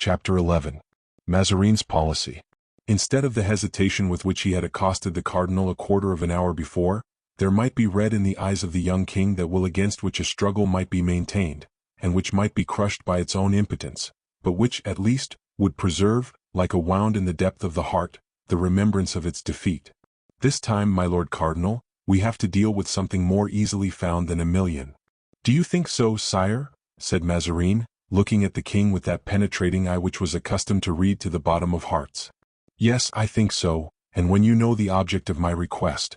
Chapter 11. Mazarin's policy. Instead of the hesitation with which he had accosted the cardinal a quarter of an hour before, there might be read in the eyes of the young king that will against which a struggle might be maintained, and which might be crushed by its own impotence, but which, at least, would preserve, like a wound in the depth of the heart, the remembrance of its defeat. This time, my lord cardinal, we have to deal with something more easily found than a million. Do you think so, sire? Said Mazarin, looking at the king with that penetrating eye which was accustomed to read to the bottom of hearts. Yes, I think so, and when you know the object of my request.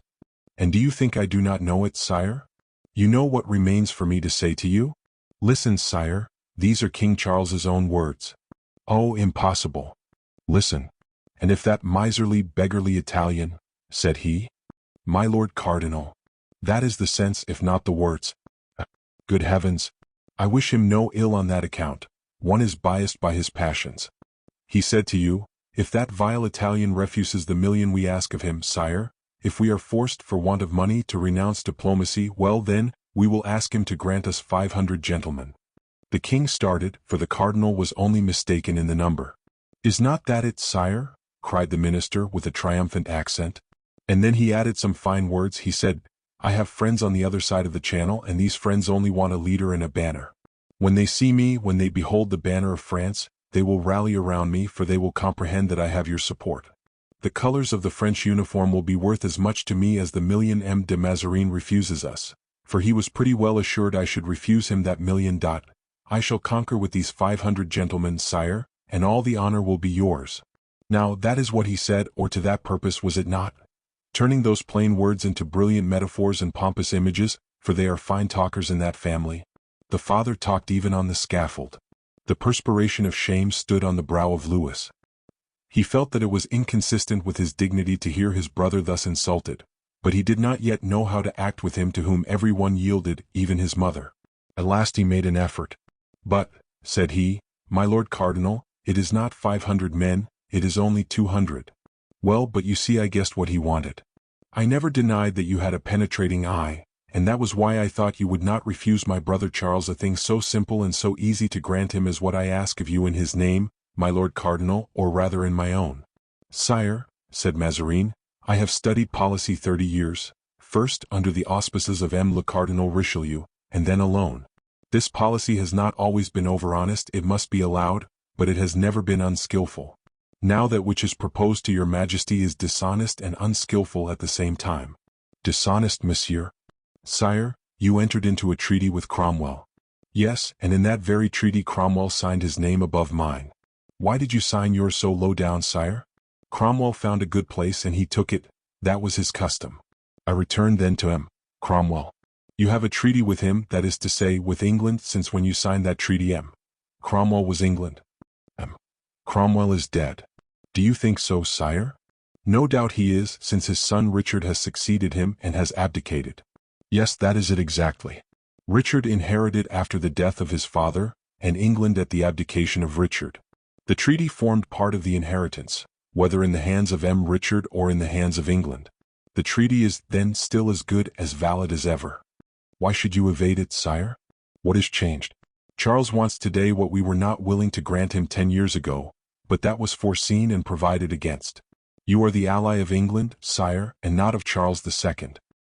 And do you think I do not know it, sire? You know what remains for me to say to you? Listen, sire, these are King Charles's own words. Oh, impossible. Listen. And if that miserly, beggarly Italian, said he, my lord cardinal, that is the sense if not the words. Good heavens, I wish him no ill on that account, one is biased by his passions. He said to you, if that vile Italian refuses the million we ask of him, sire, if we are forced for want of money to renounce diplomacy, well then, we will ask him to grant us 500 gentlemen. The king started, for the cardinal was only mistaken in the number. Is not that it, sire? Cried the minister with a triumphant accent. And then he added some fine words. He said, I have friends on the other side of the channel, and these friends only want a leader and a banner. When they see me, when they behold the banner of France, they will rally around me, for they will comprehend that I have your support. The colors of the French uniform will be worth as much to me as the million M. de Mazarin refuses us, for he was pretty well assured I should refuse him that million. I shall conquer with these 500 gentlemen, sire, and all the honor will be yours. Now that is what he said, or to that purpose was it not? Turning those plain words into brilliant metaphors and pompous images, for they are fine talkers in that family. The father talked even on the scaffold. The perspiration of shame stood on the brow of Louis. He felt that it was inconsistent with his dignity to hear his brother thus insulted, but he did not yet know how to act with him to whom every one yielded, even his mother. At last he made an effort. But, said he, my lord cardinal, it is not 500 men, it is only 200. Well, but you see I guessed what he wanted. I never denied that you had a penetrating eye, and that was why I thought you would not refuse my brother Charles a thing so simple and so easy to grant him as what I ask of you in his name, my lord cardinal, or rather in my own. Sire, said Mazarin, I have studied policy 30 years, first under the auspices of M. le Cardinal Richelieu, and then alone. This policy has not always been over-honest, it must be allowed, but it has never been unskillful. Now that which is proposed to your majesty is dishonest and unskillful at the same time. Dishonest, monsieur? Sire, you entered into a treaty with Cromwell. Yes, and in that very treaty Cromwell signed his name above mine. Why did you sign yours so low down, sire? Cromwell found a good place and he took it, that was his custom. I returned then to him, Cromwell. You have a treaty with him, that is to say, with England, since when you signed that treaty M. Cromwell was England. M. Cromwell is dead. Do you think so, sire? No doubt he is, since his son Richard has succeeded him and has abdicated. Yes, that is it exactly. Richard inherited after the death of his father, and England at the abdication of Richard. The treaty formed part of the inheritance, whether in the hands of M. Richard or in the hands of England. The treaty is, then, still as good, as valid as ever. Why should you evade it, sire? What has changed? Charles wants today what we were not willing to grant him 10 years ago, but that was foreseen and provided against. You are the ally of England, sire, and not of Charles II.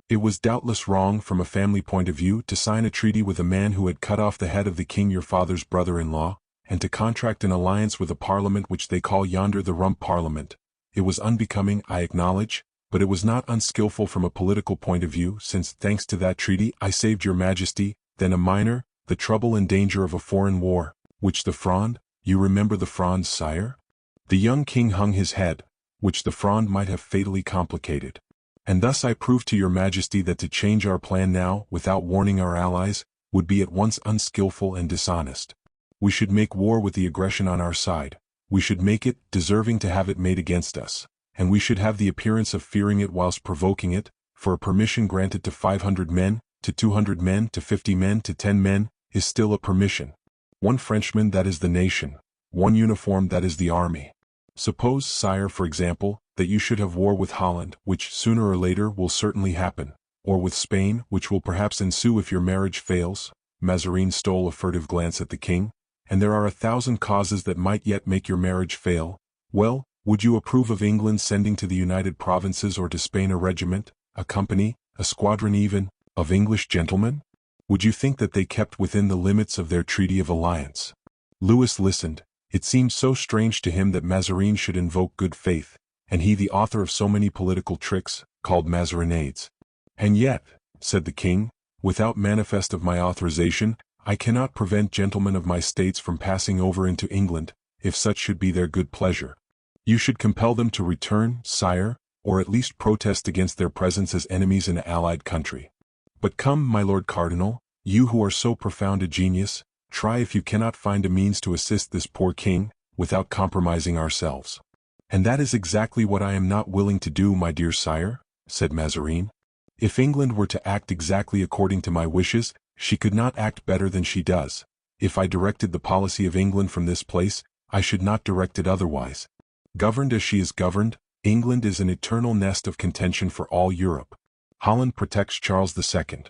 It was doubtless wrong from a family point of view to sign a treaty with a man who had cut off the head of the king your father's brother-in-law, and to contract an alliance with a parliament which they call yonder the Rump Parliament. It was unbecoming, I acknowledge, but it was not unskillful from a political point of view, since, thanks to that treaty, I saved your majesty, then a minor, the trouble and danger of a foreign war, which the Fronde, you remember the Fronde, sire? The young king hung his head, which the Fronde might have fatally complicated. And thus I proved to your majesty that to change our plan now, without warning our allies, would be at once unskillful and dishonest. We should make war with the aggression on our side. We should make it, deserving to have it made against us. And we should have the appearance of fearing it whilst provoking it, for a permission granted to 500 men, to 200 men, to 50 men, to 10 men, is still a permission. One Frenchman, that is the nation. One uniform, that is the army. Suppose, sire, for example, that you should have war with Holland, which sooner or later will certainly happen, or with Spain, which will perhaps ensue if your marriage fails. Mazarin stole a furtive glance at the king, and there are 1,000 causes that might yet make your marriage fail. Well, would you approve of England sending to the United Provinces or to Spain a regiment, a company, a squadron even, of English gentlemen? Would you think that they kept within the limits of their treaty of alliance? Louis listened. It seemed so strange to him that Mazarin should invoke good faith, and he the author of so many political tricks, called Mazarinades. And yet, said the king, without manifest of my authorization, I cannot prevent gentlemen of my states from passing over into England, if such should be their good pleasure. You should compel them to return, sire, or at least protest against their presence as enemies in an allied country. But come, my lord cardinal, you who are so profound a genius, try if you cannot find a means to assist this poor king, without compromising ourselves. And that is exactly what I am not willing to do, my dear sire, said Mazarin. If England were to act exactly according to my wishes, she could not act better than she does. If I directed the policy of England from this place, I should not direct it otherwise. Governed as she is governed, England is an eternal nest of contention for all Europe. Holland protects Charles II.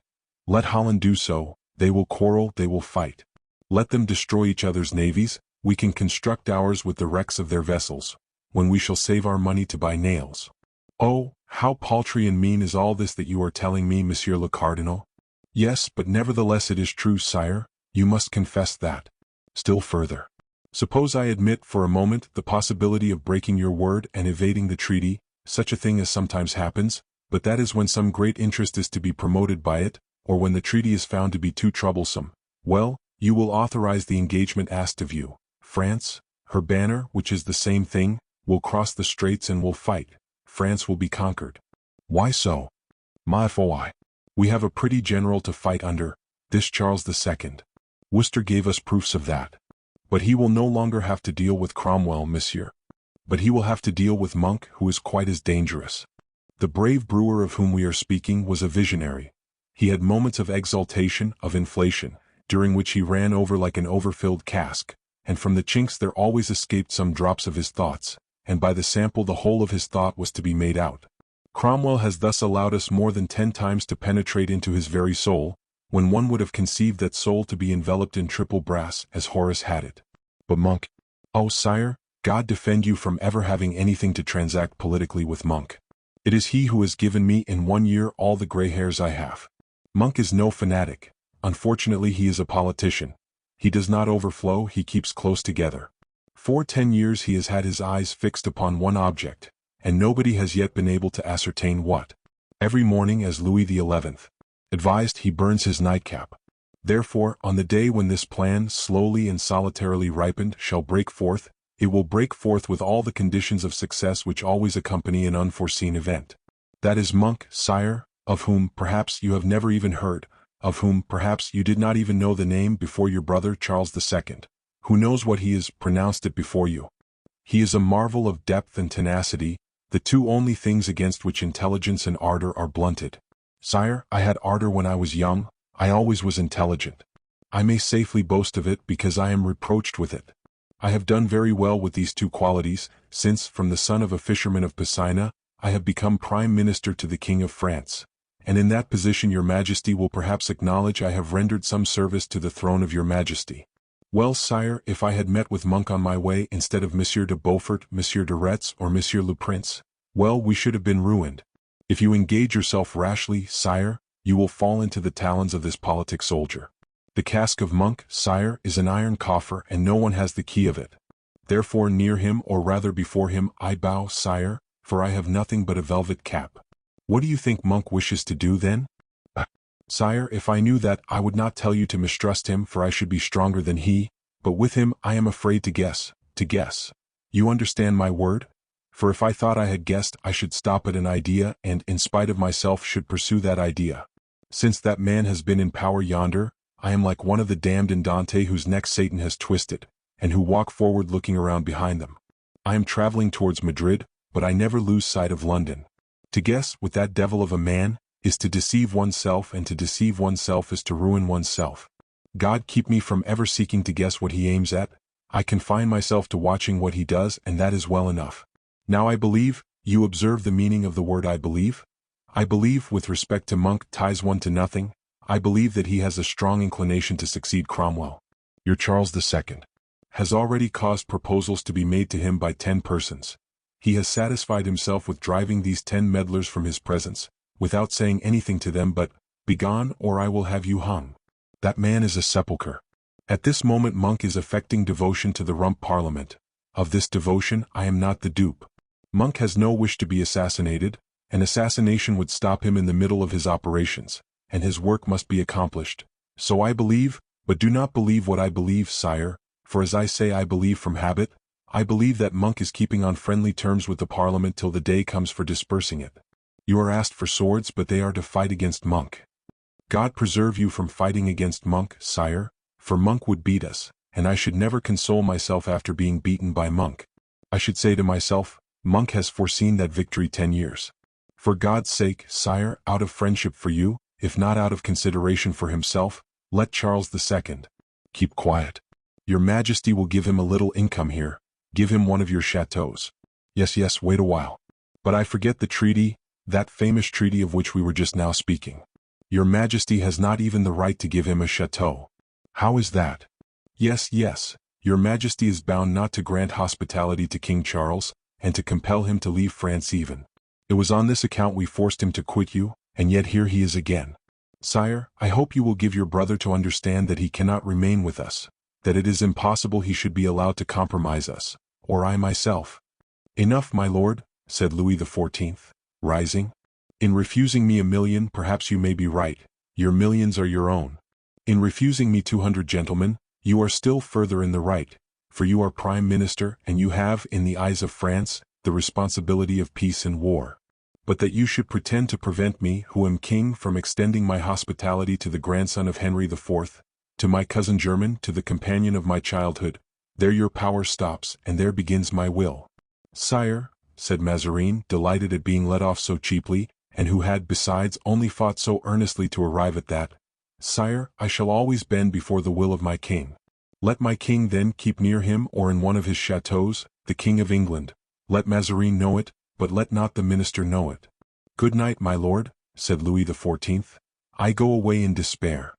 Let Holland do so, they will quarrel, they will fight. Let them destroy each other's navies, we can construct ours with the wrecks of their vessels, when we shall save our money to buy nails. Oh, how paltry and mean is all this that you are telling me, Monsieur le Cardinal? Yes, but nevertheless it is true, sire, you must confess that. Still further. Suppose I admit for a moment the possibility of breaking your word and evading the treaty, such a thing as sometimes happens, but that is when some great interest is to be promoted by it, or when the treaty is found to be too troublesome. Well, you will authorize the engagement asked of you. France, her banner, which is the same thing, will cross the straits and will fight. France will be conquered. Why so? Ma foi. We have a pretty general to fight under, this Charles II. Worcester gave us proofs of that. But he will no longer have to deal with Cromwell, monsieur. But he will have to deal with Monk, who is quite as dangerous. The brave brewer of whom we are speaking was a visionary. He had moments of exaltation, of inflation, during which he ran over like an overfilled cask, and from the chinks there always escaped some drops of his thoughts, and by the sample the whole of his thought was to be made out. Cromwell has thus allowed us more than 10 times to penetrate into his very soul, when one would have conceived that soul to be enveloped in triple brass, as Horace had it. But Monk, oh sire, God defend you from ever having anything to transact politically with Monk. It is he who has given me in 1 year all the gray hairs I have. Monk is no fanatic. Unfortunately he is a politician. He does not overflow, he keeps close together. For 10 years he has had his eyes fixed upon one object, and nobody has yet been able to ascertain what. Every morning, as Louis XI advised, he burns his nightcap. Therefore, on the day when this plan, slowly and solitarily ripened, shall break forth, it will break forth with all the conditions of success which always accompany an unforeseen event. That is Monk, sire, of whom, perhaps, you have never even heard, of whom, perhaps, you did not even know the name before your brother Charles II. Who knows what he is, pronounced it before you. He is a marvel of depth and tenacity, the two only things against which intelligence and ardor are blunted. Sire, I had ardor when I was young, I always was intelligent. I may safely boast of it because I am reproached with it. I have done very well with these two qualities, since, from the son of a fisherman of Piscina, I have become Prime Minister to the King of France. And in that position your Majesty will perhaps acknowledge I have rendered some service to the throne of your Majesty. Well, sire, if I had met with Monk on my way instead of Monsieur de Beaufort, Monsieur de Retz, or Monsieur le Prince, well, we should have been ruined. If you engage yourself rashly, sire, you will fall into the talons of this politic soldier. The cask of Monk, sire, is an iron coffer and no one has the key of it. Therefore near him, or rather before him, I bow, sire, for I have nothing but a velvet cap. What do you think Monk wishes to do then? Sire, if I knew that, I would not tell you to mistrust him, for I should be stronger than he, but with him I am afraid to guess. You understand my word? For if I thought I had guessed, I should stop at an idea and, in spite of myself, should pursue that idea. Since that man has been in power yonder, I am like one of the damned in Dante whose neck Satan has twisted, and who walk forward looking around behind them. I am traveling towards Madrid, but I never lose sight of London. To guess, with that devil of a man, is to deceive oneself, and to deceive oneself is to ruin oneself. God keep me from ever seeking to guess what he aims at. I confine myself to watching what he does, and that is well enough. Now I believe, you observe the meaning of the word I believe? I believe, with respect to Monk, ties one to nothing. I believe that he has a strong inclination to succeed Cromwell. Your Charles II. has already caused proposals to be made to him by 10 persons. He has satisfied himself with driving these 10 meddlers from his presence, without saying anything to them but, "Begone, or I will have you hung." That man is a sepulchre. At this moment Monk is affecting devotion to the Rump Parliament. Of this devotion I am not the dupe. Monk has no wish to be assassinated. An assassination would stop him in the middle of his operations, and his work must be accomplished. So I believe, but do not believe what I believe, sire, for as I say I believe from habit, I believe that Monk is keeping on friendly terms with the Parliament till the day comes for dispersing it. You are asked for swords, but they are to fight against Monk. God preserve you from fighting against Monk, sire, for Monk would beat us, and I should never console myself after being beaten by Monk. I should say to myself, Monk has foreseen that victory 10 years. For God's sake, sire, out of friendship for you, if not out of consideration for himself, let Charles II keep quiet. Your Majesty will give him a little income here. Give him one of your chateaux. Yes, wait a while. But I forget the treaty, that famous treaty of which we were just now speaking. Your Majesty has not even the right to give him a chateau. How is that? Yes, your Majesty is bound not to grant hospitality to King Charles, and to compel him to leave France even. It was on this account we forced him to quit you, and yet here he is again. Sire, I hope you will give your brother to understand that he cannot remain with us, that it is impossible he should be allowed to compromise us, or I myself. Enough, my lord, said Louis XIV, rising. In refusing me 1,000,000 perhaps you may be right, your millions are your own. In refusing me 200 gentlemen, you are still further in the right, for you are Prime Minister and you have, in the eyes of France, the responsibility of peace and war. But that you should pretend to prevent me, who am king, from extending my hospitality to the grandson of Henry IV, to my cousin German, to the companion of my childhood, there your power stops, and there begins my will. Sire, said Mazarin, delighted at being let off so cheaply, and who had, besides, only fought so earnestly to arrive at that. Sire, I shall always bend before the will of my king. Let my king then keep near him or in one of his chateaux, the King of England. Let Mazarin know it, but let not the minister know it. Good night, my lord, said Louis XIV. I go away in despair.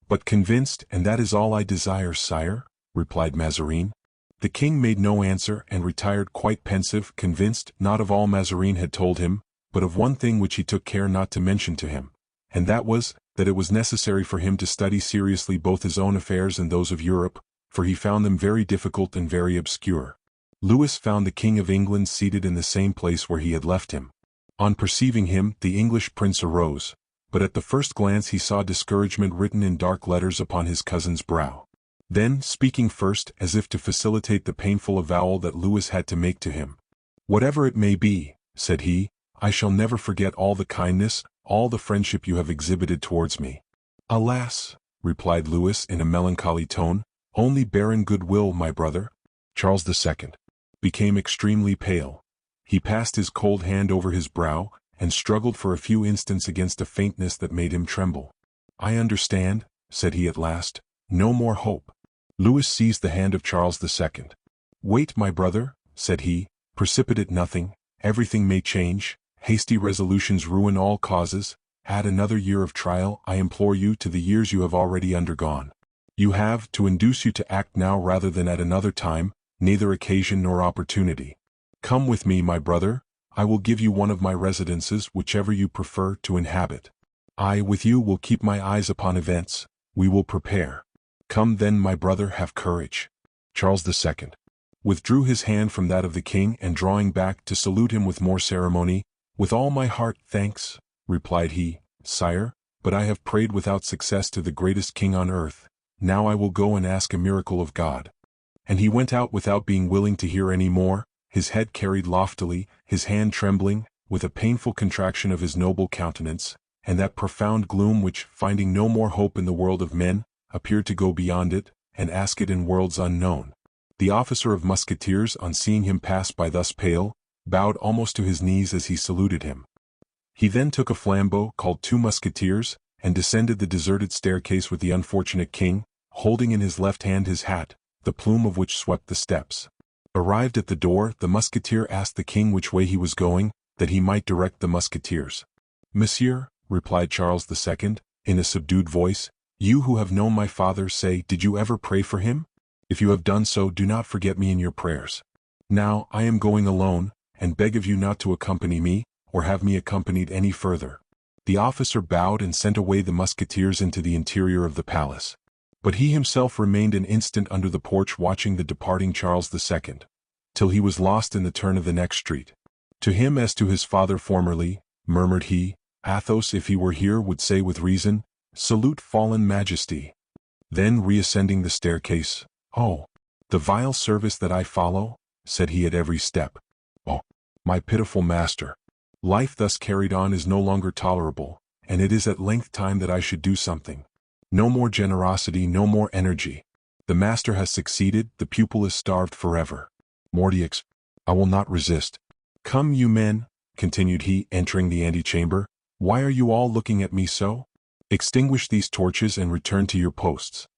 But convinced, and that is all I desire, sire, replied Mazarin. The king made no answer and retired quite pensive, convinced, not of all Mazarin had told him, but of one thing which he took care not to mention to him, and that was, that it was necessary for him to study seriously both his own affairs and those of Europe, for he found them very difficult and very obscure. Louis found the King of England seated in the same place where he had left him. On perceiving him, the English prince arose, but at the first glance he saw discouragement written in dark letters upon his cousin's brow. Then, speaking first, as if to facilitate the painful avowal that Louis had to make to him, "Whatever it may be," said he, "I shall never forget all the kindness, all the friendship you have exhibited towards me." "Alas," replied Louis in a melancholy tone, "only barren goodwill, my brother." Charles II became extremely pale. He passed his cold hand over his brow, and struggled for a few instants against a faintness that made him tremble. "I understand," said he at last, "no more hope." Louis seized the hand of Charles II. "Wait, my brother," said he, "precipitate nothing, everything may change, hasty resolutions ruin all causes, add another year of trial, I implore you, to the years you have already undergone. You have, to induce you to act now rather than at another time, neither occasion nor opportunity. Come with me, my brother, I will give you one of my residences, whichever you prefer to inhabit. I, with you, will keep my eyes upon events, we will prepare. Come then, my brother, have courage." Charles II withdrew his hand from that of the king, and drawing back to salute him with more ceremony, "With all my heart, thanks," replied he, "sire, but I have prayed without success to the greatest king on earth, now I will go and ask a miracle of God." And he went out without being willing to hear any more, his head carried loftily, his hand trembling, with a painful contraction of his noble countenance, and that profound gloom which, finding no more hope in the world of men, appeared to go beyond it, and ask it in worlds unknown. The officer of Musketeers, on seeing him pass by thus pale, bowed almost to his knees as he saluted him. He then took a flambeau, called 2 Musketeers, and descended the deserted staircase with the unfortunate king, holding in his left hand his hat, the plume of which swept the steps. Arrived at the door, the Musketeer asked the king which way he was going, that he might direct the Musketeers. "Monsieur," replied Charles II, in a subdued voice, "you who have known my father, say, did you ever pray for him?" If you have done so, do not forget me in your prayers. Now, I am going alone, and beg of you not to accompany me, or have me accompanied any further." The officer bowed and sent away the musketeers into the interior of the palace. But he himself remained an instant under the porch watching the departing Charles II, till he was lost in the turn of the next street. "To him as to his father formerly," murmured he, "Athos, if he were here, would say with reason, 'Salute fallen majesty.'" Then reascending the staircase, "Oh, the vile service that I follow," said he at every step. "Oh, my pitiful master. Life thus carried on is no longer tolerable, and it is at length time that I should do something. No more generosity, no more energy. The master has succeeded, the pupil is starved forever. Mordieux, I will not resist. Come, you men," continued he, entering the antechamber, "why are you all looking at me so? Extinguish these torches and return to your posts.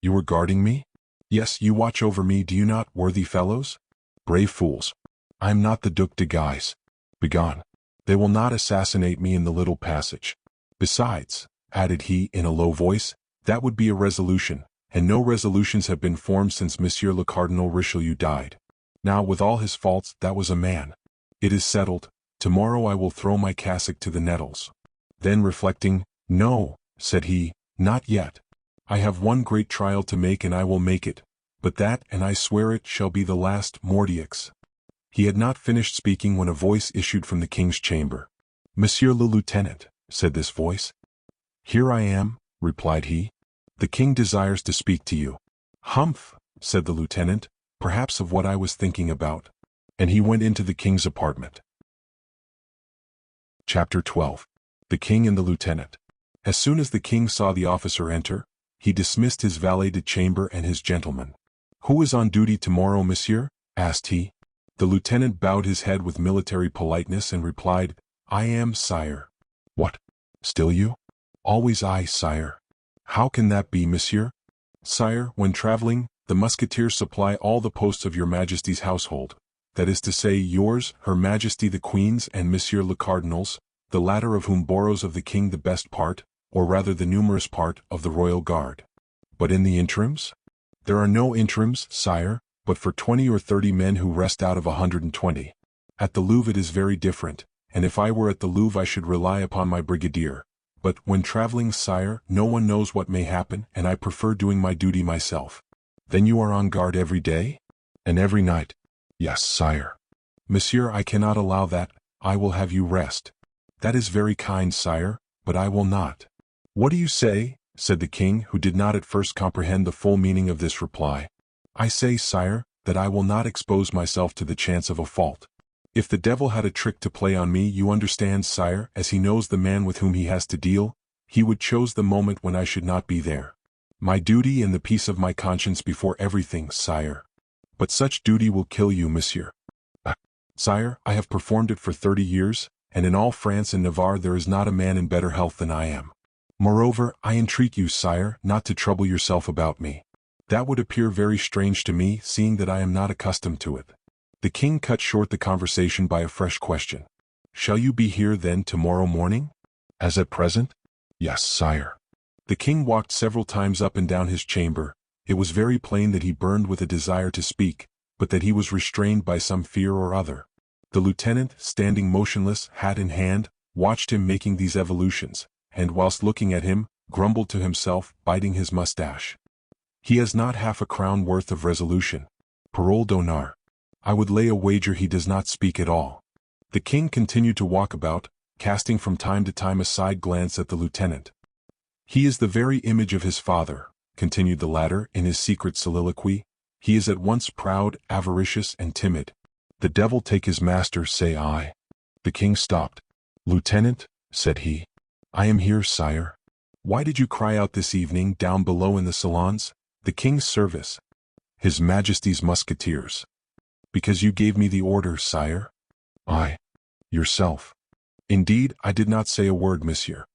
You are guarding me? Yes, you watch over me, do you not, worthy fellows? Brave fools. I am not the Duc de Guise. Begone. They will not assassinate me in the little passage. Besides," added he in a low voice, "that would be a resolution, and no resolutions have been formed since Monsieur le Cardinal Richelieu died. Now, with all his faults, that was a man. It is settled. Tomorrow I will throw my cassock to the nettles." Then reflecting, "No," said he, "not yet. I have one great trial to make, and I will make it, but that, and I swear it, shall be the last. Mordieux." He had not finished speaking when a voice issued from the king's chamber. "Monsieur le lieutenant," said this voice. "Here I am," replied he. "The king desires to speak to you." "Humph," said the lieutenant, "perhaps of what I was thinking about." And he went into the king's apartment. Chapter 12. The King and the Lieutenant. As soon as the king saw the officer enter, he dismissed his valet de chambre and his gentleman. "Who is on duty tomorrow, monsieur?" asked he. The lieutenant bowed his head with military politeness and replied, "I am, sire." "What? Still you?" "Always I, sire." "How can that be, monsieur?" "Sire, when traveling, the musketeers supply all the posts of your majesty's household, that is to say, yours, her majesty the queen's, and monsieur le cardinal's, the latter of whom borrows of the king the best part, or rather the numerous part, of the royal guard." "But in the interims?" "There are no interims, sire, but for 20 or 30 men who rest out of 120. At the Louvre it is very different, and if I were at the Louvre I should rely upon my brigadier. But, when traveling, sire, no one knows what may happen, and I prefer doing my duty myself." "Then you are on guard every day?" "And every night." "Yes, sire." "Monsieur, I cannot allow that. I will have you rest." "That is very kind, sire, but I will not." "What do you say?" said the king, who did not at first comprehend the full meaning of this reply. "I say, sire, that I will not expose myself to the chance of a fault. If the devil had a trick to play on me, you understand, sire, as he knows the man with whom he has to deal, he would choose the moment when I should not be there. My duty and the peace of my conscience before everything, sire." "But such duty will kill you, monsieur." "Sire, I have performed it for 30 years, and in all France and Navarre there is not a man in better health than I am. Moreover, I entreat you, sire, not to trouble yourself about me. That would appear very strange to me, seeing that I am not accustomed to it." The king cut short the conversation by a fresh question. "Shall you be here, then, tomorrow morning?" "As at present?" "Yes, sire." The king walked several times up and down his chamber. It was very plain that he burned with a desire to speak, but that he was restrained by some fear or other. The lieutenant, standing motionless, hat in hand, watched him making these evolutions, and whilst looking at him, grumbled to himself, biting his mustache. "He has not half a crown worth of resolution. Parole d'honneur. I would lay a wager he does not speak at all." The king continued to walk about, casting from time to time a side glance at the lieutenant. "He is the very image of his father," continued the latter in his secret soliloquy. "He is at once proud, avaricious, and timid. The devil take his master, say I." The king stopped. "Lieutenant," said he. "I am here, sire." "Why did you cry out this evening down below in the salons? The king's service." "His Majesty's Musketeers." "Because you gave me the order, sire." "I. Yourself." "Indeed, I did not say a word, monsieur."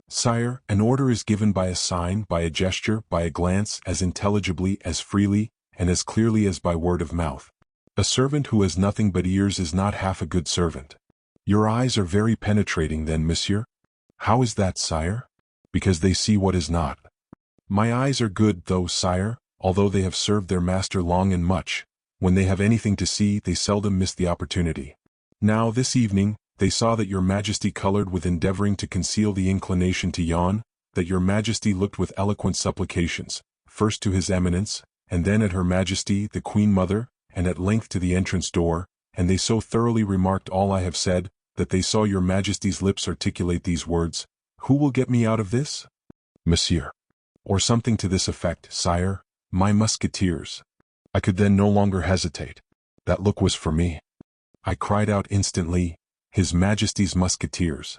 "Sire, an order is given by a sign, by a gesture, by a glance, as intelligibly, as freely, and as clearly as by word of mouth. A servant who has nothing but ears is not half a good servant." "Your eyes are very penetrating then, monsieur." "How is that, sire?" "Because they see what is not." "My eyes are good, though, sire, although they have served their master long and much, when they have anything to see they seldom miss the opportunity. Now this evening, they saw that your majesty colored with endeavoring to conceal the inclination to yawn, that your majesty looked with eloquent supplications, first to his eminence, and then at her majesty the queen mother, and at length to the entrance door, and they so thoroughly remarked all I have said, that they saw your majesty's lips articulate these words, "Who will get me out of this? Monsieur." Or something to this effect, "Sire, my musketeers." I could then no longer hesitate. That look was for me. I cried out instantly, "His Majesty's musketeers."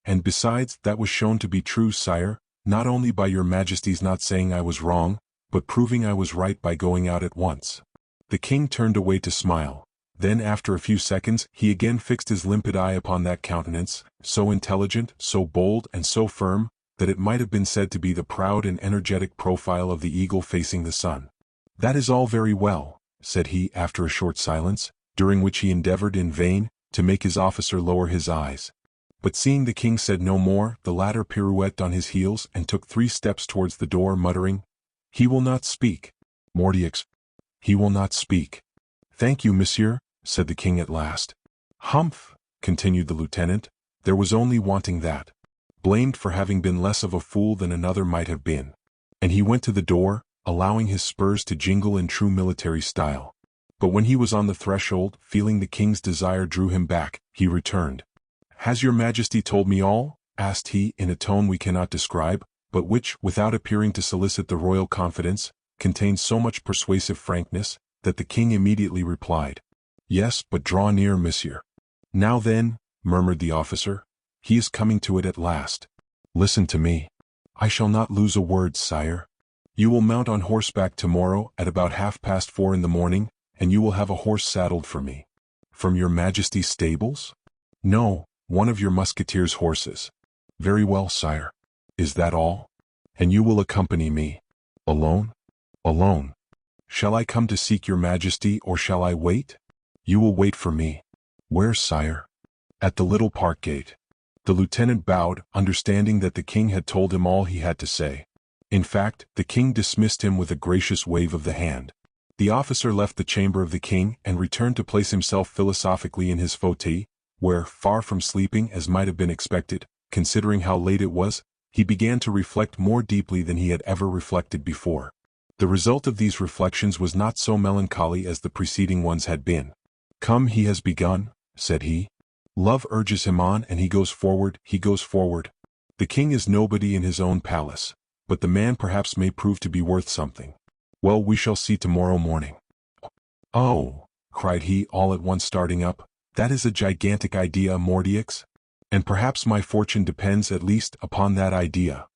And besides, that was shown to be true, sire, not only by your majesty's not saying I was wrong, but proving I was right by going out at once. The king turned away to smile. Then after a few seconds he again fixed his limpid eye upon that countenance, so intelligent, so bold and so firm, that it might have been said to be the proud and energetic profile of the eagle facing the sun. "That is all very well," said he after a short silence, during which he endeavored in vain to make his officer lower his eyes. But seeing the king said no more, the latter pirouetted on his heels and took 3 steps towards the door, muttering, "He will not speak. Mordioux, he will not speak." "Thank you, monsieur," said the king at last. "Humph," continued the lieutenant, "there was only wanting that. Blamed for having been less of a fool than another might have been." And he went to the door, allowing his spurs to jingle in true military style. But when he was on the threshold, feeling the king's desire drew him back, he returned. "Has your majesty told me all?" asked he in a tone we cannot describe, but which, without appearing to solicit the royal confidence, contained so much persuasive frankness, that the king immediately replied, "Yes, but draw near, monsieur." "Now then," murmured the officer, "he is coming to it at last. Listen to me. I shall not lose a word, sire. You will mount on horseback tomorrow at about 4:30 in the morning, and you will have a horse saddled for me." "From your majesty's stables?" "No, one of your musketeers' horses." "Very well, sire. Is that all? And you will accompany me?" "Alone?" "Alone." "Shall I come to seek your majesty or shall I wait?" "You will wait for me." "Where, sire?" "At the little park gate." The lieutenant bowed, understanding that the king had told him all he had to say. In fact, the king dismissed him with a gracious wave of the hand. The officer left the chamber of the king and returned to place himself philosophically in his fauteuil, where, far from sleeping as might have been expected, considering how late it was, he began to reflect more deeply than he had ever reflected before. The result of these reflections was not so melancholy as the preceding ones had been. "Come, he has begun," said he. "Love urges him on and he goes forward, he goes forward. The king is nobody in his own palace, but the man perhaps may prove to be worth something. Well, we shall see tomorrow morning." "Oh," cried he all at once starting up, "that is a gigantic idea, Mordioux. And perhaps my fortune depends at least upon that idea."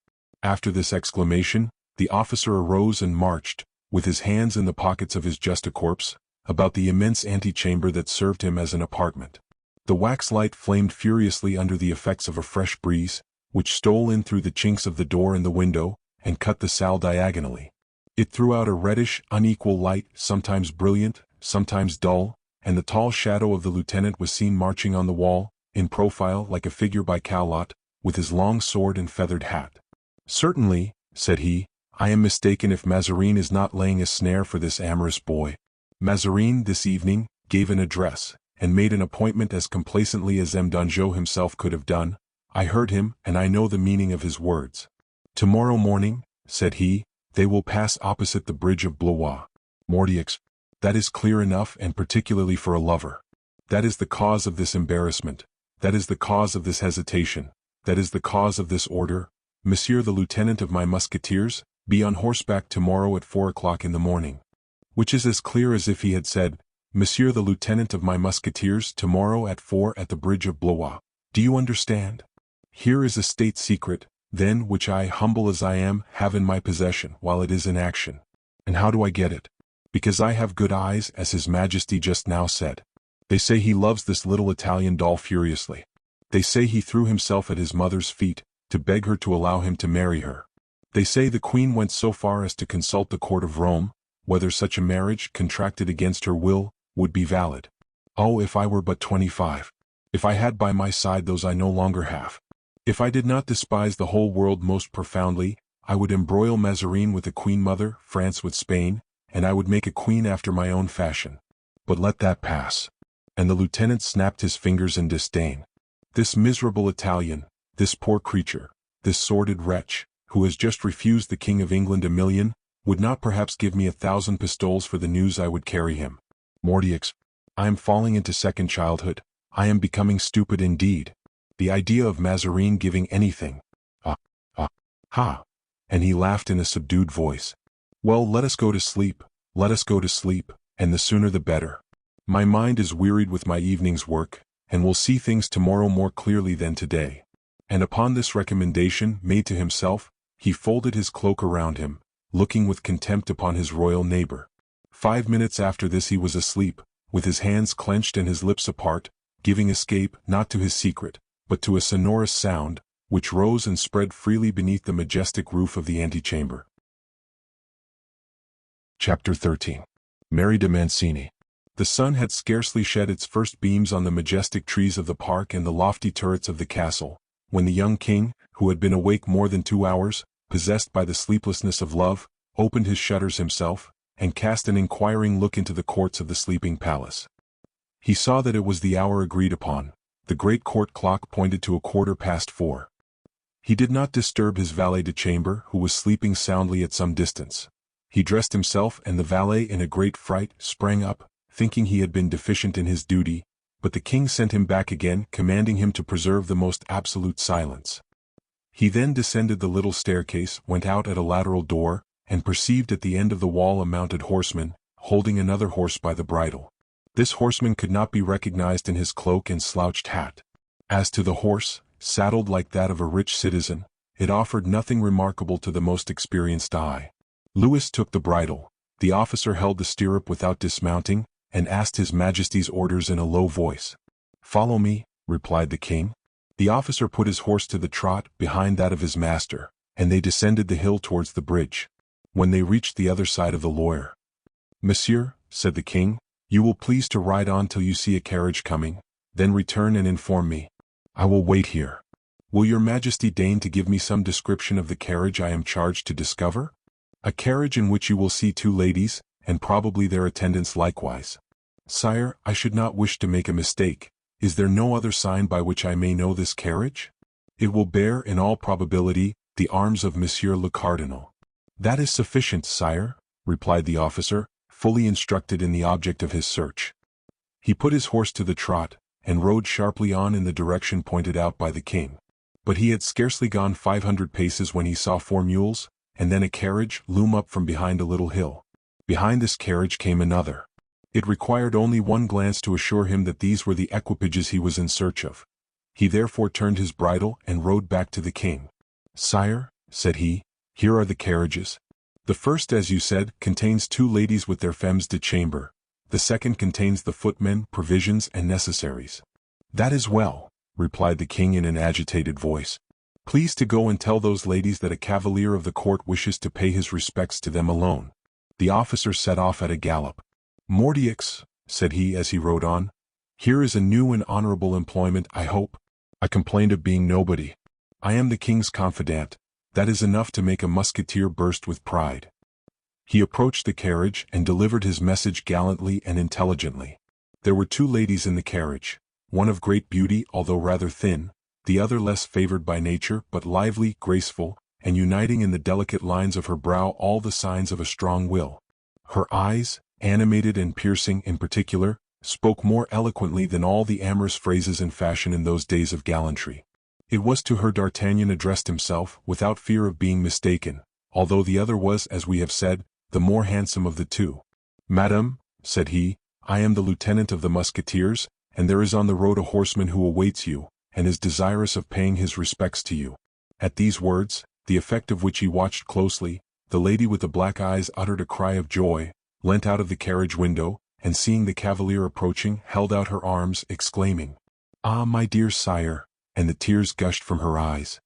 After this exclamation, the officer arose and marched, with his hands in the pockets of his justicorps, about the immense antechamber that served him as an apartment. The wax light flamed furiously under the effects of a fresh breeze, which stole in through the chinks of the door and the window, and cut the salle diagonally. It threw out a reddish, unequal light, sometimes brilliant, sometimes dull, and the tall shadow of the lieutenant was seen marching on the wall, in profile like a figure by Callot, with his long sword and feathered hat. "Certainly," said he, "I am mistaken if Mazarin is not laying a snare for this amorous boy." Mazarin, this evening, gave an address, and made an appointment as complacently as M. Dangeau himself could have done. I heard him, and I know the meaning of his words. "Tomorrow morning," said he, "they will pass opposite the bridge of Blois." Mordioux, that is clear enough, and particularly for a lover. That is the cause of this embarrassment. That is the cause of this hesitation. That is the cause of this order. "Monsieur the lieutenant of my musketeers, be on horseback tomorrow at 4 o'clock in the morning." Which is as clear as if he had said, "Monsieur the lieutenant of my musketeers, tomorrow at 4 at the bridge of Blois." Do you understand? Here is a state secret, then, which I, humble as I am, have in my possession while it is in action. And how do I get it? Because I have good eyes, as His Majesty just now said. They say he loves this little Italian doll furiously. They say he threw himself at his mother's feet, to beg her to allow him to marry her. They say the Queen went so far as to consult the court of Rome, whether such a marriage, contracted against her will, would be valid. Oh, if I were but 25! If I had by my side those I no longer have! If I did not despise the whole world most profoundly, I would embroil Mazarin with a queen mother, France with Spain, and I would make a queen after my own fashion. But let that pass." And the lieutenant snapped his fingers in disdain. "This miserable Italian, this poor creature, this sordid wretch, who has just refused the King of England 1,000,000, would not perhaps give me 1,000 pistoles for the news I would carry him. Mordioux, I am falling into second childhood. I am becoming stupid indeed. The idea of Mazarin giving anything. Ha!" And he laughed in a subdued voice. "Well, let us go to sleep, let us go to sleep, and the sooner the better. My mind is wearied with my evening's work, and will see things tomorrow more clearly than today." And upon this recommendation made to himself, he folded his cloak around him, looking with contempt upon his royal neighbor. 5 minutes after this he was asleep, with his hands clenched and his lips apart, giving escape not to his secret, but to a sonorous sound, which rose and spread freely beneath the majestic roof of the antechamber. Chapter 13. Mary de Mancini. The sun had scarcely shed its first beams on the majestic trees of the park and the lofty turrets of the castle, when the young king, who had been awake more than 2 hours, possessed by the sleeplessness of love, opened his shutters himself, and cast an inquiring look into the courts of the sleeping palace. He saw that it was the hour agreed upon. The great court clock pointed to 4:15. He did not disturb his valet de chamber, who was sleeping soundly at some distance. He dressed himself, and the valet, in a great fright, sprang up, thinking he had been deficient in his duty, but the king sent him back again, commanding him to preserve the most absolute silence. He then descended the little staircase, went out at a lateral door, and perceived at the end of the wall a mounted horseman, holding another horse by the bridle. This horseman could not be recognized in his cloak and slouched hat. As to the horse, saddled like that of a rich citizen, it offered nothing remarkable to the most experienced eye. Louis took the bridle. The officer held the stirrup without dismounting, and asked his Majesty's orders in a low voice. "Follow me," replied the king. The officer put his horse to the trot behind that of his master, and they descended the hill towards the bridge. When they reached the other side of the Loire, "Monsieur," said the king, "you will please to ride on till you see a carriage coming, then return and inform me. I will wait here. Will your Majesty deign to give me some description of the carriage I am charged to discover?" "A carriage in which you will see 2 ladies, and probably their attendants likewise." "Sire, I should not wish to make a mistake. Is there no other sign by which I may know this carriage?" "It will bear, in all probability, the arms of Monsieur le Cardinal." "That is sufficient, sire," replied the officer, fully instructed in the object of his search. He put his horse to the trot, and rode sharply on in the direction pointed out by the king. But he had scarcely gone 500 paces when he saw 4 mules, and then a carriage, loom up from behind a little hill. Behind this carriage came another. It required only one glance to assure him that these were the equipages he was in search of. He therefore turned his bridle and rode back to the king. "Sire," said he, "here are the carriages. The first, as you said, contains 2 ladies with their femmes de chambre. The second contains the footmen, provisions, and necessaries." "That is well," replied the king in an agitated voice. "Please to go and tell those ladies that a cavalier of the court wishes to pay his respects to them alone." The officer set off at a gallop. "Mordioux," said he as he rode on, "here is a new and honorable employment, I hope. I complained of being nobody. I am the king's confidant. That is enough to make a musketeer burst with pride." He approached the carriage and delivered his message gallantly and intelligently. There were 2 ladies in the carriage, one of great beauty although rather thin, the other less favored by nature but lively, graceful, and uniting in the delicate lines of her brow all the signs of a strong will. Her eyes, animated and piercing in particular, spoke more eloquently than all the amorous phrases in fashion in those days of gallantry. It was to her D'Artagnan addressed himself, without fear of being mistaken, although the other was, as we have said, the more handsome of the 2. "Madame," said he, "I am the lieutenant of the Musketeers, and there is on the road a horseman who awaits you, and is desirous of paying his respects to you." At these words, the effect of which he watched closely, the lady with the black eyes uttered a cry of joy, leant out of the carriage window, and seeing the cavalier approaching, held out her arms, exclaiming, "Ah, my dear sire," and the tears gushed from her eyes.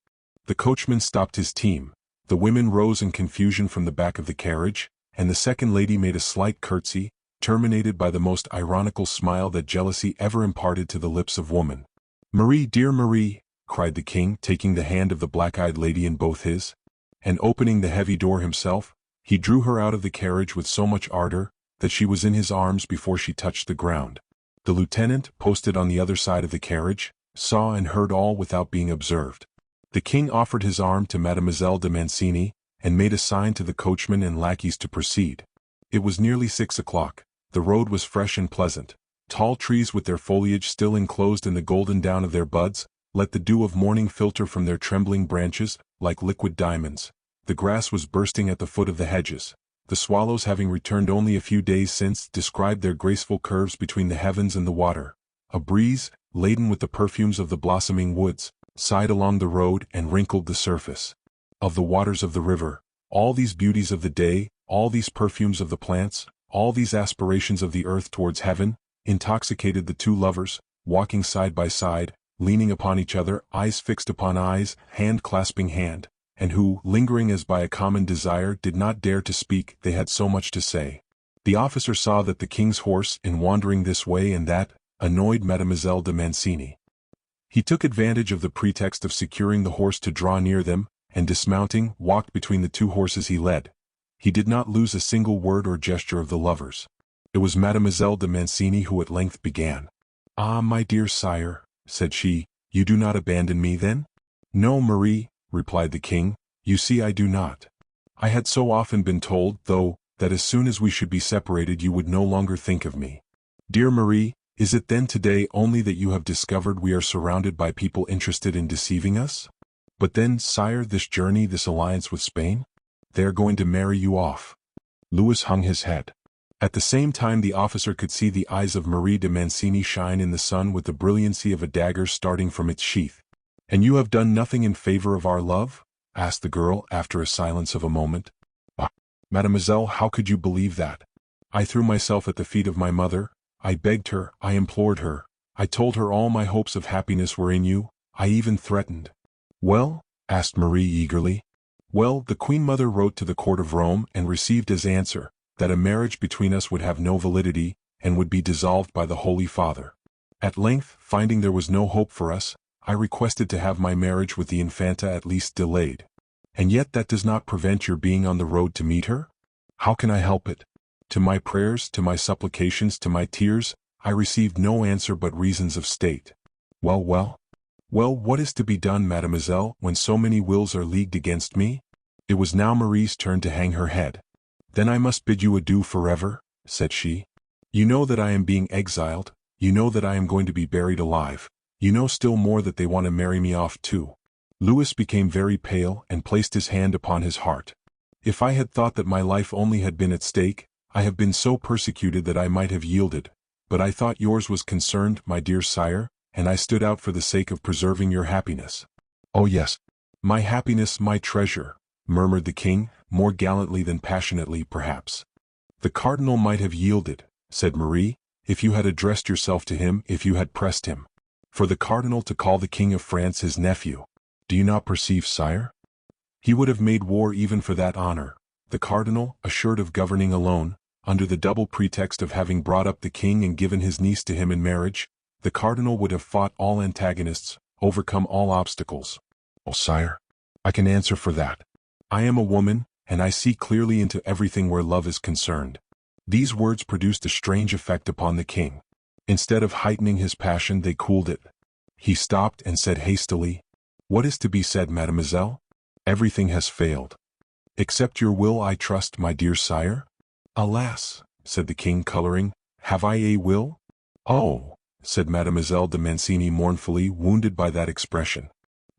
The coachman stopped his team, the women rose in confusion from the back of the carriage, and the second lady made a slight curtsy, terminated by the most ironical smile that jealousy ever imparted to the lips of woman. "Marie, dear Marie," cried the king, taking the hand of the black-eyed lady in both his. and opening the heavy door himself, he drew her out of the carriage with so much ardor that she was in his arms before she touched the ground. The lieutenant, posted on the other side of the carriage, saw and heard all without being observed. The king offered his arm to Mademoiselle de Mancini, and made a sign to the coachman and lackeys to proceed. It was nearly 6 o'clock. The road was fresh and pleasant. Tall trees with their foliage still enclosed in the golden down of their buds, let the dew of morning filter from their trembling branches, like liquid diamonds. The grass was bursting at the foot of the hedges. The swallows, having returned only a few days since, described their graceful curves between the heavens and the water. A breeze, laden with the perfumes of the blossoming woods, sighed along the road and wrinkled the surface of the waters of the river. All these beauties of the day, all these perfumes of the plants, all these aspirations of the earth towards heaven, intoxicated the two lovers, walking side by side, leaning upon each other, eyes fixed upon eyes, hand clasping hand, and who, lingering as by a common desire, did not dare to speak. They had so much to say. The officer saw that the king's horse, in wandering this way and that, annoyed Mademoiselle de Mancini. He took advantage of the pretext of securing the horse to draw near them, and dismounting, walked between the two horses he led. He did not lose a single word or gesture of the lovers. It was Mademoiselle de Mancini who at length began. "Ah, my dear sire," said she, "you do not abandon me, then?" "No, Marie," replied the king, "you see I do not. I had so often been told, though, that as soon as we should be separated you would no longer think of me. Dear Marie, is it then today only that you have discovered we are surrounded by people interested in deceiving us? But then, sire, this journey, this alliance with Spain? They are going to marry you off." Louis hung his head. At the same time the officer could see the eyes of Marie de Mancini shine in the sun with the brilliancy of a dagger starting from its sheath. "And you have done nothing in favor of our love?" asked the girl after a silence of a moment. "Ah, mademoiselle, how could you believe that? I threw myself at the feet of my mother, I begged her, I implored her, I told her all my hopes of happiness were in you, I even threatened." "Well?" asked Marie eagerly. "Well, the Queen Mother wrote to the court of Rome and received as answer, that a marriage between us would have no validity, and would be dissolved by the Holy Father. At length, finding there was no hope for us, I requested to have my marriage with the Infanta at least delayed. And yet that does not prevent your being on the road to meet her? How can I help it? To my prayers, to my supplications, to my tears, I received no answer but reasons of state. Well, well? Well, what is to be done, mademoiselle, when so many wills are leagued against me?" It was now Marie's turn to hang her head. "Then I must bid you adieu forever," said she. "You know that I am being exiled, you know that I am going to be buried alive, you know still more that they want to marry me off too." Louis became very pale and placed his hand upon his heart. "If I had thought that my life only had been at stake, I have been so persecuted that I might have yielded, but I thought yours was concerned, my dear sire, and I stood out for the sake of preserving your happiness." "Oh yes, my happiness, my treasure," murmured the king, more gallantly than passionately perhaps. "The cardinal might have yielded," said Marie, "if you had addressed yourself to him, if you had pressed him. For the cardinal to call the king of France his nephew. Do you not perceive, sire? He would have made war even for that honor. The cardinal, assured of governing alone, under the double pretext of having brought up the king and given his niece to him in marriage, the cardinal would have fought all antagonists, overcome all obstacles. Oh, sire, I can answer for that. I am a woman, and I see clearly into everything where love is concerned." These words produced a strange effect upon the king. Instead of heightening his passion, they cooled it. He stopped and said hastily, "What is to be said, mademoiselle? Everything has failed. Accept your will, I trust, my dear sire?" "Alas," said the king, coloring, "have I a will?" "Oh," said Mademoiselle de Mancini mournfully, wounded by that expression.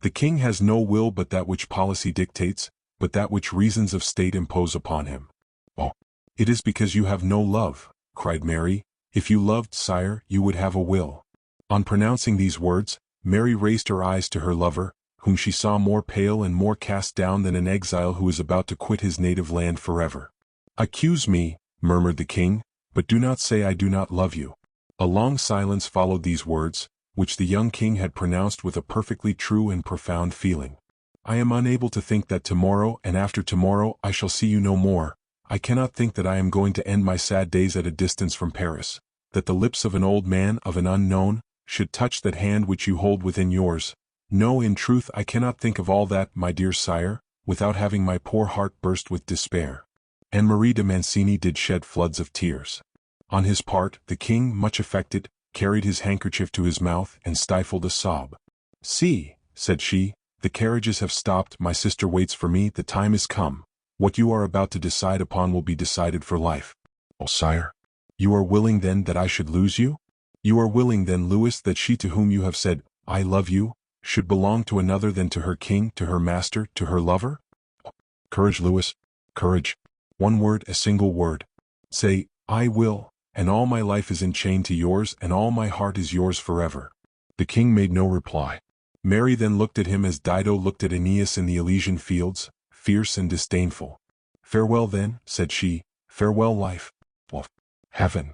"The king has no will but that which policy dictates, but that which reasons of state impose upon him." "Oh, it is because you have no love," cried Mary. "If you loved, sire, you would have a will." On pronouncing these words, Mary raised her eyes to her lover, whom she saw more pale and more cast down than an exile who is about to quit his native land forever. "Accuse me," murmured the king, "but do not say I do not love you." A long silence followed these words, which the young king had pronounced with a perfectly true and profound feeling. "I am unable to think that tomorrow and after tomorrow I shall see you no more. I cannot think that I am going to end my sad days at a distance from Paris, that the lips of an old man, of an unknown, should touch that hand which you hold within yours. No, in truth I cannot think of all that, my dear sire, without having my poor heart burst with despair. And Marie de Mancini did shed floods of tears. On his part, the king, much affected, carried his handkerchief to his mouth and stifled a sob. "See," said she, "the carriages have stopped, my sister waits for me, the time is come. What you are about to decide upon will be decided for life." "Oh, sire, you are willing then that I should lose you? You are willing then, Louis, that she to whom you have said, 'I love you,' should belong to another than to her king, to her master, to her lover? Oh, courage, Louis, courage. One word, a single word. Say, 'I will,' and all my life is enchained to yours, and all my heart is yours forever." The king made no reply. Mary then looked at him as Dido looked at Aeneas in the Elysian fields, fierce and disdainful. "Farewell then," said she, "farewell life. Well, heaven."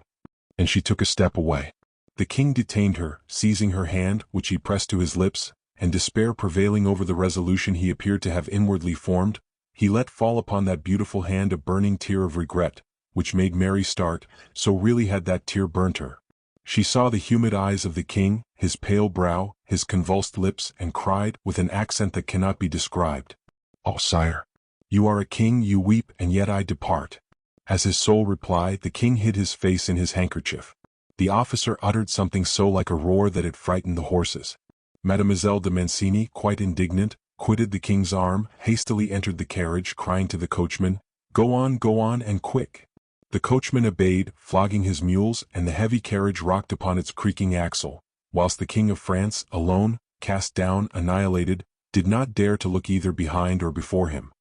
And she took a step away. The king detained her, seizing her hand, which he pressed to his lips, and despair prevailing over the resolution he appeared to have inwardly formed, he let fall upon that beautiful hand a burning tear of regret, which made Mary start, so really had that tear burnt her. She saw the humid eyes of the king, his pale brow, his convulsed lips, and cried, with an accent that cannot be described, "Oh, sire, you are a king, you weep, and yet I depart." As his sole reply, the king hid his face in his handkerchief. The officer uttered something so like a roar that it frightened the horses. Mademoiselle de Mancini, quite indignant, quitted the king's arm, hastily entered the carriage, crying to the coachman, go on, and quick." The coachman obeyed, flogging his mules, and the heavy carriage rocked upon its creaking axle, whilst the King of France, alone, cast down, annihilated, did not dare to look either behind or before him.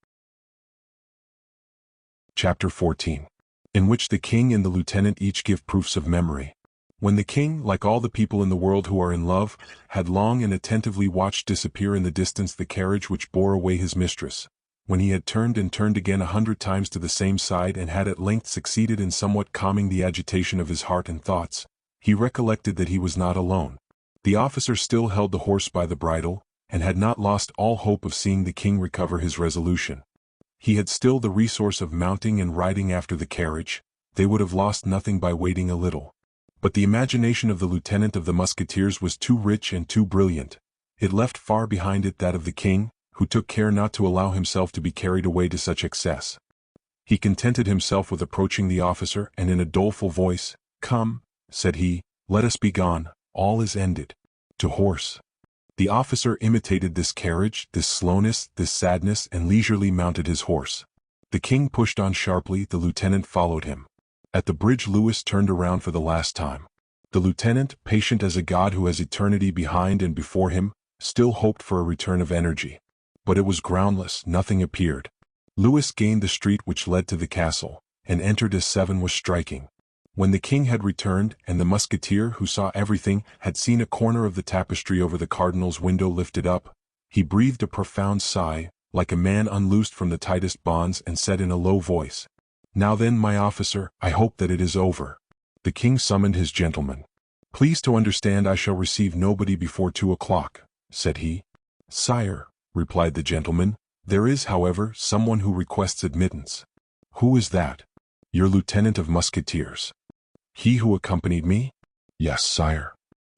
Chapter 14. In which the king and the lieutenant each give proofs of memory. When the king, like all the people in the world who are in love, had long and attentively watched disappear in the distance the carriage which bore away his mistress, when he had turned and turned again 100 times to the same side and had at length succeeded in somewhat calming the agitation of his heart and thoughts, he recollected that he was not alone. The officer still held the horse by the bridle, and had not lost all hope of seeing the king recover his resolution. He had still the resource of mounting and riding after the carriage. They would have lost nothing by waiting a little. But the imagination of the lieutenant of the Musketeers was too rich and too brilliant. It left far behind it that of the king, who took care not to allow himself to be carried away to such excess. He contented himself with approaching the officer, and in a doleful voice, "Come," said he, "let us be gone, all is ended. To horse." The officer imitated this carriage, this slowness, this sadness, and leisurely mounted his horse. The king pushed on sharply, the lieutenant followed him. At the bridge Louis turned around for the last time. The lieutenant, patient as a god who has eternity behind and before him, still hoped for a return of energy. But it was groundless, nothing appeared. Louis gained the street which led to the castle, and entered as 7 was striking. When the king had returned, and the musketeer, who saw everything, had seen a corner of the tapestry over the cardinal's window lifted up, he breathed a profound sigh, like a man unloosed from the tightest bonds, and said in a low voice, "Now then, my officer, I hope that it is over." The king summoned his gentlemen. "Please to understand I shall receive nobody before 2 o'clock, said he. "Sire," replied the gentleman, "there is, however, someone who requests admittance." "Who is that?" "Your lieutenant of musketeers." "He who accompanied me?" "Yes, sire."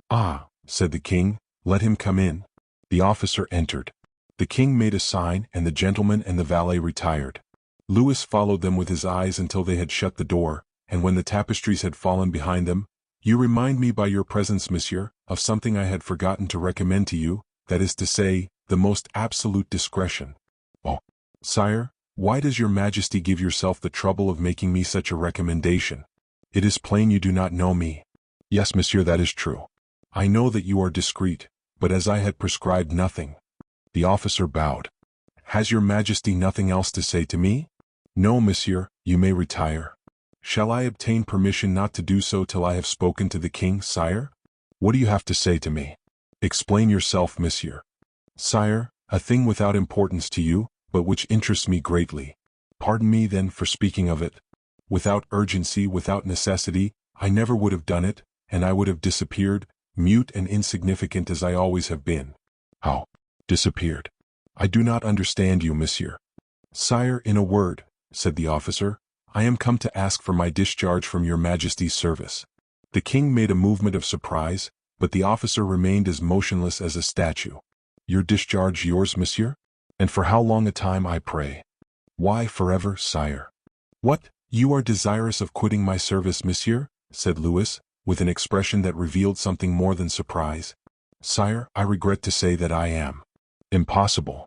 "Ah," said the king, "let him come in." The officer entered. The king made a sign, and the gentleman and the valet retired. Louis followed them with his eyes until they had shut the door, and when the tapestries had fallen behind them, "You remind me by your presence, monsieur, of something I had forgotten to recommend to you, that is to say, the most absolute discretion." "Oh, sire, why does your majesty give yourself the trouble of making me such a recommendation? It is plain you do not know me." "Yes, monsieur, that is true. I know that you are discreet, but as I had prescribed nothing." The officer bowed. "Has your majesty nothing else to say to me?" "No, monsieur, you may retire." "Shall I obtain permission not to do so till I have spoken to the king, sire?" "What do you have to say to me?" "Explain yourself, monsieur." "Sire, a thing without importance to you, but which interests me greatly." "Pardon me, then, for speaking of it. Without urgency, without necessity, I never would have done it, and I would have disappeared, mute and insignificant as I always have been." "How? Disappeared? I do not understand you, monsieur." "Sire, in a word," said the officer, "I am come to ask for my discharge from your majesty's service." The king made a movement of surprise, but the officer remained as motionless as a statue. "Your discharge yours, monsieur?" And for how long a time, I pray? Why, forever, sire. What, you are desirous of quitting my service, monsieur? Said Louis, with an expression that revealed something more than surprise. Sire, I regret to say that I am. Impossible.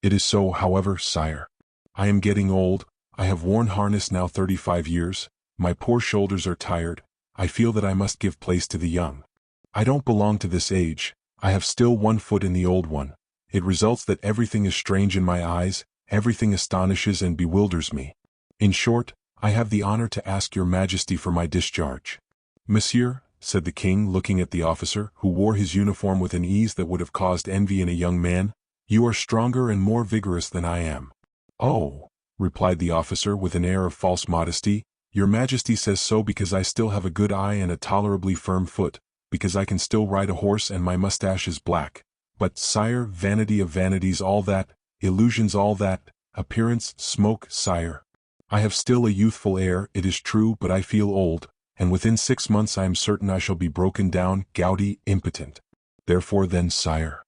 It is so, however, sire. I am getting old, I have worn harness now 35 years, my poor shoulders are tired, I feel that I must give place to the young. I don't belong to this age, I have still one foot in the old one. It results that everything is strange in my eyes, everything astonishes and bewilders me. In short, I have the honor to ask your majesty for my discharge. Monsieur, said the king, looking at the officer, who wore his uniform with an ease that would have caused envy in a young man, you are stronger and more vigorous than I am. Oh, replied the officer with an air of false modesty, your majesty says so because I still have a good eye and a tolerably firm foot, because I can still ride a horse and my mustache is black. But, sire, vanity of vanities, all that, illusions, all that, appearance, smoke, sire. I have still a youthful air, it is true, but I feel old, and within 6 months I am certain I shall be broken down, gouty, impotent. Therefore then, sire.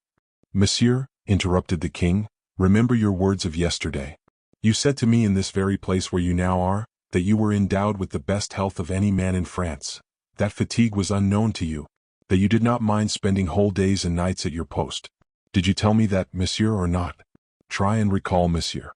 Monsieur, interrupted the king, remember your words of yesterday. You said to me in this very place where you now are, that you were endowed with the best health of any man in France, that fatigue was unknown to you, that you did not mind spending whole days and nights at your post. Did you tell me that, monsieur, or not? Try and recall, monsieur.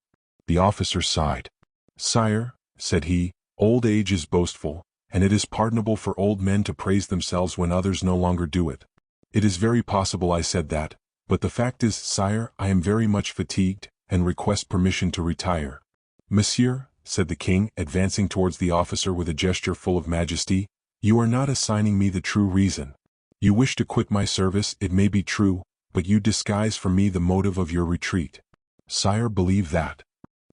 The officer sighed. Sire, said he, old age is boastful, and it is pardonable for old men to praise themselves when others no longer do it. It is very possible I said that, but the fact is, sire, I am very much fatigued, and request permission to retire. Monsieur, said the king, advancing towards the officer with a gesture full of majesty, you are not assigning me the true reason. You wish to quit my service, it may be true, but you disguise from me the motive of your retreat. Sire, believe that.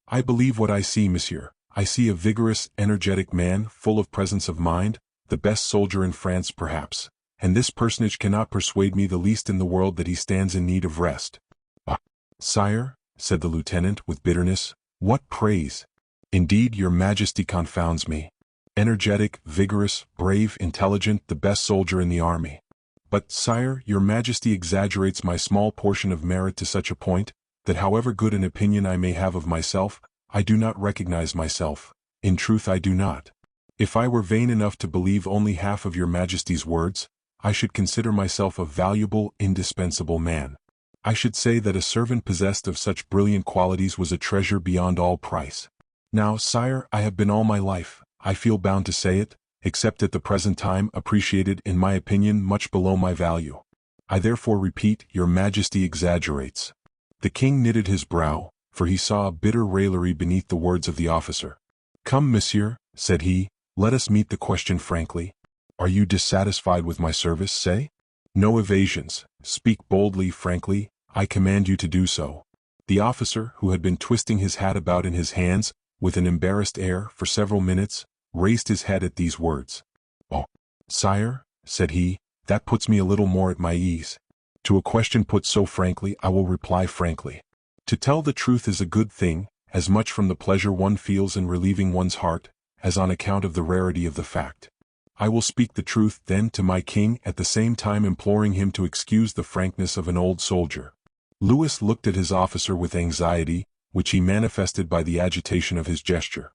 I believe what I see, monsieur. I see a vigorous, energetic man, full of presence of mind, the best soldier in France perhaps, and this personage cannot persuade me the least in the world that he stands in need of rest. Ah, sire, said the lieutenant with bitterness, what praise! Indeed, your majesty confounds me. Energetic, vigorous, brave, intelligent, the best soldier in the army. But, sire, your majesty exaggerates my small portion of merit to such a point, that however good an opinion I may have of myself, I do not recognize myself. In truth, I do not. If I were vain enough to believe only half of your majesty's words, I should consider myself a valuable, indispensable man. I should say that a servant possessed of such brilliant qualities was a treasure beyond all price. Now, sire, I have been all my life, I feel bound to say it, except at the present time, appreciated, in my opinion, much below my value. I therefore repeat, your majesty exaggerates. The king knitted his brow, for he saw a bitter raillery beneath the words of the officer. Come, monsieur, said he, let us meet the question frankly. Are you dissatisfied with my service, say? No evasions, speak boldly, frankly, I command you to do so. The officer, who had been twisting his hat about in his hands, with an embarrassed air, for several minutes, raised his head at these words. Oh, sire, said he, that puts me a little more at my ease. To a question put so frankly, I will reply frankly. To tell the truth is a good thing, as much from the pleasure one feels in relieving one's heart, as on account of the rarity of the fact. I will speak the truth, then, to my king, at the same time imploring him to excuse the frankness of an old soldier. Louis looked at his officer with anxiety, which he manifested by the agitation of his gesture.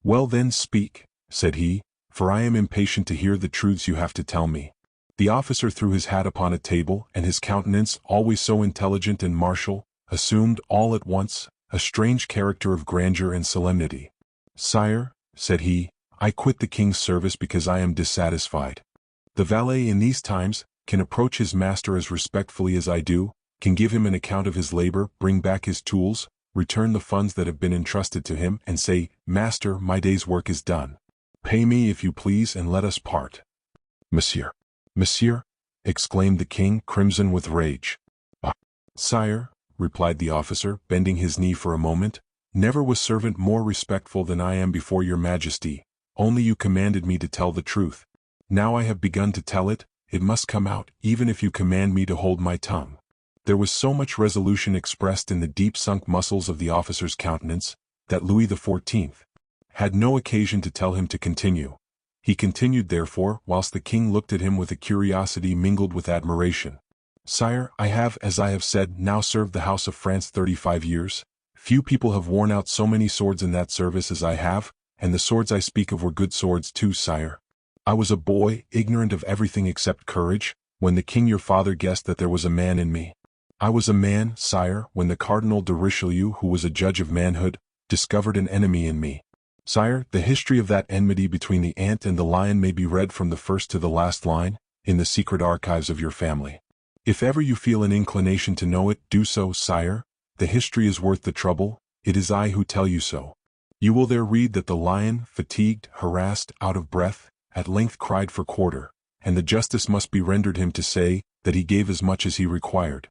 Well then, speak, said he, for I am impatient to hear the truths you have to tell me. The officer threw his hat upon a table, and his countenance, always so intelligent and martial, assumed, all at once, a strange character of grandeur and solemnity. Sire, said he, I quit the king's service because I am dissatisfied. The valet in these times can approach his master as respectfully as I do, can give him an account of his labor, bring back his tools, return the funds that have been entrusted to him, and say, Master, my day's work is done. Pay me if you please and let us part. Monsieur. Monsieur, exclaimed the king, crimson with rage. Ah, sire, replied the officer, bending his knee for a moment, never was servant more respectful than I am before your majesty, only you commanded me to tell the truth. Now I have begun to tell it, it must come out, even if you command me to hold my tongue. There was so much resolution expressed in the deep-sunk muscles of the officer's countenance, that Louis XIV had no occasion to tell him to continue. He continued therefore, whilst the king looked at him with a curiosity mingled with admiration. Sire, I have, as I have said, now served the House of France 35 years. Few people have worn out so many swords in that service as I have, and the swords I speak of were good swords too, sire. I was a boy, ignorant of everything except courage, when the king your father guessed that there was a man in me. I was a man, sire, when the Cardinal de Richelieu, who was a judge of manhood, discovered an enemy in me. Sire, the history of that enmity between the ant and the lion may be read from the first to the last line, in the secret archives of your family. If ever you feel an inclination to know it, do so, sire. The history is worth the trouble, it is I who tell you so. You will there read that the lion, fatigued, harassed, out of breath, at length cried for quarter, and the justice must be rendered him to say, that he gave as much as he required.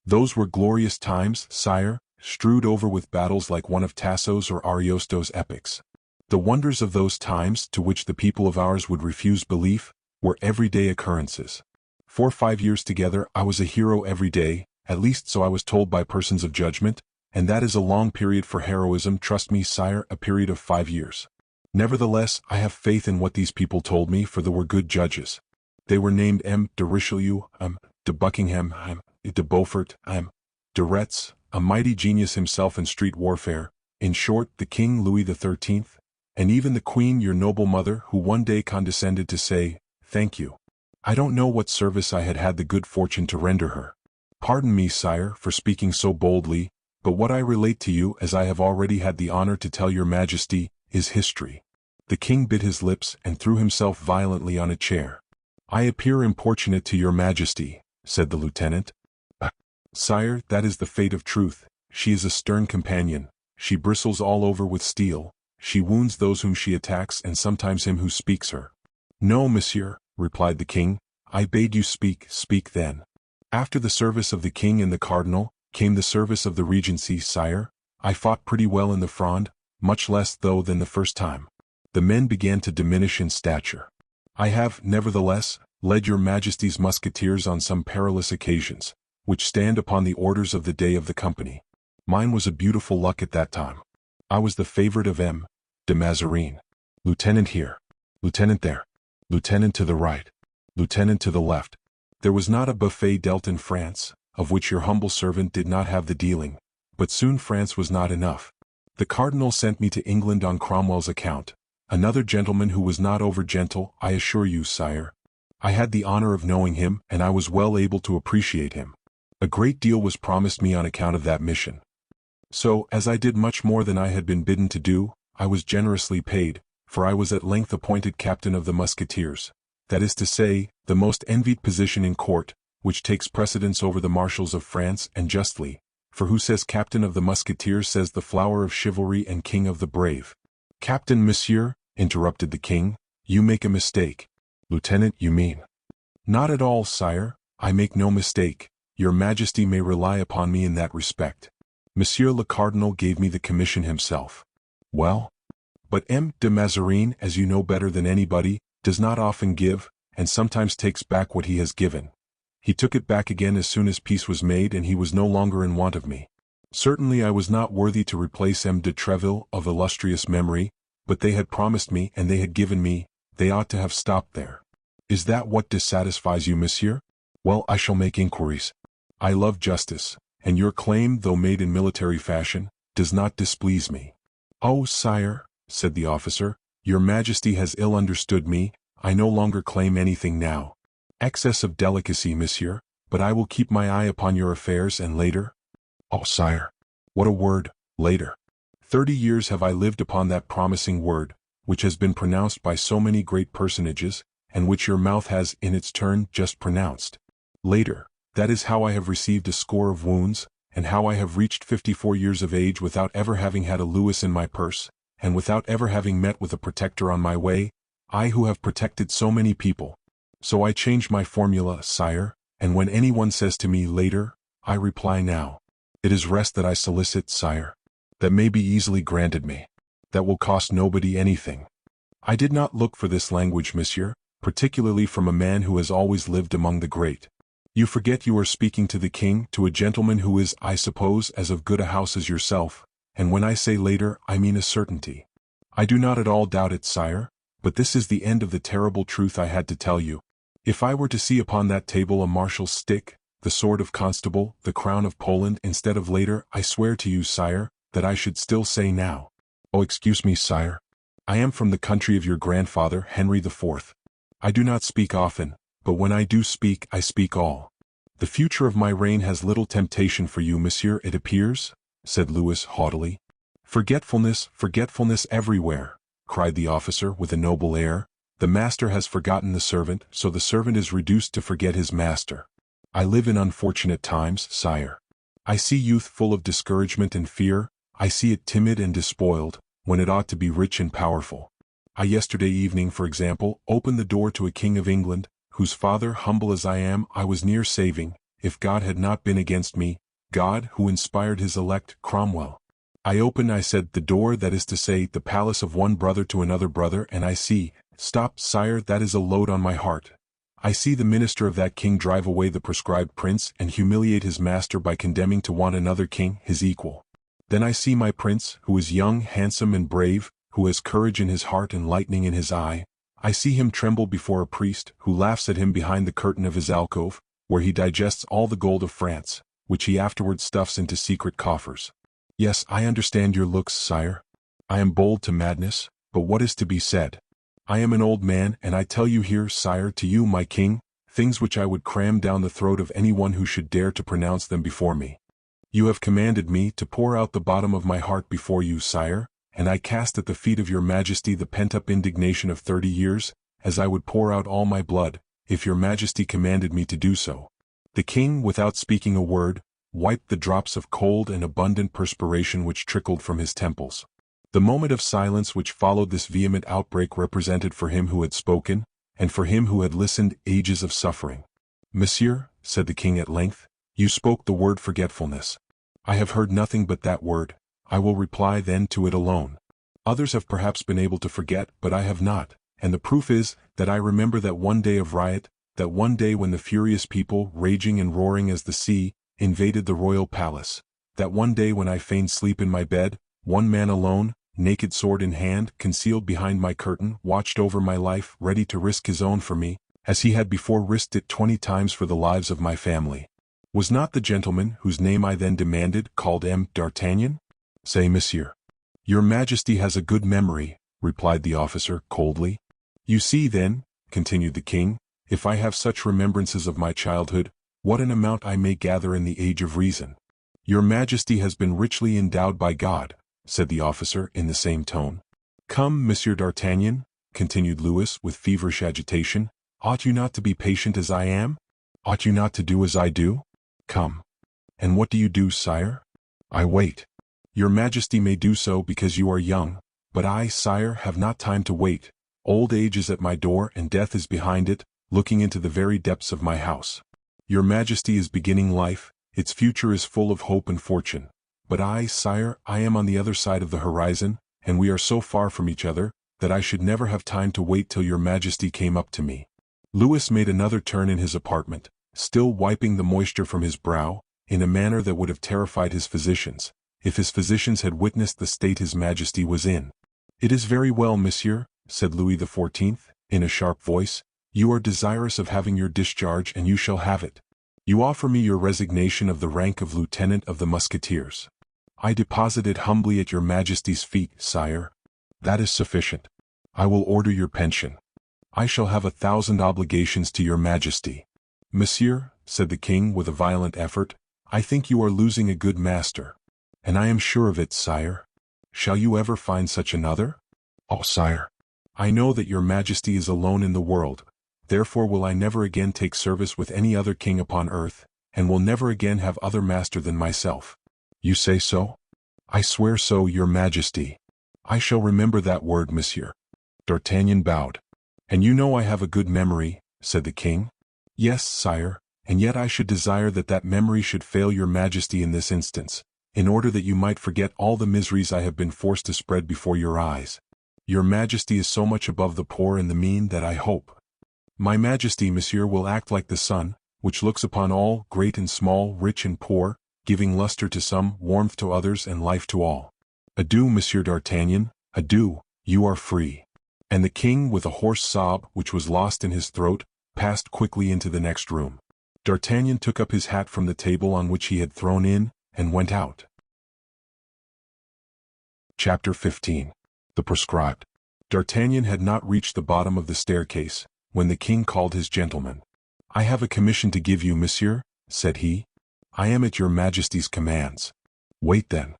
Those were glorious times, sire, strewed over with battles like one of Tasso's or Ariosto's epics. The wonders of those times, to which the people of ours would refuse belief, were everyday occurrences. 4 or 5 years together I was a hero every day, at least so I was told by persons of judgment, and that is a long period for heroism, trust me, sire, a period of 5 years. Nevertheless, I have faith in what these people told me, for they were good judges. They were named M. de Richelieu, de Buckingham, de Beaufort, de Retz, a mighty genius himself in street warfare, in short, the King Louis XIII, and even the Queen your noble mother, who one day condescended to say, thank you. I don't know what service I had the good fortune to render her. Pardon me, sire, for speaking so boldly, but what I relate to you, as I have already had the honor to tell your majesty, is history. The king bit his lips and threw himself violently on a chair. I appear importunate to your majesty, said the lieutenant. Sire, that is the fate of truth. She is a stern companion. She bristles all over with steel. She wounds those whom she attacks and sometimes him who speaks her. No, monsieur, replied the king. I bade you speak, speak then. After the service of the king and the cardinal, came the service of the regency, sire. I fought pretty well in the Fronde, much less though than the first time. The men began to diminish in stature. I have, nevertheless, led your majesty's musketeers on some perilous occasions, which stand upon the orders of the day of the company. Mine was a beautiful luck at that time. I was the favorite of M. de Mazarin. Lieutenant here. Lieutenant there. Lieutenant to the right. Lieutenant to the left. There was not a buffet dealt in France, of which your humble servant did not have the dealing, but soon France was not enough. The cardinal sent me to England on Cromwell's account, another gentleman who was not over gentle, I assure you, sire. I had the honor of knowing him, and I was well able to appreciate him. A great deal was promised me on account of that mission. So, as I did much more than I had been bidden to do, I was generously paid, for I was at length appointed captain of the Musketeers. That is to say, the most envied position in court, which takes precedence over the marshals of France, and justly, for who says captain of the Musketeers says the flower of chivalry and king of the brave. Captain, monsieur, interrupted the king, you make a mistake. Lieutenant, you mean? Not at all, sire, I make no mistake. Your majesty may rely upon me in that respect. Monsieur le Cardinal gave me the commission himself. Well? But M. de Mazarin, as you know better than anybody, does not often give, and sometimes takes back what he has given. He took it back again as soon as peace was made and he was no longer in want of me. Certainly I was not worthy to replace M. de Treville, of illustrious memory, but they had promised me and they had given me, they ought to have stopped there. Is that what dissatisfies you, monsieur? Well, I shall make inquiries. I love justice, and your claim, though made in military fashion, does not displease me. Oh, sire, said the officer, your majesty has ill understood me, I no longer claim anything now. Excess of delicacy, monsieur, but I will keep my eye upon your affairs and later. Oh, sire, what a word, later. 30 years have I lived upon that promising word, which has been pronounced by so many great personages, and which your mouth has, in its turn, just pronounced. Later, that is how I have received a score of wounds, and how I have reached 54 years of age without ever having had a louis in my purse, and without ever having met with a protector on my way, I who have protected so many people. So I change my formula, sire, and when anyone says to me later, I reply now. It is rest that I solicit, sire. That may be easily granted me. That will cost nobody anything. I did not look for this language, monsieur, particularly from a man who has always lived among the great. You forget you are speaking to the king, to a gentleman who is, I suppose, as of good a house as yourself, and when I say later, I mean a certainty. I do not at all doubt it, sire, but this is the end of the terrible truth I had to tell you. If I were to see upon that table a marshal's stick, the sword of Constable, the crown of Poland instead of later, I swear to you, sire, that I should still say now. Oh, excuse me, sire. I am from the country of your grandfather, Henry IV. I do not speak often, but when I do speak, I speak all. The future of my reign has little temptation for you, monsieur, it appears, said Louis haughtily. Forgetfulness, forgetfulness everywhere, cried the officer with a noble air. The master has forgotten the servant, so the servant is reduced to forget his master. I live in unfortunate times, sire. I see youth full of discouragement and fear, I see it timid and despoiled, when it ought to be rich and powerful. I yesterday evening, for example, opened the door to a king of England, whose father, humble as I am, I was near saving, if God had not been against me, God who inspired his elect, Cromwell. I opened, I said, the door, that is to say, the palace of one brother to another brother, and I see— Stop, sire, that is a load on my heart. I see the minister of that king drive away the proscribed prince and humiliate his master by condemning to want another king, his equal. Then I see my prince, who is young, handsome and brave, who has courage in his heart and lightning in his eye. I see him tremble before a priest, who laughs at him behind the curtain of his alcove, where he digests all the gold of France, which he afterwards stuffs into secret coffers. Yes, I understand your looks, sire. I am bold to madness, but what is to be said? I am an old man, and I tell you here, sire, to you, my king, things which I would cram down the throat of anyone who should dare to pronounce them before me. You have commanded me to pour out the bottom of my heart before you, sire, and I cast at the feet of your majesty the pent-up indignation of 30 years, as I would pour out all my blood, if your majesty commanded me to do so. The king, without speaking a word, wiped the drops of cold and abundant perspiration which trickled from his temples. The moment of silence which followed this vehement outbreak represented for him who had spoken, and for him who had listened, ages of suffering. Monsieur, said the king at length, you spoke the word forgetfulness. I have heard nothing but that word. I will reply then to it alone. Others have perhaps been able to forget, but I have not, and the proof is, that I remember that one day of riot, that one day when the furious people, raging and roaring as the sea, invaded the royal palace, that one day when I feigned sleep in my bed, one man alone, naked sword in hand, concealed behind my curtain, watched over my life, ready to risk his own for me, as he had before risked it 20 times for the lives of my family. Was not the gentleman, whose name I then demanded, called M. d'Artagnan? Say, monsieur. Your majesty has a good memory, replied the officer, coldly. You see, then, continued the king, if I have such remembrances of my childhood, what an amount I may gather in the age of reason. Your majesty has been richly endowed by God, said the officer in the same tone. Come, Monsieur d'Artagnan, continued Louis with feverish agitation, ought you not to be patient as I am? Ought you not to do as I do? Come. And what do you do, sire? I wait. Your majesty may do so because you are young, but I, sire, have not time to wait. Old age is at my door and death is behind it, looking into the very depths of my house. Your majesty is beginning life, its future is full of hope and fortune. But I, sire, I am on the other side of the horizon, and we are so far from each other, that I should never have time to wait till your majesty came up to me. Louis made another turn in his apartment, still wiping the moisture from his brow, in a manner that would have terrified his physicians, if his physicians had witnessed the state his majesty was in. It is very well, monsieur, said Louis XIV, in a sharp voice, you are desirous of having your discharge and you shall have it. You offer me your resignation of the rank of lieutenant of the Musketeers. I deposit it humbly at your majesty's feet, sire. That is sufficient. I will order your pension. I shall have 1,000 obligations to your majesty. Monsieur, said the king with a violent effort, I think you are losing a good master. And I am sure of it, sire. Shall you ever find such another? Oh, sire. I know that your majesty is alone in the world, therefore will I never again take service with any other king upon earth, and will never again have other master than myself. You say so? I swear so, your majesty. I shall remember that word, monsieur. D'Artagnan bowed. And you know I have a good memory, said the king. Yes, sire, and yet I should desire that that memory should fail your majesty in this instance, in order that you might forget all the miseries I have been forced to spread before your eyes. Your majesty is so much above the poor and the mean that I hope. My majesty, monsieur, will act like the sun, which looks upon all, great and small, rich and poor, giving luster to some, warmth to others, and life to all. Adieu, Monsieur d'Artagnan, adieu, you are free. And the king, with a hoarse sob which was lost in his throat, passed quickly into the next room. D'Artagnan took up his hat from the table on which he had thrown in, and went out. Chapter 15. The Proscribed. D'Artagnan had not reached the bottom of the staircase, when the king called his gentleman. "I have a commission to give you, monsieur," said he. "I am at your majesty's commands." "Wait then."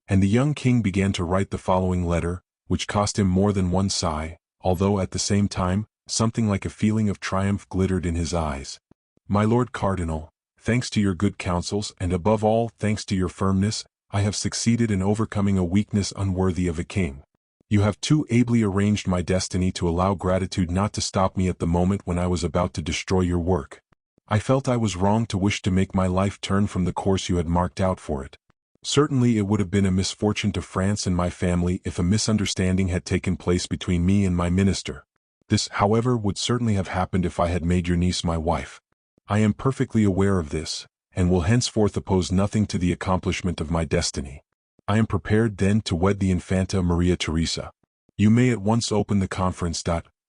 And the young king began to write the following letter, which cost him more than one sigh, although at the same time, something like a feeling of triumph glittered in his eyes. "My Lord Cardinal, thanks to your good counsels and above all thanks to your firmness, I have succeeded in overcoming a weakness unworthy of a king. You have too ably arranged my destiny to allow gratitude not to stop me at the moment when I was about to destroy your work. I felt I was wrong to wish to make my life turn from the course you had marked out for it. Certainly it would have been a misfortune to France and my family if a misunderstanding had taken place between me and my minister. This, however, would certainly have happened if I had made your niece my wife. I am perfectly aware of this, and will henceforth oppose nothing to the accomplishment of my destiny. I am prepared then to wed the Infanta Maria Theresa. You may at once open the conference.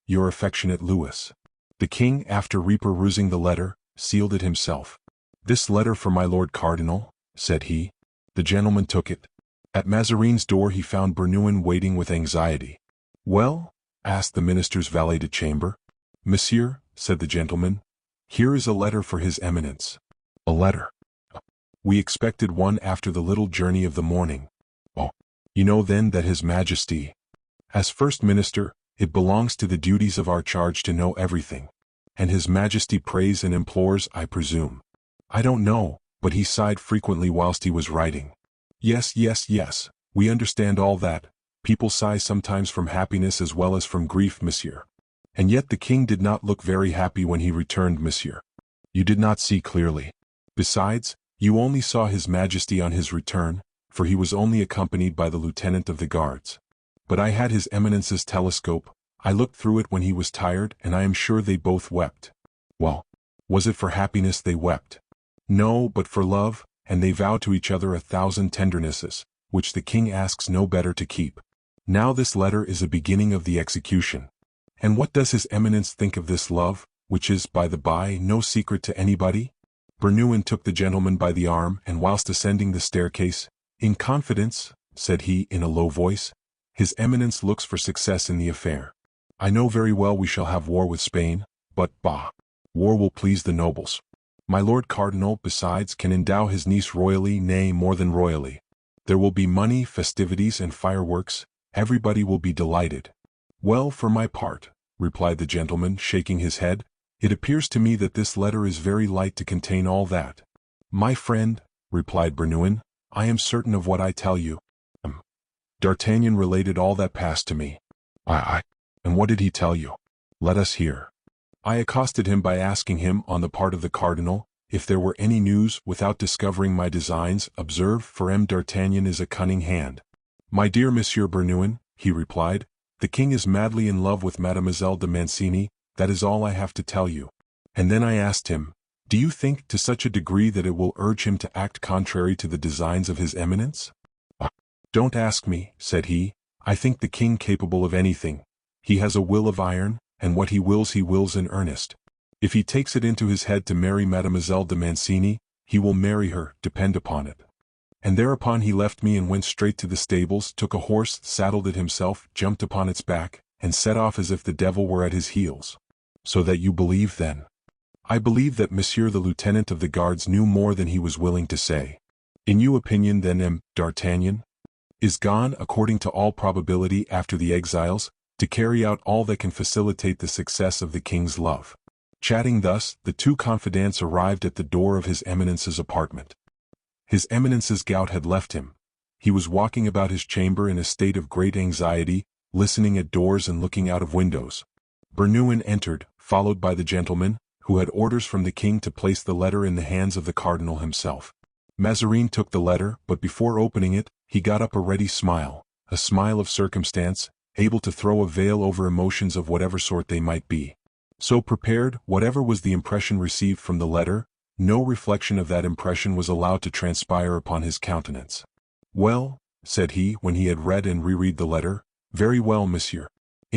Your affectionate Louis." The king, after reperusing the letter, sealed it himself. "This letter for my Lord Cardinal," said he. The gentleman took it. At Mazarin's door he found Bernouin waiting with anxiety. "Well?" asked the minister's valet de chambre. "Monsieur," said the gentleman, "here is a letter for his eminence." "A letter? We expected one after the little journey of the morning." "Oh, you know then that His Majesty—" "As First Minister, it belongs to the duties of our charge to know everything. And His Majesty prays and implores, I presume." "I don't know, but he sighed frequently whilst he was writing." Yes, we understand all that. People sigh sometimes from happiness as well as from grief, monsieur. And yet the king did not look very happy when he returned, monsieur. You did not see clearly. Besides, you only saw His Majesty on his return, for he was only accompanied by the lieutenant of the guards. But I had His Eminence's telescope. I looked through it when he was tired, and I am sure they both wept." "Well, was it for happiness they wept?" "No, but for love, and they vowed to each other 1,000 tendernesses, which the king asks no better to keep. Now this letter is a beginning of the execution. And what does His Eminence think of this love, which is, by the by, no secret to anybody?" Bernouin took the gentleman by the arm, and whilst ascending the staircase, "In confidence," said he in a low voice, "His Eminence looks for success in the affair. I know very well we shall have war with Spain, but, bah! War will please the nobles. My Lord Cardinal, besides, can endow his niece royally, nay, more than royally. There will be money, festivities, and fireworks. Everybody will be delighted." "Well, for my part," replied the gentleman, shaking his head, "it appears to me that this letter is very light to contain all that." "My friend," replied Bernouin, "I am certain of what I tell you. D'Artagnan related all that passed to me." And what did he tell you? Let us hear." "I accosted him by asking him, on the part of the cardinal, if there were any news, without discovering my designs. Observe, for D'Artagnan is a cunning hand. 'My dear Monsieur Bernouin,' he replied, 'the king is madly in love with Mademoiselle de Mancini. That is all I have to tell you.' And then I asked him, 'Do you think to such a degree that it will urge him to act contrary to the designs of His Eminence?' 'Don't ask me,' said he. 'I think the king capable of anything. He has a will of iron, and what he wills in earnest. If he takes it into his head to marry Mademoiselle de Mancini, he will marry her, depend upon it.' And thereupon he left me and went straight to the stables, took a horse, saddled it himself, jumped upon its back, and set off as if the devil were at his heels." "So that you believe then?" "I believe that Monsieur the Lieutenant of the Guards knew more than he was willing to say." "In your opinion then D'Artagnan is gone, according to all probability, after the exiles, to carry out all that can facilitate the success of the king's love." Chatting thus, the two confidants arrived at the door of His Eminence's apartment. His Eminence's gout had left him. He was walking about his chamber in a state of great anxiety, listening at doors and looking out of windows. Bernouin entered, followed by the gentleman, who had orders from the king to place the letter in the hands of the cardinal himself. Mazarin took the letter, but before opening it, he got up a ready smile, a smile of circumstance, able to throw a veil over emotions of whatever sort they might be. So prepared, whatever was the impression received from the letter, no reflection of that impression was allowed to transpire upon his countenance. "Well," said he when he had read and reread the letter, "very well, monsieur.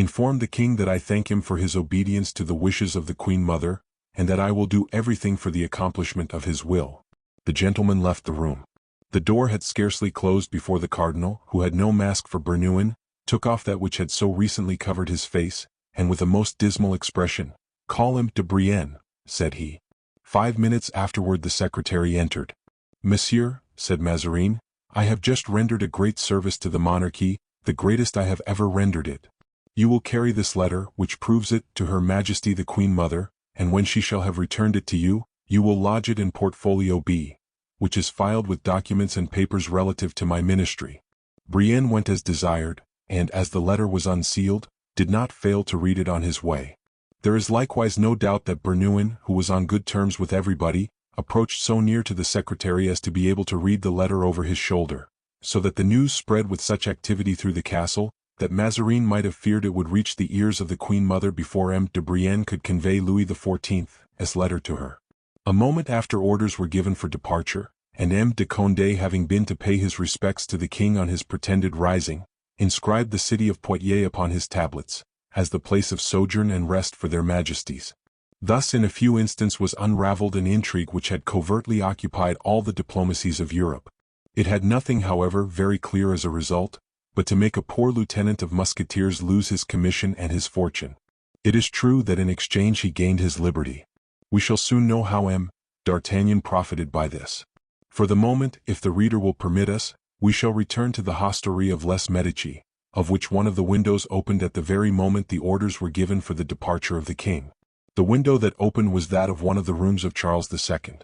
Inform the king that I thank him for his obedience to the wishes of the Queen Mother, and that I will do everything for the accomplishment of his will." The gentleman left the room. The door had scarcely closed before the cardinal, who had no mask for Bernouin, took off that which had so recently covered his face, and with a most dismal expression, "Call him de Brienne," said he. 5 minutes afterward the secretary entered. "Monsieur," said Mazarin, "I have just rendered a great service to the monarchy, the greatest I have ever rendered it. You will carry this letter, which proves it, to Her Majesty the Queen Mother, and when she shall have returned it to you, you will lodge it in Portfolio B, which is filed with documents and papers relative to my ministry." Brienne went as desired, and as the letter was unsealed, did not fail to read it on his way. There is likewise no doubt that Bernouin, who was on good terms with everybody, approached so near to the secretary as to be able to read the letter over his shoulder, so that the news spread with such activity through the castle, that Mazarin might have feared it would reach the ears of the Queen Mother before M. de Brienne could convey Louis XIV's letter to her. A moment after orders were given for departure, and M. de Condé, having been to pay his respects to the king on his pretended rising, inscribed the city of Poitiers upon his tablets, as the place of sojourn and rest for their majesties. Thus in a few instants was unravelled an intrigue which had covertly occupied all the diplomacies of Europe. It had nothing, however, very clear as a result, but to make a poor lieutenant of Musketeers lose his commission and his fortune. It is true that in exchange he gained his liberty. We shall soon know how M. d'Artagnan profited by this. For the moment, if the reader will permit us, we shall return to the hostelry of Les Medici, of which one of the windows opened at the very moment the orders were given for the departure of the king. The window that opened was that of one of the rooms of Charles II.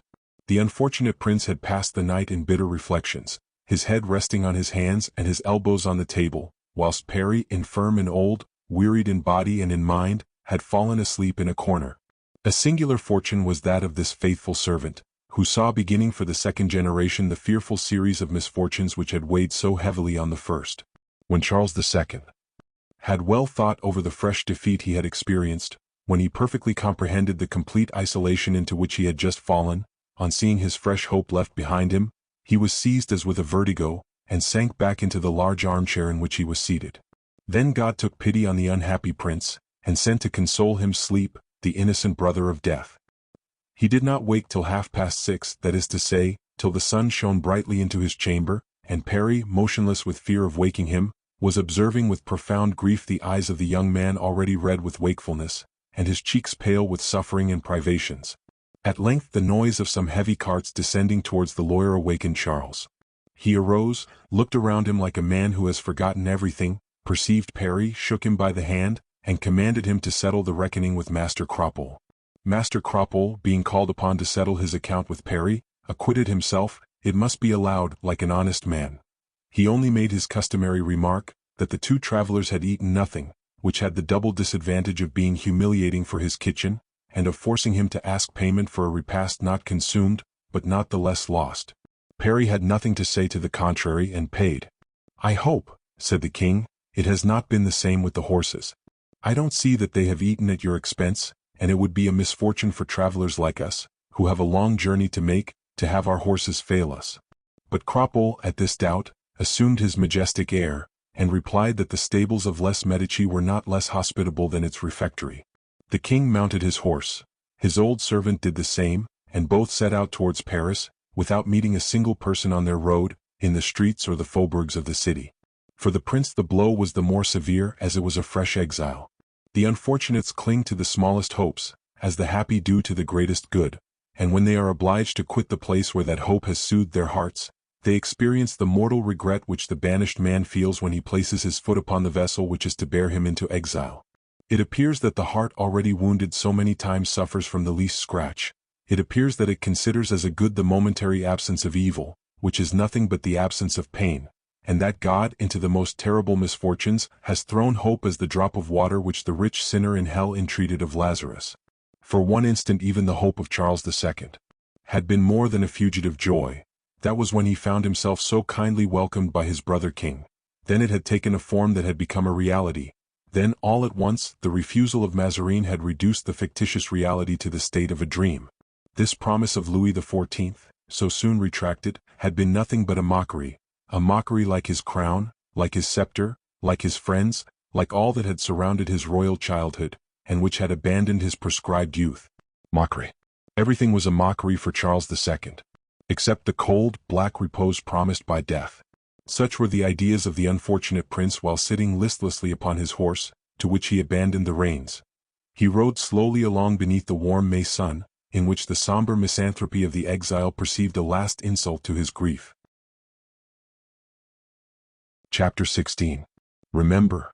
The unfortunate prince had passed the night in bitter reflections, his head resting on his hands and his elbows on the table, whilst Parry, infirm and old, wearied in body and in mind, had fallen asleep in a corner. A singular fortune was that of this faithful servant, who saw beginning for the second generation the fearful series of misfortunes which had weighed so heavily on the first. When Charles II had well thought over the fresh defeat he had experienced, when he perfectly comprehended the complete isolation into which he had just fallen, on seeing his fresh hope left behind him, he was seized as with a vertigo, and sank back into the large armchair in which he was seated. Then God took pity on the unhappy prince, and sent to console him Sleep, the innocent brother of death. He did not wake till 6:30, that is to say, till the sun shone brightly into his chamber, and Parry, motionless with fear of waking him, was observing with profound grief the eyes of the young man already red with wakefulness, and his cheeks pale with suffering and privations. At length the noise of some heavy carts descending towards the lawyer awakened Charles. He arose, looked around him like a man who has forgotten everything, perceived Parry, shook him by the hand, and commanded him to settle the reckoning with Master Cropole. Master Cropole, being called upon to settle his account with Parry, acquitted himself, it must be allowed, like an honest man. He only made his customary remark, that the two travelers had eaten nothing, which had the double disadvantage of being humiliating for his kitchen, and of forcing him to ask payment for a repast not consumed, but not the less lost. Parry had nothing to say to the contrary and paid. "I hope," said the king, "it has not been the same with the horses. I don't see that they have eaten at your expense, and it would be a misfortune for travelers like us, who have a long journey to make, to have our horses fail us." But Cropole, at this doubt, assumed his majestic air, and replied that the stables of Les Medici were not less hospitable than its refectory. The king mounted his horse. His old servant did the same, and both set out towards Paris, without meeting a single person on their road, in the streets or the faubourgs of the city. For the prince the blow was the more severe as it was a fresh exile. The unfortunates cling to the smallest hopes, as the happy do to the greatest good, and when they are obliged to quit the place where that hope has soothed their hearts, they experience the mortal regret which the banished man feels when he places his foot upon the vessel which is to bear him into exile. It appears that the heart already wounded so many times suffers from the least scratch. It appears that it considers as a good the momentary absence of evil, which is nothing but the absence of pain, and that God, into the most terrible misfortunes, has thrown hope as the drop of water which the rich sinner in hell entreated of Lazarus. For one instant even the hope of Charles II had been more than a fugitive joy. That was when he found himself so kindly welcomed by his brother king. Then it had taken a form that had become a reality. Then, all at once, the refusal of Mazarin had reduced the fictitious reality to the state of a dream. This promise of Louis XIV, so soon retracted, had been nothing but a mockery like his crown, like his scepter, like his friends, like all that had surrounded his royal childhood, and which had abandoned his prescribed youth. Mockery. Everything was a mockery for Charles II, except the cold, black repose promised by death. Such were the ideas of the unfortunate prince while sitting listlessly upon his horse, to which he abandoned the reins. He rode slowly along beneath the warm May sun, in which the somber misanthropy of the exile perceived a last insult to his grief. Chapter 16. Remember.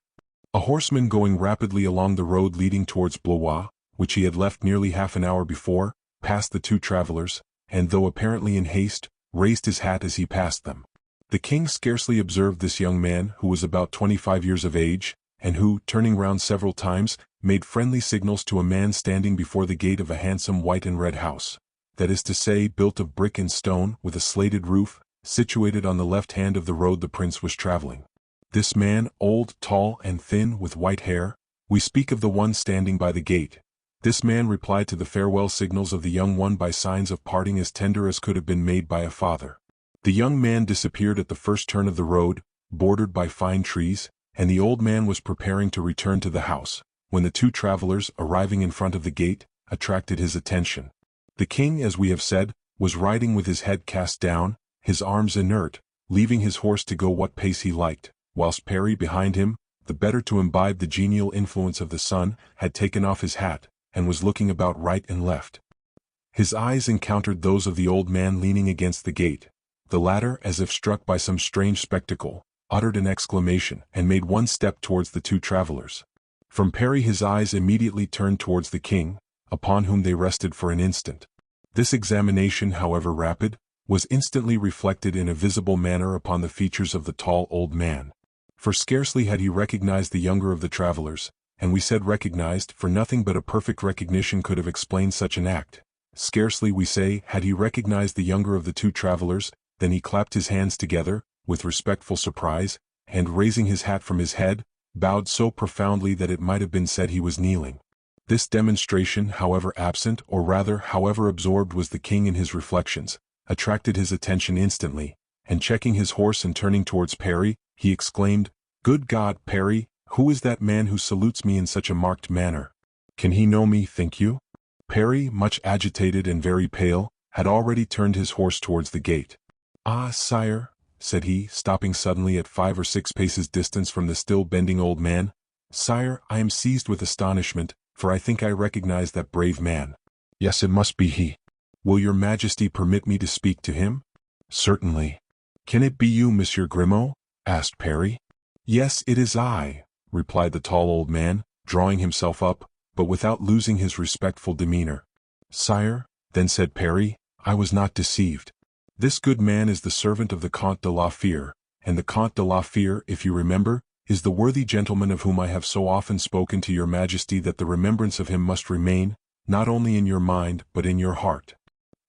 A horseman going rapidly along the road leading towards Blois, which he had left nearly half an hour before, passed the two travelers, and though apparently in haste, raised his hat as he passed them. The king scarcely observed this young man who was about 25 years of age, and who, turning round several times, made friendly signals to a man standing before the gate of a handsome white and red house, that is to say, built of brick and stone, with a slated roof, situated on the left hand of the road the prince was traveling. This man, old, tall, and thin, with white hair, we speak of the one standing by the gate. This man replied to the farewell signals of the young one by signs of parting as tender as could have been made by a father. The young man disappeared at the first turn of the road, bordered by fine trees, and the old man was preparing to return to the house, when the two travelers, arriving in front of the gate, attracted his attention. The king, as we have said, was riding with his head cast down, his arms inert, leaving his horse to go what pace he liked, whilst Parry behind him, the better to imbibe the genial influence of the sun, had taken off his hat, and was looking about right and left. His eyes encountered those of the old man leaning against the gate. The latter, as if struck by some strange spectacle, uttered an exclamation and made one step towards the two travelers. From Parry his eyes immediately turned towards the king, upon whom they rested for an instant. This examination, however rapid, was instantly reflected in a visible manner upon the features of the tall old man. For scarcely had he recognized the younger of the travelers, and we said recognized, for nothing but a perfect recognition could have explained such an act. Scarcely, we say, had he recognized the younger of the two travelers, then he clapped his hands together, with respectful surprise, and raising his hat from his head, bowed so profoundly that it might have been said he was kneeling. This demonstration, however absent, or rather however absorbed was the king in his reflections, attracted his attention instantly, and checking his horse and turning towards Parry, he exclaimed, "Good God, Parry, who is that man who salutes me in such a marked manner? Can he know me, think you?" Parry, much agitated and very pale, had already turned his horse towards the gate. "Ah, sire," said he, stopping suddenly at 5 or 6 paces distance from the still bending old man, "Sire, I am seized with astonishment, for I think I recognize that brave man. Yes, it must be he. Will your majesty permit me to speak to him?" "Certainly." "Can it be you, Monsieur Grimaud?" asked Parry. "Yes, it is I," replied the tall old man, drawing himself up, but without losing his respectful demeanor. "Sire," then said Parry, "I was not deceived. This good man is the servant of the Comte de la Fere, and the Comte de la Fere, if you remember, is the worthy gentleman of whom I have so often spoken to your majesty that the remembrance of him must remain, not only in your mind but in your heart."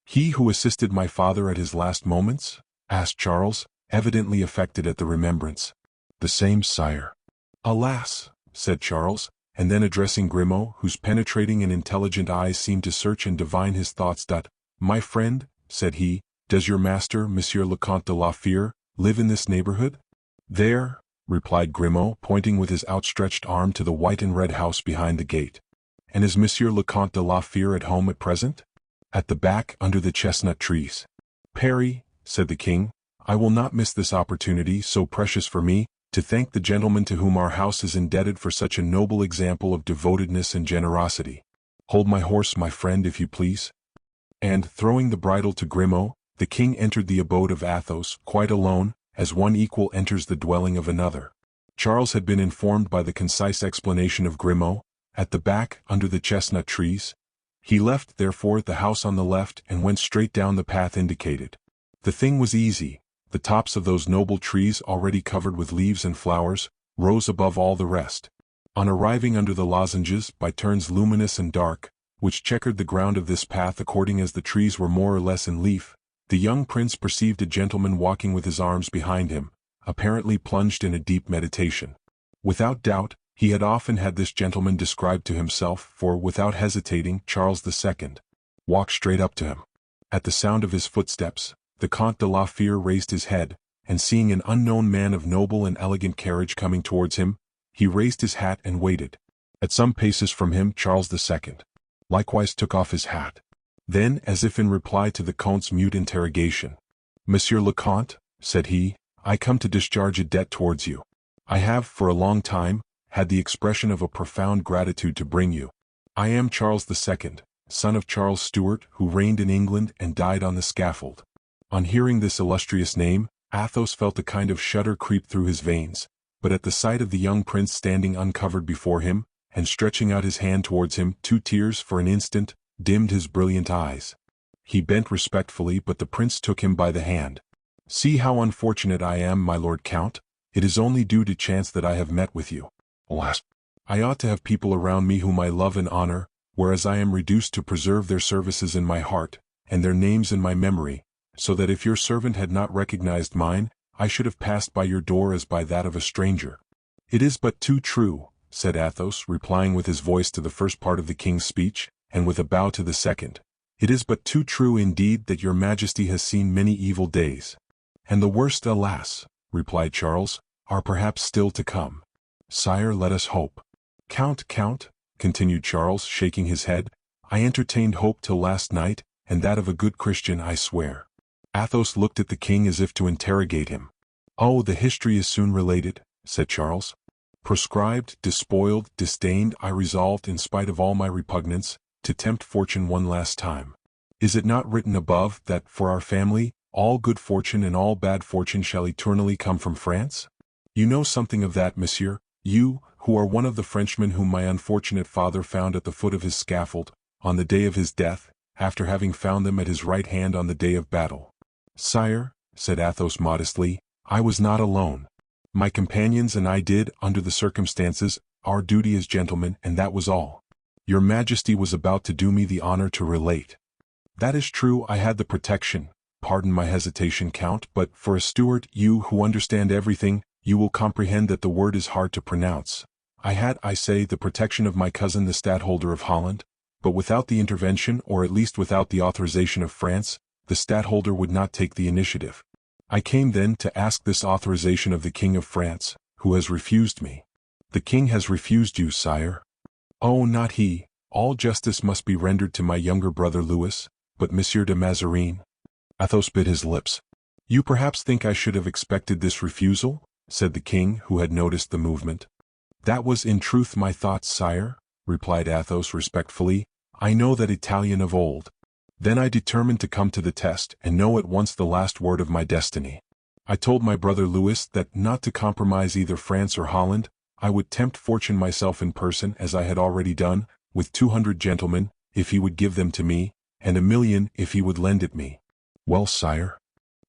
"He who assisted my father at his last moments?" asked Charles, evidently affected at the remembrance. "The same, sire." "Alas!" said Charles, and then addressing Grimaud, whose penetrating and intelligent eyes seemed to search and divine his thoughts, "My friend," said he, "does your master, Monsieur le Comte de la Fere, live in this neighborhood?" "There," replied Grimaud, pointing with his outstretched arm to the white and red house behind the gate. "And is Monsieur le Comte de la Fere at home at present?" "At the back, under the chestnut trees." "Parry," said the king, "I will not miss this opportunity, so precious for me, to thank the gentleman to whom our house is indebted for such a noble example of devotedness and generosity. Hold my horse, my friend, if you please." And, throwing the bridle to Grimaud, the king entered the abode of Athos, quite alone, as one equal enters the dwelling of another. Charles had been informed by the concise explanation of Grimaud, at the back, under the chestnut trees. He left, therefore, the house on the left and went straight down the path indicated. The thing was easy. The tops of those noble trees, already covered with leaves and flowers, rose above all the rest. On arriving under the lozenges, by turns luminous and dark, which checkered the ground of this path according as the trees were more or less in leaf, the young prince perceived a gentleman walking with his arms behind him, apparently plunged in a deep meditation. Without doubt, he had often had this gentleman described to himself, for, without hesitating, Charles II walked straight up to him. At the sound of his footsteps, the Comte de la Fere raised his head, and seeing an unknown man of noble and elegant carriage coming towards him, He raised his hat and waited. At some paces from him Charles II likewise took off his hat. Then, as if in reply to the Comte's mute interrogation, "Monsieur le Comte," said he, "I come to discharge a debt towards you. I have, for a long time, had the expression of a profound gratitude to bring you. I am Charles II, son of Charles Stuart, who reigned in England and died on the scaffold." On hearing this illustrious name, Athos felt a kind of shudder creep through his veins, but at the sight of the young prince standing uncovered before him, and stretching out his hand towards him, 2 tears for an instant dimmed his brilliant eyes. He bent respectfully, but the prince took him by the hand. "See how unfortunate I am, my Lord Count. It is only due to chance that I have met with you. Alas! I ought to have people around me whom I love and honor, whereas I am reduced to preserve their services in my heart, and their names in my memory, so that if your servant had not recognized mine, I should have passed by your door as by that of a stranger." "It is but too true," said Athos, replying with his voice to the first part of the king's speech, and with a bow to the second. "It is but too true indeed that your majesty has seen many evil days." "And the worst, alas," replied Charles, "are perhaps still to come." "Sire, let us hope." Count, continued Charles, shaking his head, "I entertained hope till last night, and that of a good Christian, I swear." Athos looked at the king as if to interrogate him. "Oh, the history is soon related," said Charles. "Proscribed, despoiled, disdained, I resolved, in spite of all my repugnance, to tempt fortune one last time. Is it not written above, that, for our family, all good fortune and all bad fortune shall eternally come from France? You know something of that, monsieur, you, who are one of the Frenchmen whom my unfortunate father found at the foot of his scaffold, on the day of his death, after having found them at his right hand on the day of battle." "Sire," said Athos modestly, "I was not alone. My companions and I did, under the circumstances, our duty as gentlemen, and that was all. Your majesty was about to do me the honor to relate." "That is true, I had the protection, pardon my hesitation, Count, but for a Stuart, you who understand everything, you will comprehend that the word is hard to pronounce. I had, I say, the protection of my cousin the Stadtholder of Holland, but without the intervention, or at least without the authorization of France, the Stadtholder would not take the initiative. I came then to ask this authorization of the King of France, who has refused me." "The king has refused you, sire?" "Oh, not he. All justice must be rendered to my younger brother Louis, but Monsieur de Mazarin—" Athos bit his lips. "You perhaps think I should have expected this refusal?" said the king, who had noticed the movement. "That was in truth my thoughts, sire," replied Athos respectfully. "I know that Italian of old. Then I determined to come to the test and know at once the last word of my destiny. I told my brother Louis that, not to compromise either France or Holland, I would tempt fortune myself in person, as I had already done, with 200 gentlemen, if he would give them to me, and 1,000,000 if he would lend it me." "Well, sire?"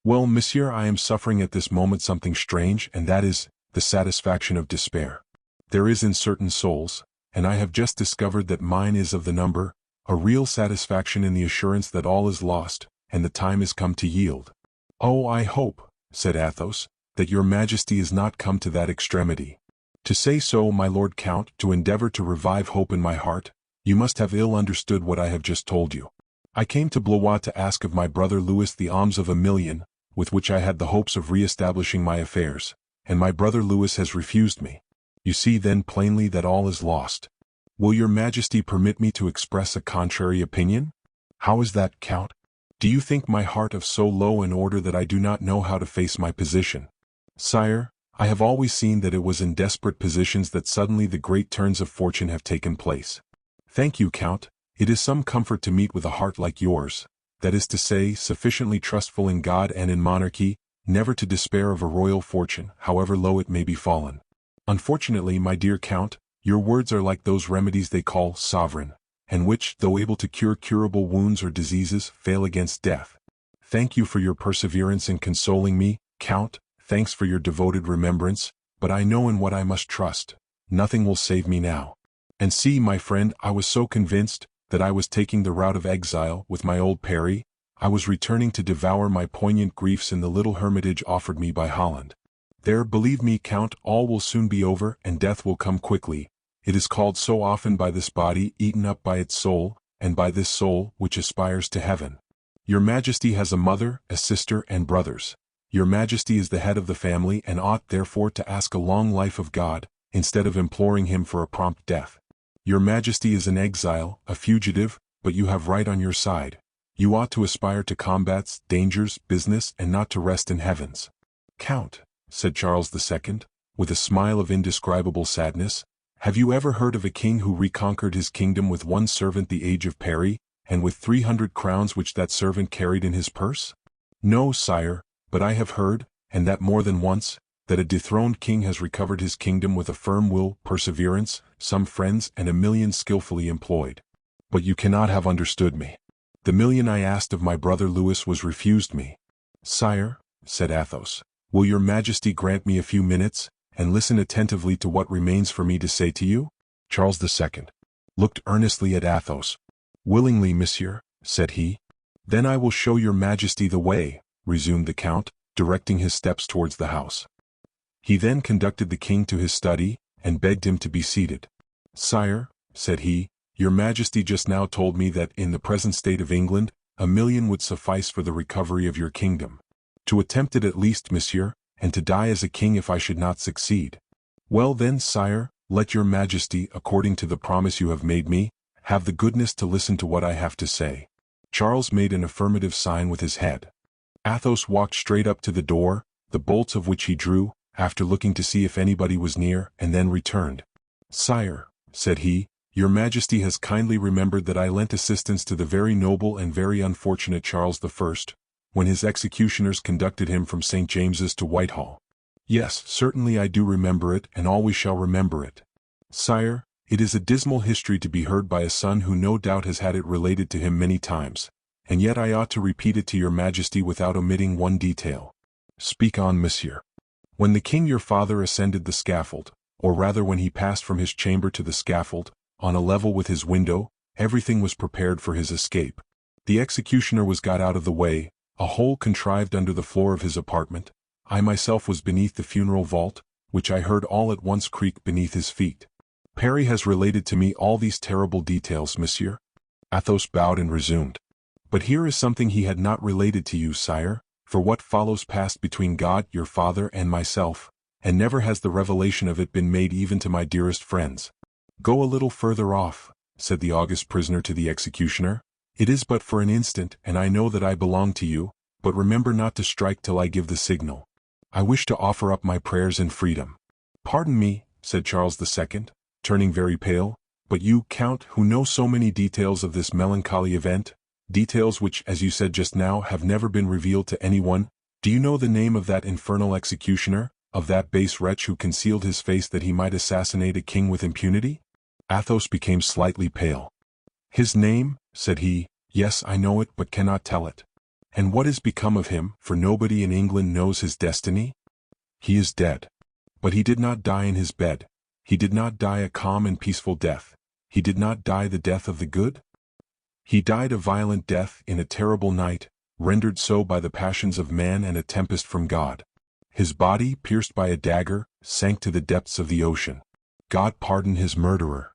"Well, monsieur, I am suffering at this moment something strange, and that is, the satisfaction of despair. There is in certain souls, and I have just discovered that mine is of the number, a real satisfaction in the assurance that all is lost, and the time is come to yield." "Oh, I hope," said Athos, "that your majesty is not come to that extremity. To say so, my Lord Count, to endeavor to revive hope in my heart, you must have ill understood what I have just told you. I came to Blois to ask of my brother Louis the alms of 1,000,000, with which I had the hopes of re-establishing my affairs, and my brother Louis has refused me. You see then plainly that all is lost. Will your majesty permit me to express a contrary opinion?" "How is that, Count?" "Do you think my heart of so low an order that I do not know how to face my position? Sire, I have always seen that it was in desperate positions that suddenly the great turns of fortune have taken place." "Thank you, Count. It is some comfort to meet with a heart like yours, that is to say, sufficiently trustful in God and in monarchy, never to despair of a royal fortune, however low it may be fallen. Unfortunately, my dear Count, your words are like those remedies they call sovereign, and which, though able to cure curable wounds or diseases, fail against death. Thank you for your perseverance in consoling me, Count, thanks for your devoted remembrance, but I know in what I must trust. Nothing will save me now. And see, my friend, I was so convinced that I was taking the route of exile with my old Perry, I was returning to devour my poignant griefs in the little hermitage offered me by Holland. There, believe me, Count, all will soon be over, and death will come quickly. It is called so often by this body, eaten up by its soul, and by this soul, which aspires to heaven. Your Majesty has a mother, a sister, and brothers. Your Majesty is the head of the family, and ought, therefore, to ask a long life of God, instead of imploring him for a prompt death. Your Majesty is an exile, a fugitive, but you have right on your side. You ought to aspire to combats, dangers, business, and not to rest in heavens. Count, said Charles II, with a smile of indescribable sadness, have you ever heard of a king who reconquered his kingdom with one servant the age of Perry, and with 300 crowns which that servant carried in his purse? No, sire, but I have heard, and that more than once, that a dethroned king has recovered his kingdom with a firm will, perseverance, some friends, and 1,000,000 skillfully employed. But you cannot have understood me. The 1,000,000 I asked of my brother Louis was refused me. Sire, said Athos, will your Majesty grant me a few minutes, and listen attentively to what remains for me to say to you? Charles II looked earnestly at Athos. Willingly, monsieur, said he. Then I will show your Majesty the way, resumed the Count, directing his steps towards the house. He then conducted the king to his study, and begged him to be seated. Sire, said he, your Majesty just now told me that in the present state of England, 1,000,000 would suffice for the recovery of your kingdom. To attempt it at least, monsieur, and to die as a king if I should not succeed. Well then, sire, let your Majesty, according to the promise you have made me, have the goodness to listen to what I have to say. Charles made an affirmative sign with his head. Athos walked straight up to the door, the bolts of which he drew, after looking to see if anybody was near, and then returned. Sire, said he, your Majesty has kindly remembered that I lent assistance to the very noble and very unfortunate Charles I, when his executioners conducted him from St. James's to Whitehall. Yes, certainly I do remember it, and always shall remember it. Sire, it is a dismal history to be heard by a son who no doubt has had it related to him many times, and yet I ought to repeat it to your Majesty without omitting one detail. Speak on, monsieur. When the king your father ascended the scaffold, or rather when he passed from his chamber to the scaffold, on a level with his window, everything was prepared for his escape. The executioner was got out of the way, a hole contrived under the floor of his apartment. I myself was beneath the funeral vault, which I heard all at once creak beneath his feet. Perry has related to me all these terrible details, monsieur. Athos bowed and resumed. But here is something he had not related to you, sire, for what follows passed between God, your father, and myself, and never has the revelation of it been made even to my dearest friends. Go a little further off, said the august prisoner to the executioner. It is but for an instant, and I know that I belong to you, but remember not to strike till I give the signal. I wish to offer up my prayers in freedom. Pardon me, said Charles II, turning very pale, but you, Count, who know so many details of this melancholy event, details which, as you said just now, have never been revealed to anyone, do you know the name of that infernal executioner, of that base wretch who concealed his face that he might assassinate a king with impunity? Athos became slightly pale. His name, said he, yes, I know it, but cannot tell it. And what is become of him, for nobody in England knows his destiny? He is dead. But he did not die in his bed. He did not die a calm and peaceful death. He did not die the death of the good. He died a violent death in a terrible night, rendered so by the passions of man and a tempest from God. His body, pierced by a dagger, sank to the depths of the ocean. God pardon his murderer.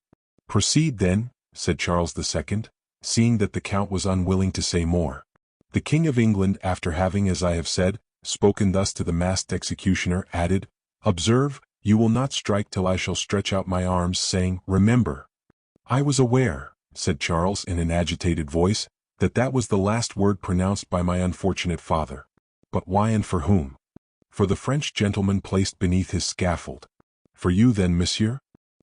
Proceed then, said Charles II, seeing that the Count was unwilling to say more. The King of England, after having, as I have said, spoken thus to the masked executioner, added, Observe, you will not strike till I shall stretch out my arms, saying, Remember. I was aware, said Charles in an agitated voice, that was the last word pronounced by my unfortunate father. But why and for whom? For the French gentleman placed beneath his scaffold. For you then, monsieur?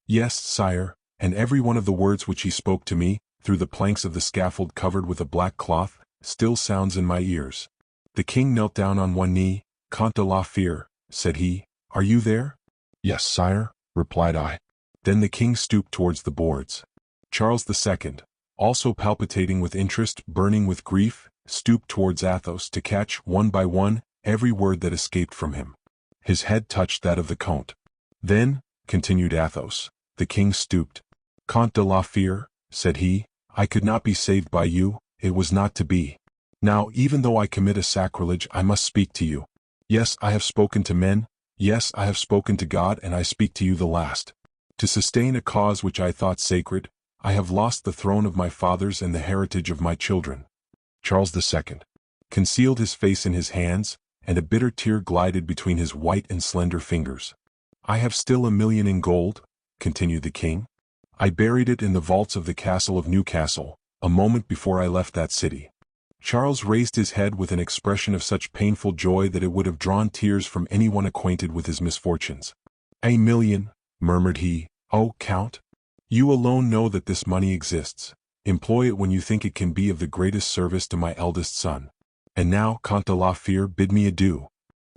Yes, sire, and every one of the words which he spoke to me, through the planks of the scaffold covered with a black cloth, still sounds in my ears. The king knelt down on one knee. Comte de la Fere, said he, are you there? Yes, sire, replied I. Then the king stooped towards the boards. Charles II, also palpitating with interest, burning with grief, stooped towards Athos to catch, one by one, every word that escaped from him. His head touched that of the Comte. Then, continued Athos, the king stooped. Comte de la Fere, said he, I could not be saved by you, it was not to be. Now, even though I commit a sacrilege, I must speak to you. Yes, I have spoken to men, yes, I have spoken to God, and I speak to you the last. To sustain a cause which I thought sacred, I have lost the throne of my fathers and the heritage of my children. Charles II concealed his face in his hands, and a bitter tear glided between his white and slender fingers. I have still 1,000,000 in gold, continued the king. I buried it in the vaults of the castle of Newcastle, a moment before I left that city. Charles raised his head with an expression of such painful joy that it would have drawn tears from anyone acquainted with his misfortunes. 1,000,000, murmured he. Oh, Count! You alone know that this money exists. Employ it when you think it can be of the greatest service to my eldest son. And now, Comte de la Fere, bid me adieu.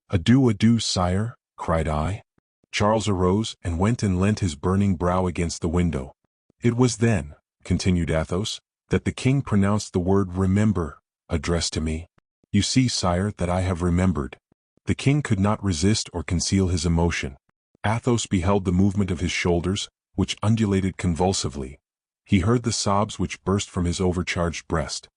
Adieu, adieu, sire, cried I. Charles arose and went and leant his burning brow against the window. It was then, continued Athos, that the king pronounced the word remember, addressed to me. You see, sire, that I have remembered. The king could not resist or conceal his emotion. Athos beheld the movement of his shoulders, which undulated convulsively. He heard the sobs which burst from his overcharged breast.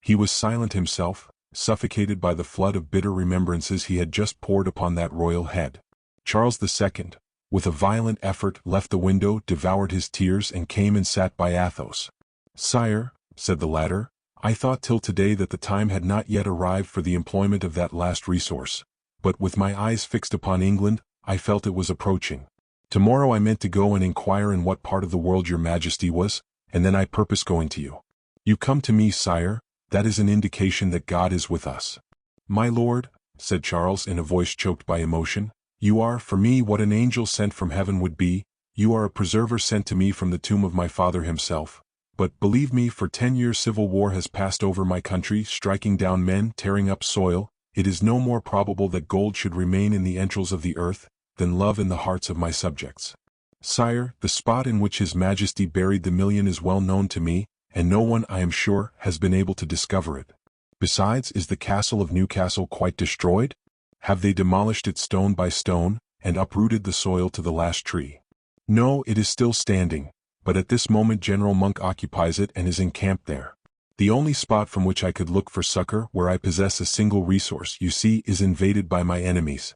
He was silent himself, suffocated by the flood of bitter remembrances he had just poured upon that royal head. Charles II, with a violent effort, left the window, devoured his tears, and came and sat by Athos. Sire, said the latter, I thought till today that the time had not yet arrived for the employment of that last resource, but with my eyes fixed upon England, I felt it was approaching. Tomorrow I meant to go and inquire in what part of the world your majesty was, and then I purpose going to you. You come to me, sire, that is an indication that God is with us. My lord, said Charles in a voice choked by emotion, you are for me what an angel sent from heaven would be. You are a preserver sent to me from the tomb of my father himself. But believe me, for 10 years civil war has passed over my country, striking down men, tearing up soil. It is no more probable that gold should remain in the entrails of the earth than love in the hearts of my subjects. Sire, the spot in which His Majesty buried the 1,000,000 is well known to me, and no one, I am sure, has been able to discover it. Besides, is the castle of Newcastle quite destroyed? Have they demolished it stone by stone, and uprooted the soil to the last tree? No, it is still standing, but at this moment General Monk occupies it and is encamped there. The only spot from which I could look for succor, where I possess a single resource, you see, is invaded by my enemies.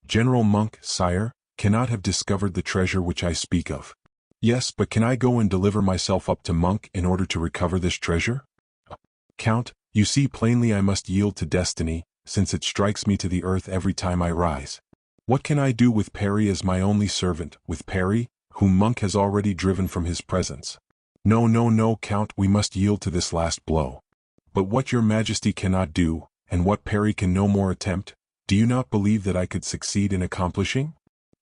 General Monk, sire, cannot have discovered the treasure which I speak of. Yes, but can I go and deliver myself up to Monk in order to recover this treasure? Count, you see plainly I must yield to destiny, since it strikes me to the earth every time I rise. What can I do with Parry as my only servant, with Parry, whom Monk has already driven from his presence? No, no, no, Count, we must yield to this last blow. But what your majesty cannot do, and what Parry can no more attempt, do you not believe that I could succeed in accomplishing?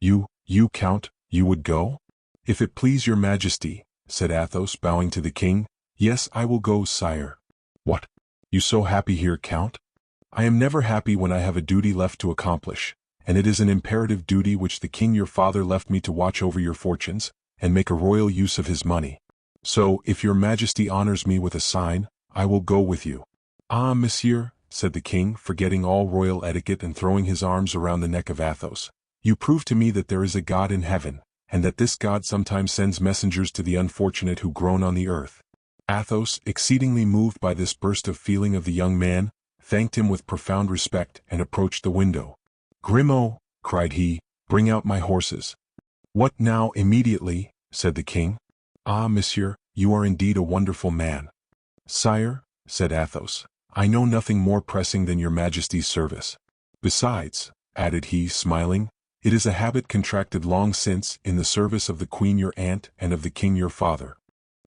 You, Count, you would go? If it please your majesty, said Athos, bowing to the king, yes, I will go, sire. What? You so happy here, Count? I am never happy when I have a duty left to accomplish, and it is an imperative duty which the king your father left me to watch over your fortunes, and make a royal use of his money. So, if your majesty honors me with a sign, I will go with you. Ah, monsieur, said the king, forgetting all royal etiquette and throwing his arms around the neck of Athos, you prove to me that there is a God in heaven, and that this God sometimes sends messengers to the unfortunate who groan on the earth. Athos, exceedingly moved by this burst of feeling of the young man, thanked him with profound respect and approached the window. Grimaud, cried he, bring out my horses. What now, immediately, said the king. Ah, monsieur, you are indeed a wonderful man. Sire, said Athos, I know nothing more pressing than your majesty's service. Besides, added he, smiling, it is a habit contracted long since in the service of the queen your aunt and of the king your father.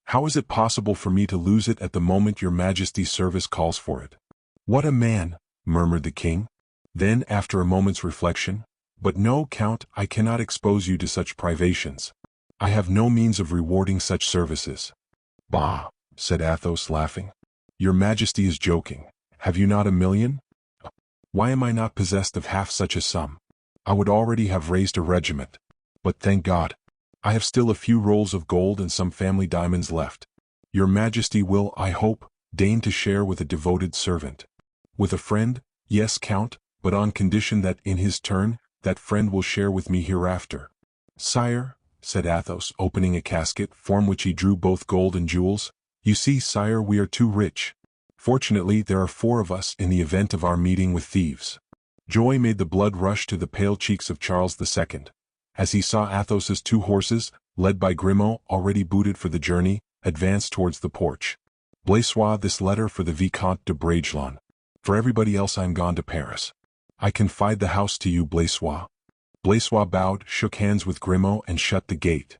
How is it possible for me to lose it at the moment your majesty's service calls for it? What a man, murmured the king. Then, after a moment's reflection, but no, Count, I cannot expose you to such privations. I have no means of rewarding such services. Bah, said Athos, laughing. Your majesty is joking. Have you not 1,000,000? Why am I not possessed of half such a sum? I would already have raised a regiment. But thank God, I have still a few rolls of gold and some family diamonds left. Your majesty will, I hope, deign to share with a devoted servant. With a friend, yes, Count, but on condition that, in his turn, that friend will share with me hereafter. Sire, said Athos, opening a casket, from which he drew both gold and jewels, you see, sire, we are too rich. Fortunately, there are 4 of us in the event of our meeting with thieves. Joy made the blood rush to the pale cheeks of Charles II, as he saw Athos's 2 horses, led by Grimaud, already booted for the journey, advance towards the porch. Blaisois, this letter for the Vicomte de Bragelonne. For everybody else I am gone to Paris. I confide the house to you, Blaisois. Blaisois bowed, shook hands with Grimaud, and shut the gate.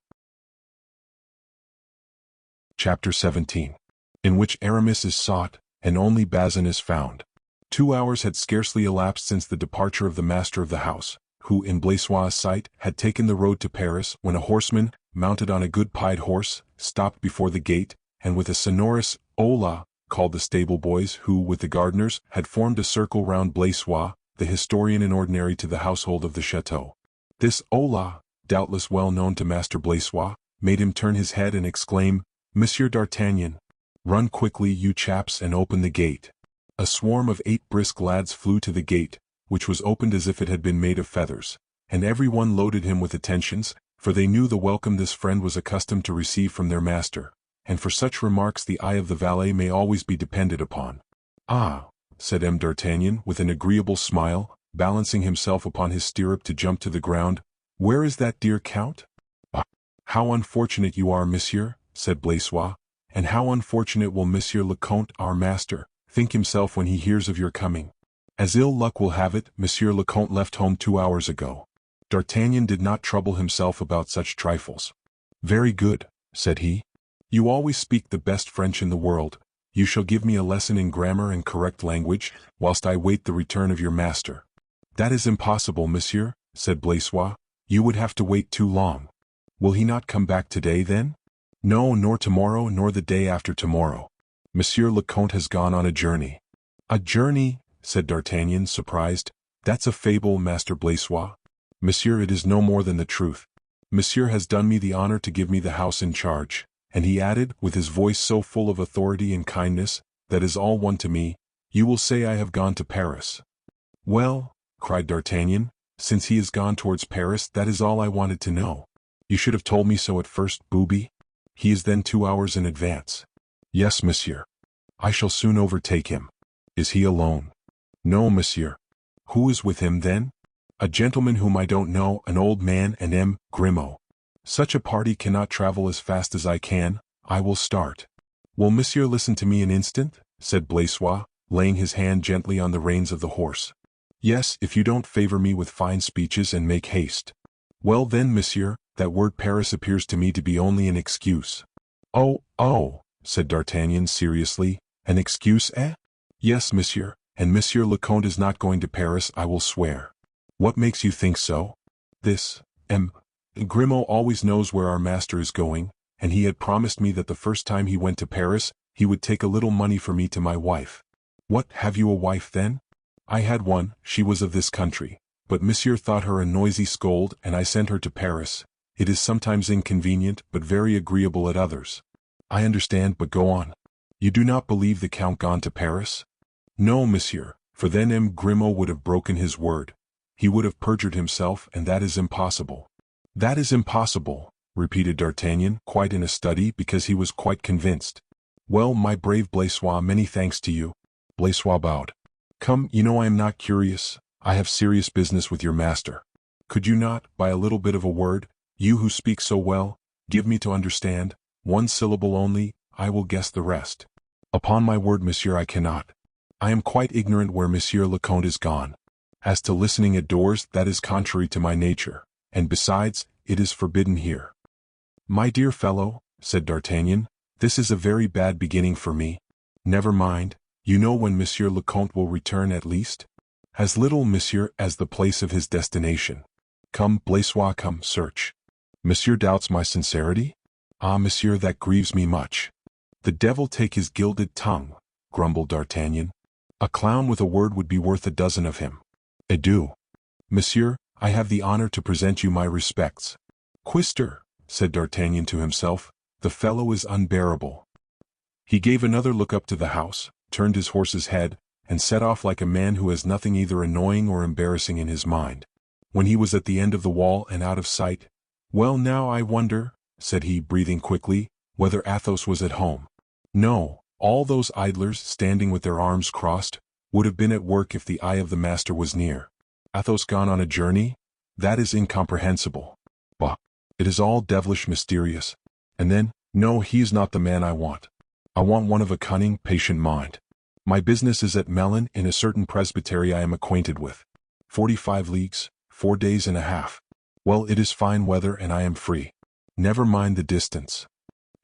Chapter 17. In which Aramis is sought, and only Bazin is found. 2 hours had scarcely elapsed since the departure of the master of the house, who, in Blaisois' sight, had taken the road to Paris, when a horseman, mounted on a good pied horse, stopped before the gate, and with a sonorous "Hola!" called the stable boys who, with the gardeners, had formed a circle round Blaisois, the historian in ordinary to the household of the chateau. This "Hola!" doubtless well known to Master Blaisois, made him turn his head and exclaim, "Monsieur d'Artagnan! Run quickly, you chaps, and open the gate." A swarm of 8 brisk lads flew to the gate, which was opened as if it had been made of feathers, and every one loaded him with attentions, for they knew the welcome this friend was accustomed to receive from their master, and for such remarks the eye of the valet may always be depended upon. "Ah," said M. d'Artagnan with an agreeable smile, balancing himself upon his stirrup to jump to the ground, "where is that dear Count?" "Ah, how unfortunate you are, monsieur," said Blaisois, "and how unfortunate will Monsieur le Comte, our master, think himself when he hears of your coming. As ill luck will have it, Monsieur le Comte left home 2 hours ago." D'Artagnan did not trouble himself about such trifles. "Very good," said he. "You always speak the best French in the world. You shall give me a lesson in grammar and correct language, whilst I wait the return of your master." "That is impossible, monsieur," said Blaisois. "You would have to wait too long." "Will he not come back today, then?" "No, nor tomorrow, nor the day after tomorrow. Monsieur le Comte has gone on a journey." "A journey?" said D'Artagnan, surprised. "That's a fable, Master Blaisois." "Monsieur, it is no more than the truth. Monsieur has done me the honor to give me the house in charge," and he added, with his voice so full of authority and kindness, "that is all one to me. You will say I have gone to Paris." "Well," cried D'Artagnan, "since he has gone towards Paris, that is all I wanted to know. You should have told me so at first, booby. He is then 2 hours in advance." "Yes, monsieur. I shall soon overtake him." "Is he alone?" "No, monsieur." "Who is with him, then?" "A gentleman whom I don't know, an old man, and M. Grimaud." "Such a party cannot travel as fast as I can. I will start." "Will monsieur listen to me an instant?" said Blaisois, laying his hand gently on the reins of the horse. "Yes, if you don't favor me with fine speeches and make haste." "Well then, monsieur, that word Paris appears to me to be only an excuse." Oh, said D'Artagnan seriously, "an excuse, eh?" "Yes, monsieur, and Monsieur le Comte is not going to Paris, I will swear." "What makes you think so?" "This, Grimaud always knows where our master is going, and he had promised me that the first time he went to Paris, he would take a little money for me to my wife." "What, have you a wife then?" "I had one, she was of this country, but monsieur thought her a noisy scold, and I sent her to Paris. It is sometimes inconvenient, but very agreeable at others." "I understand, but go on." "You do not believe the Count gone to Paris?" "No, monsieur, for then M. Grimaud would have broken his word. He would have perjured himself, and that is impossible." "That is impossible," repeated D'Artagnan, quite in a study, because he was quite convinced. "Well, my brave Blaisois, many thanks to you." Blaisois bowed. "Come, you know I am not curious. I have serious business with your master. Could you not, by a little bit of a word, you who speak so well, give me to understand, 1 syllable only, I will guess the rest." "Upon my word, monsieur, I cannot. I am quite ignorant where Monsieur le Comte is gone. As to listening at doors, that is contrary to my nature, and besides, it is forbidden here." "My dear fellow," said D'Artagnan, "this is a very bad beginning for me. Never mind, you know when Monsieur le Comte will return at least?" "As little, monsieur, as the place of his destination." "Come, Blaisois, come, search." "Monsieur doubts my sincerity?" "Ah, monsieur, that grieves me much." "The devil take his gilded tongue," grumbled D'Artagnan. "A clown with a word would be worth a dozen of him. Adieu." "Monsieur, I have the honor to present you my respects." "Quister," said D'Artagnan to himself, "the fellow is unbearable." He gave another look up to the house, turned his horse's head, and set off like a man who has nothing either annoying or embarrassing in his mind. When he was at the end of the wall and out of sight, "Well, now I wonder," said he, breathing quickly, "whether Athos was at home. No, all those idlers, standing with their arms crossed, would have been at work if the eye of the master was near. Athos gone on a journey? That is incomprehensible. Bah! It is all devilish mysterious. And then, no, he is not the man I want. I want one of a cunning, patient mind. My business is at Melun, in a certain presbytery I am acquainted with. 45 leagues, 4 days and a half. Well, it is fine weather and I am free. Never mind the distance.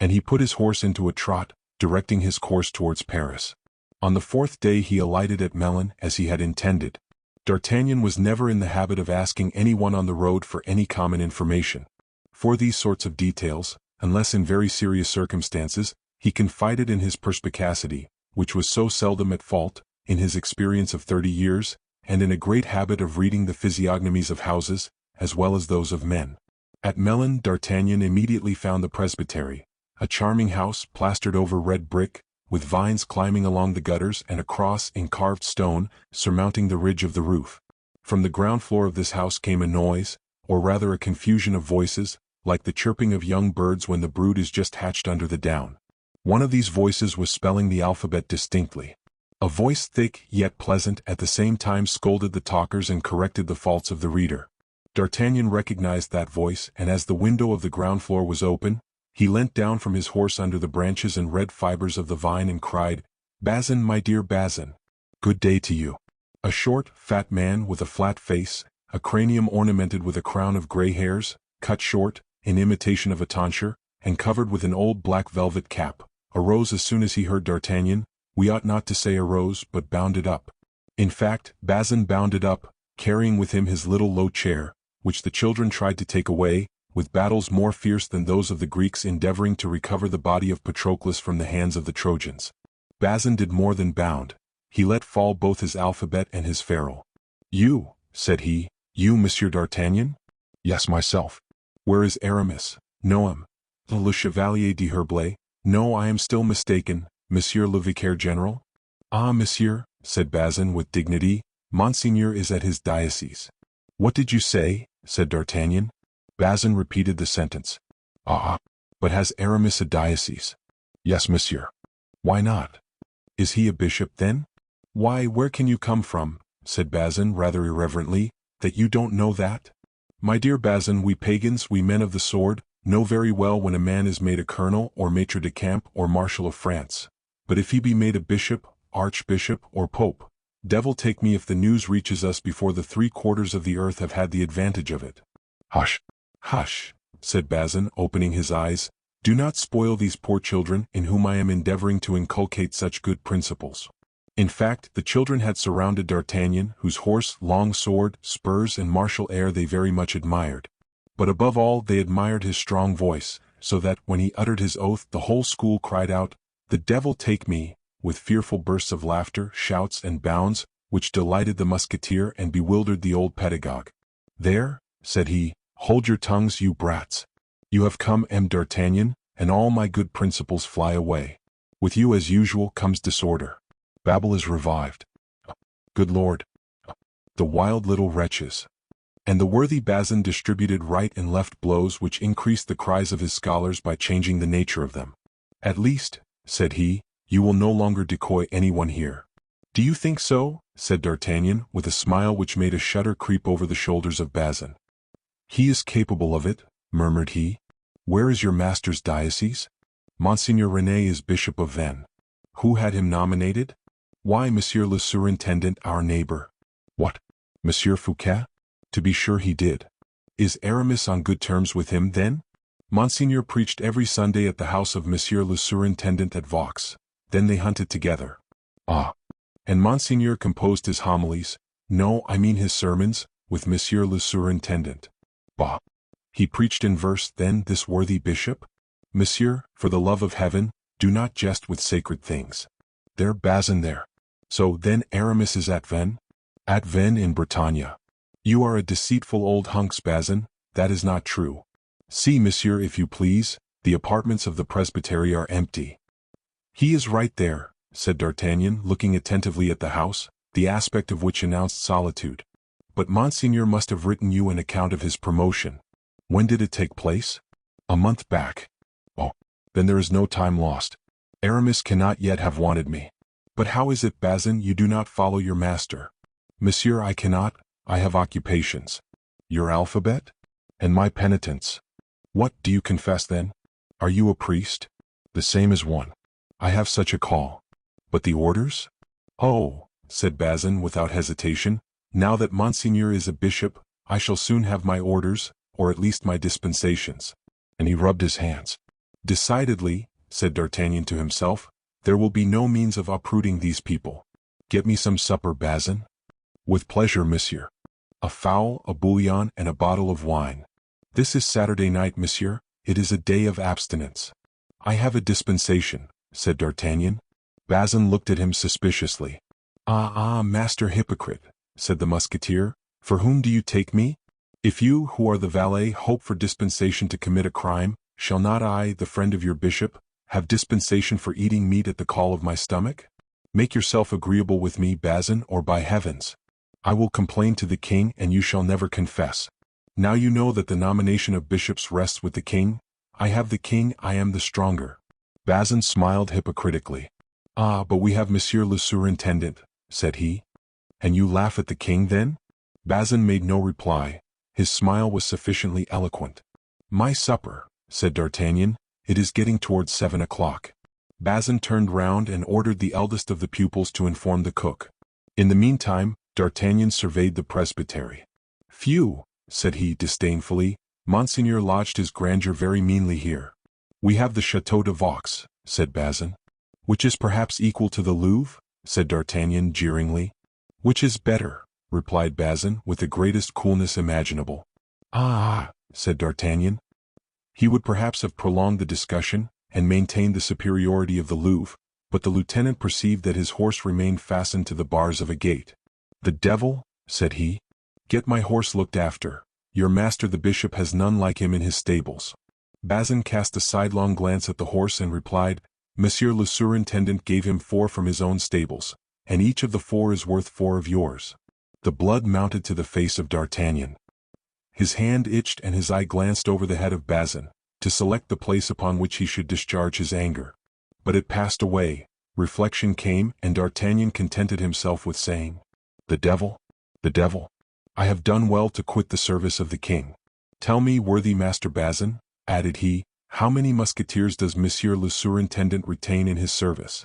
And he put his horse into a trot, directing his course towards Paris. On the 4th day he alighted at Melun as he had intended. D'Artagnan was never in the habit of asking anyone on the road for any common information. For these sorts of details, unless in very serious circumstances, he confided in his perspicacity, which was so seldom at fault, in his experience of 30 years, and in a great habit of reading the physiognomies of houses, as well as those of men. At Melun D'Artagnan immediately found the presbytery, a charming house plastered over red brick, with vines climbing along the gutters and a cross in carved stone surmounting the ridge of the roof. From the ground floor of this house came a noise, or rather a confusion of voices, like the chirping of young birds when the brood is just hatched under the down. One of these voices was spelling the alphabet distinctly. A voice thick yet pleasant at the same time scolded the talkers and corrected the faults of the reader. D'Artagnan recognized that voice, and as the window of the ground floor was open, he leant down from his horse under the branches and red fibers of the vine and cried, "Bazin, my dear Bazin, good day to you." A short, fat man with a flat face, a cranium ornamented with a crown of gray hairs, cut short, in imitation of a tonsure, and covered with an old black velvet cap, arose as soon as he heard D'Artagnan. We ought not to say arose but bounded up. In fact, Bazin bounded up, carrying with him his little low chair, which the children tried to take away, with battles more fierce than those of the Greeks endeavoring to recover the body of Patroclus from the hands of the Trojans. Bazin did more than bound. He let fall both his alphabet and his ferule. "You," said he, "you, Monsieur D'Artagnan?" "Yes, myself." "Where is Aramis?" "No, le Chevalier de Herblay." "No, I am still mistaken, Monsieur le Vicaire General." "Ah, monsieur," said Bazin with dignity, "Monseigneur is at his diocese." "What did you say?" said D'Artagnan. Bazin repeated the sentence. "Ah, but has Aramis a diocese?" "Yes, monsieur." "Why not?" "Is he a bishop, then?" "Why, where can you come from," said Bazin rather irreverently, "that you don't know that? My dear Bazin, we pagans, we men of the sword, know very well when a man is made a colonel or maitre de camp or marshal of France. But if he be made a bishop, archbishop, or pope, devil take me if the news reaches us before the 3/4 of the earth have had the advantage of it." "Hush, hush," said Bazin, opening his eyes. "Do not spoil these poor children in whom I am endeavoring to inculcate such good principles." In fact, the children had surrounded D'Artagnan, whose horse, long sword, spurs, and martial air they very much admired. But above all they admired his strong voice, so that, when he uttered his oath, the whole school cried out, "The devil take me," with fearful bursts of laughter, shouts, and bounds, which delighted the Musketeer and bewildered the old pedagogue. "There," said he, "hold your tongues, you brats. You have come, D'Artagnan, and all my good principles fly away. With you as usual comes disorder. Babel is revived. Good Lord! The wild little wretches." And the worthy Bazin distributed right and left blows which increased the cries of his scholars by changing the nature of them. "At least," said he, "you will no longer decoy anyone here." "Do you think so?" said D'Artagnan, with a smile which made a shudder creep over the shoulders of Bazin. "He is capable of it," murmured he. "Where is your master's diocese?" "Monseigneur René is Bishop of Vannes." "Who had him nominated?" "Why, Monsieur le Surintendant, our neighbor." "What, Monsieur Fouquet? To be sure he did." "Is Aramis on good terms with him, then?" "Monseigneur preached every Sunday at the house of Monsieur le Surintendant at Vaux. Then they hunted together." "Ah." "And Monseigneur composed his homilies, no, I mean his sermons, with Monsieur le Surintendant." "Bah! He preached in verse, then, this worthy bishop?" "Monsieur, for the love of heaven, do not jest with sacred things." "There, Bazin, there. So, then, Aramis is at Vannes?" "At Vannes in Bretagne." "You are a deceitful old hunks, Bazin, that is not true. See, monsieur, if you please, the apartments of the presbytery are empty." "He is right there," said D'Artagnan, looking attentively at the house, the aspect of which announced solitude. "But Monseigneur must have written you an account of his promotion. When did it take place?" "A month back." "Oh, then there is no time lost. Aramis cannot yet have wanted me." "But how is it, Bazin, you do not follow your master?" "Monsieur, I cannot, I have occupations." "Your alphabet?" "And my penitence." "What, do you confess then? Are you a priest?" "The same as one. I have such a call." "But the orders?" "Oh," said Bazin without hesitation, "now that Monseigneur is a bishop, I shall soon have my orders, or at least my dispensations. And he rubbed his hands. Decidedly, said D'Artagnan to himself, there will be no means of uprooting these people. Get me some supper, Bazin. With pleasure, monsieur. A fowl, a bouillon, and a bottle of wine. This is Saturday night, monsieur. It is a day of abstinence. I have a dispensation, said D'Artagnan. Bazin looked at him suspiciously. Master hypocrite, said the Musketeer, for whom do you take me? If you, who are the valet, hope for dispensation to commit a crime, shall not I, the friend of your bishop, have dispensation for eating meat at the call of my stomach? Make yourself agreeable with me, Bazin, or by heavens, I will complain to the king and you shall never confess. Now you know that the nomination of bishops rests with the king. I have the king, I am the stronger. Bazin smiled hypocritically. But we have monsieur le surintendant, said he. And you laugh at the king then? Bazin made no reply. His smile was sufficiently eloquent. My supper, said D'Artagnan, it is getting towards 7 o'clock. Bazin turned round and ordered the eldest of the pupils to inform the cook. In the meantime, D'Artagnan surveyed the presbytery. Phew, said he disdainfully, Monseigneur lodged his grandeur very meanly here. We have the Château de Vaux, said Bazin. Which is perhaps equal to the Louvre, said D'Artagnan jeeringly. Which is better, replied Bazin with the greatest coolness imaginable. Said D'Artagnan. He would perhaps have prolonged the discussion, and maintained the superiority of the Louvre, but the lieutenant perceived that his horse remained fastened to the bars of a gate. The devil, said he. Get my horse looked after. Your master the bishop has none like him in his stables. Bazin cast a sidelong glance at the horse and replied, Monsieur le surintendant gave him 4 from his own stables, and each of the 4 is worth 4 of yours. The blood mounted to the face of D'Artagnan. His hand itched and his eye glanced over the head of Bazin, to select the place upon which he should discharge his anger. But it passed away, reflection came, and D'Artagnan contented himself with saying, The devil! The devil! I have done well to quit the service of the king. Tell me, worthy Master Bazin, added he, how many musketeers does monsieur le surintendant retain in his service?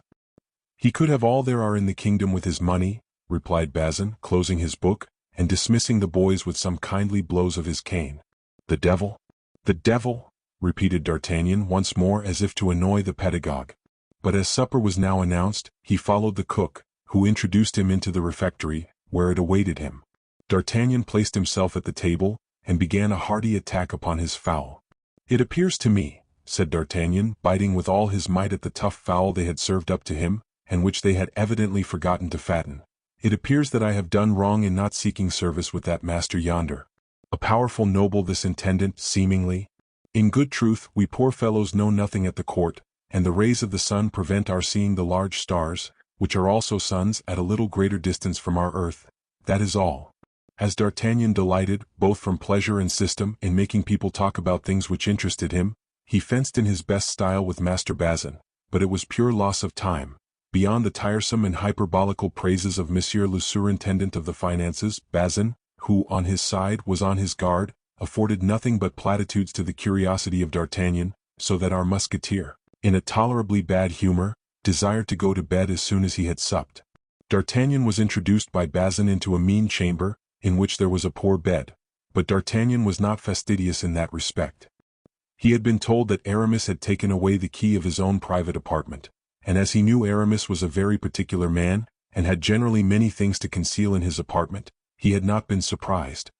He could have all there are in the kingdom with his money, replied Bazin, closing his book, and dismissing the boys with some kindly blows of his cane. The devil! The devil! Repeated D'Artagnan once more as if to annoy the pedagogue. But as supper was now announced, he followed the cook, who introduced him into the refectory, where it awaited him. D'Artagnan placed himself at the table, and began a hearty attack upon his fowl. It appears to me, said D'Artagnan, biting with all his might at the tough fowl they had served up to him, and which they had evidently forgotten to fatten. It appears that I have done wrong in not seeking service with that master yonder. A powerful noble this intendant, seemingly. In good truth, we poor fellows know nothing at the court, and the rays of the sun prevent our seeing the large stars, which are also suns at a little greater distance from our earth. That is all. As D'Artagnan delighted, both from pleasure and system, in making people talk about things which interested him, he fenced in his best style with Master Bazin, but it was pure loss of time. Beyond the tiresome and hyperbolical praises of monsieur le surintendant of the finances, Bazin, who, on his side, was on his guard, afforded nothing but platitudes to the curiosity of D'Artagnan, so that our Musketeer, in a tolerably bad humor, desired to go to bed as soon as he had supped. D'Artagnan was introduced by Bazin into a mean chamber, in which there was a poor bed, but D'Artagnan was not fastidious in that respect. He had been told that Aramis had taken away the key of his own private apartment, and as he knew Aramis was a very particular man, and had generally many things to conceal in his apartment, he had not been surprised.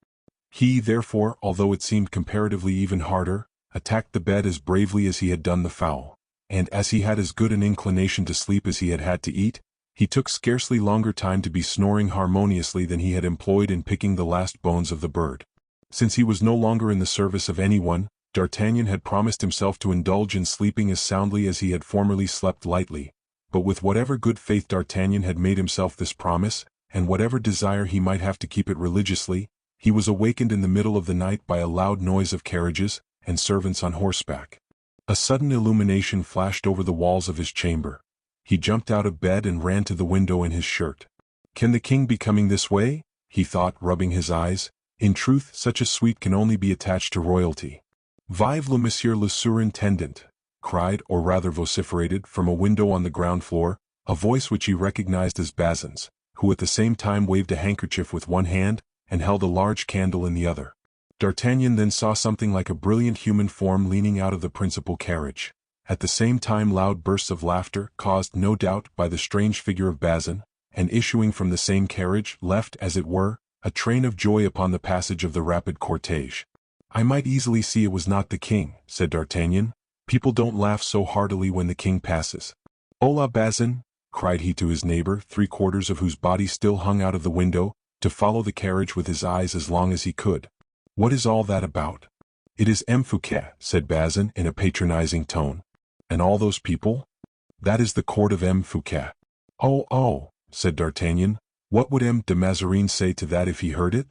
He, therefore, although it seemed comparatively even harder, attacked the bed as bravely as he had done the fowl, and as he had as good an inclination to sleep as he had had to eat, he took scarcely longer time to be snoring harmoniously than he had employed in picking the last bones of the bird. Since he was no longer in the service of anyone, D'Artagnan had promised himself to indulge in sleeping as soundly as he had formerly slept lightly, but with whatever good faith D'Artagnan had made himself this promise, and whatever desire he might have to keep it religiously, he was awakened in the middle of the night by a loud noise of carriages, and servants on horseback. A sudden illumination flashed over the walls of his chamber. He jumped out of bed and ran to the window in his shirt. Can the king be coming this way? He thought, rubbing his eyes. In truth, such a suite can only be attached to royalty. Vive le monsieur le surintendant! Cried, or rather vociferated, from a window on the ground floor, a voice which he recognized as Bazin's, who at the same time waved a handkerchief with one hand, and held a large candle in the other. D'Artagnan then saw something like a brilliant human form leaning out of the principal carriage. At the same time loud bursts of laughter, caused no doubt by the strange figure of Bazin, and issuing from the same carriage, left, as it were, a train of joy upon the passage of the rapid cortege. "I might easily see it was not the king," said D'Artagnan. "People don't laugh so heartily when the king passes." "Hola, Bazin!" cried he to his neighbor, 3/4 of whose body still hung out of the window, to follow the carriage with his eyes as long as he could. "What is all that about?" "It is M. Fouquet," said Bazin in a patronizing tone. "And all those people?" "That is the court of M. Fouquet." Oh, said D'Artagnan, "what would M. de Mazarin say to that if he heard it?"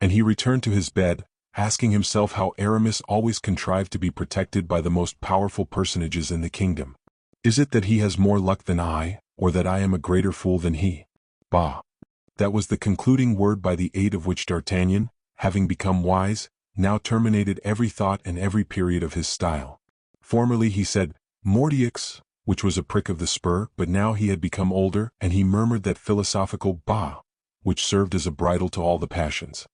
And he returned to his bed, asking himself how Aramis always contrived to be protected by the most powerful personages in the kingdom. Is it that he has more luck than I, or that I am a greater fool than he? Bah! That was the concluding word by the aid of which D'Artagnan, having become wise, now terminated every thought and every period of his style. Formerly he said, "Mordioux," which was a prick of the spur, but now he had become older, and he murmured that philosophical "bah," which served as a bridle to all the passions.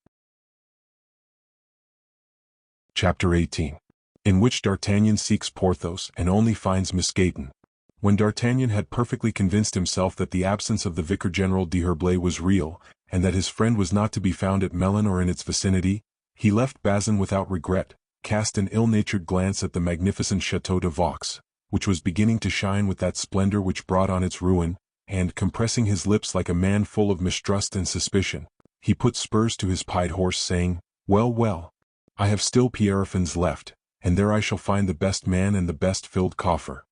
Chapter 18. In which D'Artagnan seeks Porthos and only finds Musketeer. When D'Artagnan had perfectly convinced himself that the absence of the Vicar-General d'Herblay was real, and that his friend was not to be found at Melun or in its vicinity, he left Bazin without regret, cast an ill-natured glance at the magnificent Château de Vaux, which was beginning to shine with that splendor which brought on its ruin, and, compressing his lips like a man full of mistrust and suspicion, he put spurs to his pied horse, saying, Well, I have still Pierrefonds left, and there I shall find the best man and the best filled coffer.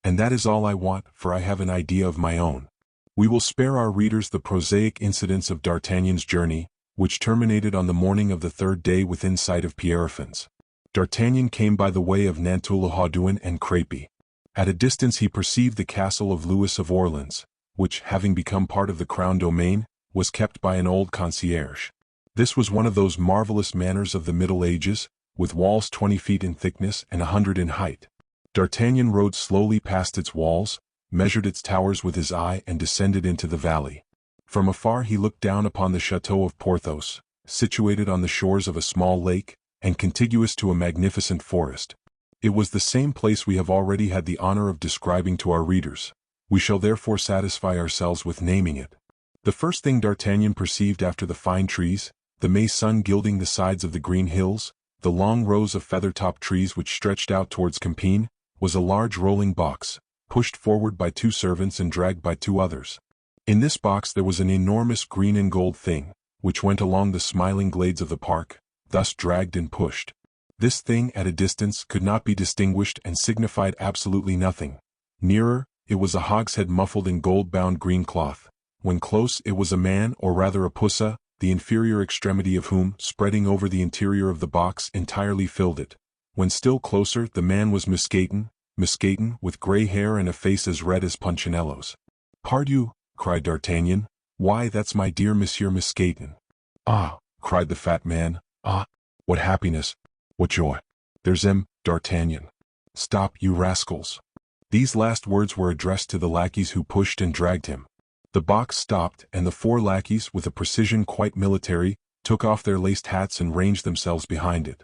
And that is all I want, for I have an idea of my own." We will spare our readers the prosaic incidents of D'Artagnan's journey, which terminated on the morning of the 3rd day within sight of Pierrefonds. D'Artagnan came by the way of Nantou-le-Haudouin and Crépy. At a distance he perceived the castle of Louis of Orleans, which, having become part of the crown domain, was kept by an old concierge. This was one of those marvelous manors of the Middle Ages, with walls 20 feet in thickness and 100 in height. D'Artagnan rode slowly past its walls, measured its towers with his eye and descended into the valley. From afar he looked down upon the Château of Porthos, situated on the shores of a small lake, and contiguous to a magnificent forest. It was the same place we have already had the honor of describing to our readers. We shall therefore satisfy ourselves with naming it. The first thing D'Artagnan perceived after the fine trees, the May sun gilding the sides of the green hills, the long rows of feather-topped trees which stretched out towards Compiègne, was a large rolling box, pushed forward by 2 servants and dragged by 2 others. In this box there was an enormous green and gold thing, which went along the smiling glades of the park, thus dragged and pushed. This thing at a distance could not be distinguished and signified absolutely nothing. Nearer, it was a hogshead muffled in gold-bound green cloth. When close, it was a man, or rather a pussa, the inferior extremity of whom, spreading over the interior of the box, entirely filled it. When still closer, the man was Musketeer, with grey hair and a face as red as Punchinello's. "Pardieu!" cried D'Artagnan. "Why, that's my dear Monsieur Musketeer." "Ah!" cried the fat man. "Ah! What happiness! What joy! There's D'Artagnan. Stop, you rascals!" These last words were addressed to the lackeys who pushed and dragged him. The box stopped, and the 4 lackeys, with a precision quite military, took off their laced hats and ranged themselves behind it.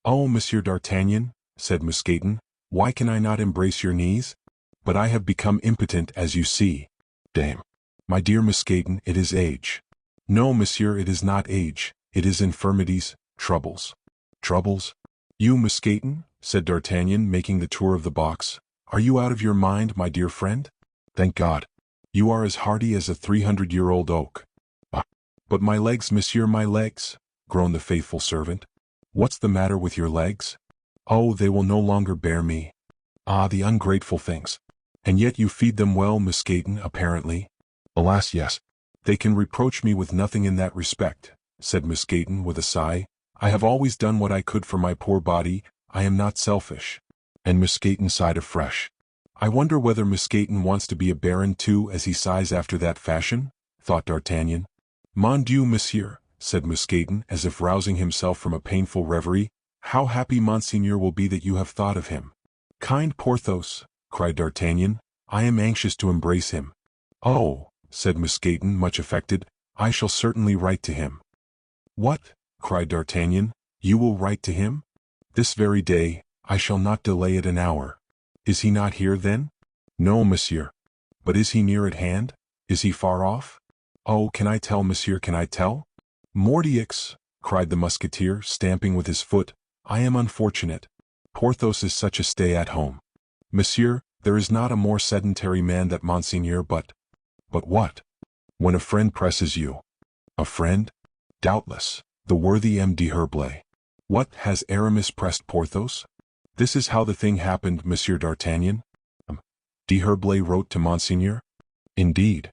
"Oh, Monsieur D'Artagnan," said Musketeer, "why can I not embrace your knees? But I have become impotent, as you see." "Dame! My dear Musketeer, it is age." "No, monsieur, it is not age, it is infirmities, troubles." "Troubles? You, Musketeer?" said D'Artagnan, making the tour of the box. "Are you out of your mind, my dear friend? Thank God. You are as hardy as a 300-year-old oak." "Ah, but my legs, monsieur, my legs," groaned the faithful servant. "What's the matter with your legs?" "Oh, they will no longer bear me." "Ah, the ungrateful things. And yet you feed them well, Musketeer, apparently." "Alas, yes. They can reproach me with nothing in that respect," said Musketeer with a sigh. "I have always done what I could for my poor body, I am not selfish." And Musketeer sighed afresh. "I wonder whether Musketeer wants to be a baron too, as he sighs after that fashion?" thought D'Artagnan. "Mon Dieu, monsieur," said Musketeer, as if rousing himself from a painful reverie, "how happy Monseigneur will be that you have thought of him." "Kind Porthos," cried D'Artagnan, "I am anxious to embrace him." "Oh," said Musketeer, much affected, "I shall certainly write to him." What? Cried D'Artagnan. You will write to him? This very day, I shall not delay it an hour. Is he not here then? No, monsieur. But is he near at hand? Is he far off? Oh, can I tell, monsieur, can I tell? Mordioux, cried the Musketeer, stamping with his foot, I am unfortunate. Porthos is such a stay-at-home. Monsieur, there is not a more sedentary man than Monseigneur, but what? When a friend presses you. A friend? Doubtless, the worthy M. d'Herblay. What, has Aramis pressed Porthos? This is how the thing happened, Monsieur d'Artagnan. D'Herblay wrote to Monseigneur? Indeed.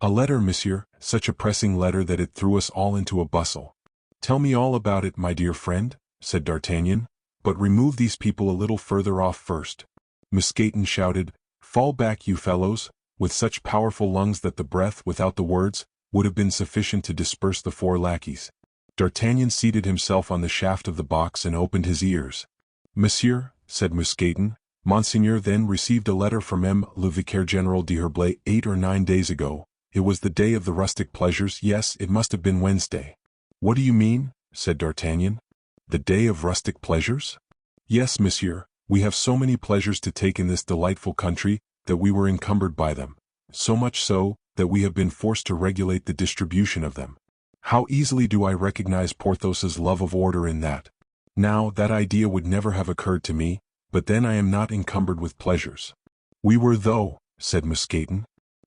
A letter, monsieur, such a pressing letter that it threw us all into a bustle. Tell me all about it, my dear friend, said D'Artagnan, but remove these people a little further off first. Mousqueton shouted, Fall back, you fellows, with such powerful lungs that the breath, without the words, would have been sufficient to disperse the 4 lackeys. D'Artagnan seated himself on the shaft of the box and opened his ears. Monsieur, said Mousqueton, Monseigneur then received a letter from M. le Vicaire General d'Herblay 8 or 9 days ago. It was the day of the rustic pleasures. Yes, it must have been Wednesday. What do you mean? Said D'Artagnan. The day of rustic pleasures? Yes, monsieur, we have so many pleasures to take in this delightful country, that we were encumbered by them. So much so, that we have been forced to regulate the distribution of them. How easily do I recognize Porthos's love of order in that. Now, that idea would never have occurred to me, but then I am not encumbered with pleasures. We were though, said Mousqueton.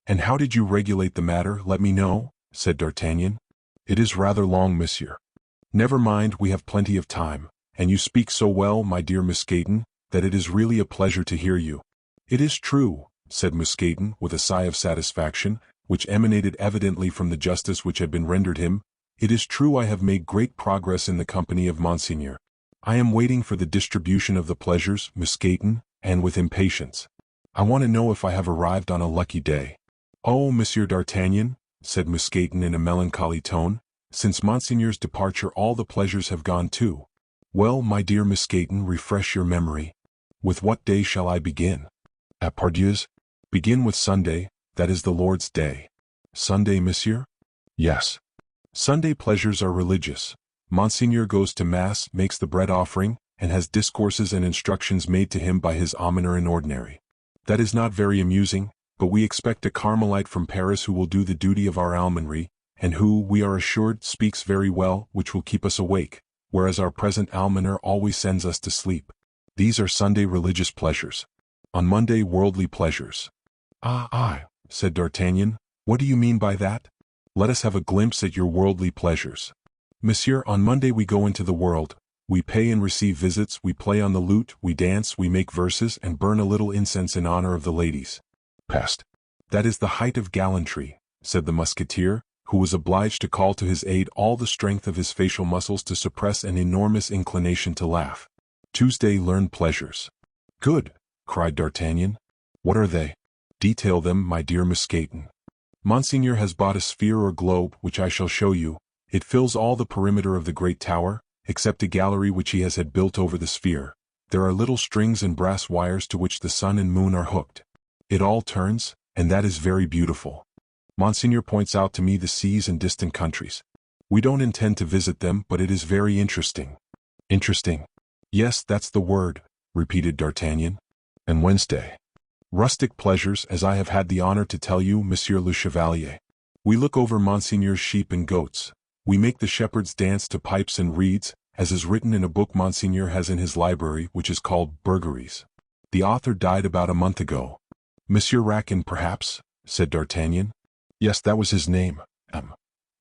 And how did you regulate the matter, let me know, said D'Artagnan. It is rather long, monsieur. Never mind, we have plenty of time, and you speak so well, my dear Mousqueton, that it is really a pleasure to hear you. It is true, said Mousqueton, with a sigh of satisfaction, which emanated evidently from the justice which had been rendered him. It is true I have made great progress in the company of Monseigneur. I am waiting for the distribution of the pleasures, Mousqueton, and with impatience. I want to know if I have arrived on a lucky day. Oh, Monsieur d'Artagnan, said Mousqueton in a melancholy tone, since Monseigneur's departure all the pleasures have gone too. Well, my dear Mousqueton, refresh your memory. With what day shall I begin? At Pardieus? Begin with Sunday, that is the Lord's day. Sunday, monsieur? Yes. Sunday pleasures are religious. Monseigneur goes to Mass, makes the bread offering, and has discourses and instructions made to him by his almoner in ordinary. That is not very amusing, but we expect a Carmelite from Paris who will do the duty of our almonry, and who, we are assured, speaks very well, which will keep us awake, whereas our present almoner always sends us to sleep. These are Sunday religious pleasures. On Monday, worldly pleasures. Ah, said D'Artagnan, what do you mean by that? Let us have a glimpse at your worldly pleasures. Monsieur, on Monday we go into the world, we pay and receive visits, we play on the lute, we dance, we make verses, and burn a little incense in honor of the ladies. Peste. That is the height of gallantry, said the Musketeer, who was obliged to call to his aid all the strength of his facial muscles to suppress an enormous inclination to laugh. Tuesday, learn pleasures. Good, cried D'Artagnan. What are they? Detail them, my dear Mousqueton. Monseigneur has bought a sphere or globe, which I shall show you. It fills all the perimeter of the great tower, except a gallery which he has had built over the sphere. There are little strings and brass wires to which the sun and moon are hooked. It all turns, and that is very beautiful. Monseigneur points out to me the seas and distant countries. We don't intend to visit them, but it is very interesting. Interesting? Yes, that's the word, repeated D'Artagnan. And Wednesday? Rustic pleasures, as I have had the honor to tell you, Monsieur le Chevalier. We look over Monseigneur's sheep and goats. We make the shepherds dance to pipes and reeds, as is written in a book Monseigneur has in his library, which is called Burgaries. The author died about a month ago. Monsieur Racan, perhaps, said D'Artagnan. Yes, that was his name,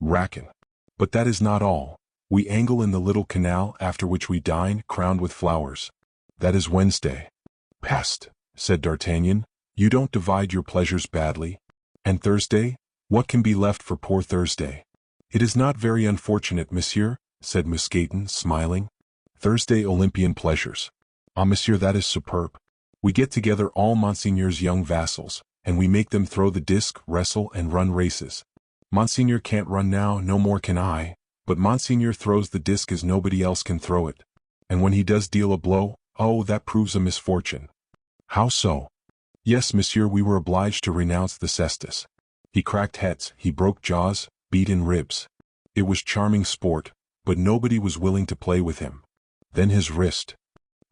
Racan. But that is not all. We angle in the little canal, after which we dine, crowned with flowers. That is Wednesday. Peste, said D'Artagnan, you don't divide your pleasures badly. And Thursday? What can be left for poor Thursday? It is not very unfortunate, monsieur, said Mousqueton, smiling. Thursday, Olympian pleasures. Ah, monsieur, that is superb. We get together all Monseigneur's young vassals, and we make them throw the disc, wrestle, and run races. Monseigneur can't run now, no more can I, but Monseigneur throws the disc as nobody else can throw it. And when he does deal a blow, oh, that proves a misfortune. How so? Yes, monsieur, we were obliged to renounce the cestus. He cracked heads, he broke jaws, beat in ribs. It was charming sport, but nobody was willing to play with him. Then his wrist.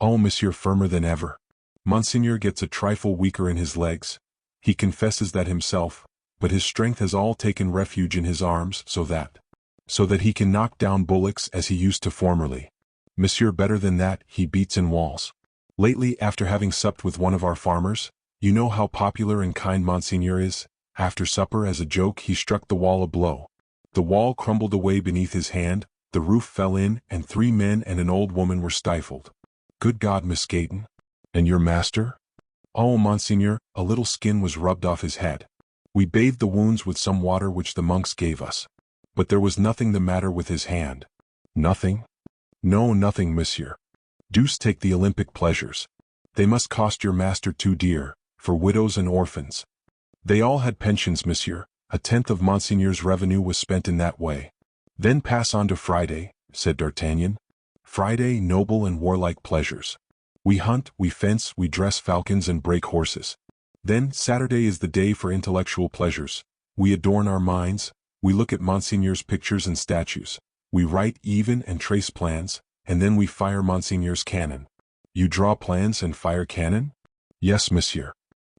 Oh, monsieur, firmer than ever. Monseigneur gets a trifle weaker in his legs. He confesses that himself, but his strength has all taken refuge in his arms so that he can knock down bullocks as he used to formerly. Monsieur, better than that, he beats in walls. Lately, after having supped with one of our farmers, you know how popular and kind Monseigneur is, after supper as a joke he struck the wall a blow. The wall crumbled away beneath his hand, the roof fell in, and 3 men and an old woman were stifled. Good God, Musketeer! And your master? Oh, Monseigneur, a little skin was rubbed off his head. We bathed the wounds with some water which the monks gave us. But there was nothing the matter with his hand. Nothing? No, nothing, monsieur. Deuce take the Olympic pleasures. They must cost your master too dear, for widows and orphans. They all had pensions, monsieur. 1/10 of Monseigneur's revenue was spent in that way. Then pass on to Friday, said D'Artagnan. Friday, noble and warlike pleasures. We hunt, we fence, we dress falcons and break horses. Then Saturday is the day for intellectual pleasures. We adorn our minds, we look at Monseigneur's pictures and statues. We write even and trace plans, and then we fire Monseigneur's cannon. You draw plans and fire cannon? Yes, monsieur.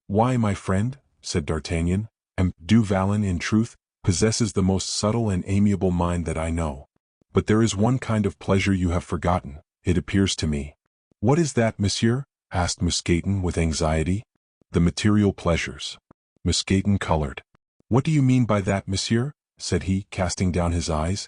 Why, my friend, said D'Artagnan, M. du Vallon in truth possesses the most subtle and amiable mind that I know. But there is one kind of pleasure you have forgotten, it appears to me. What is that, monsieur? Asked Musketeer with anxiety. The material pleasures. Musketeer colored. What do you mean by that, monsieur? Said he, casting down his eyes.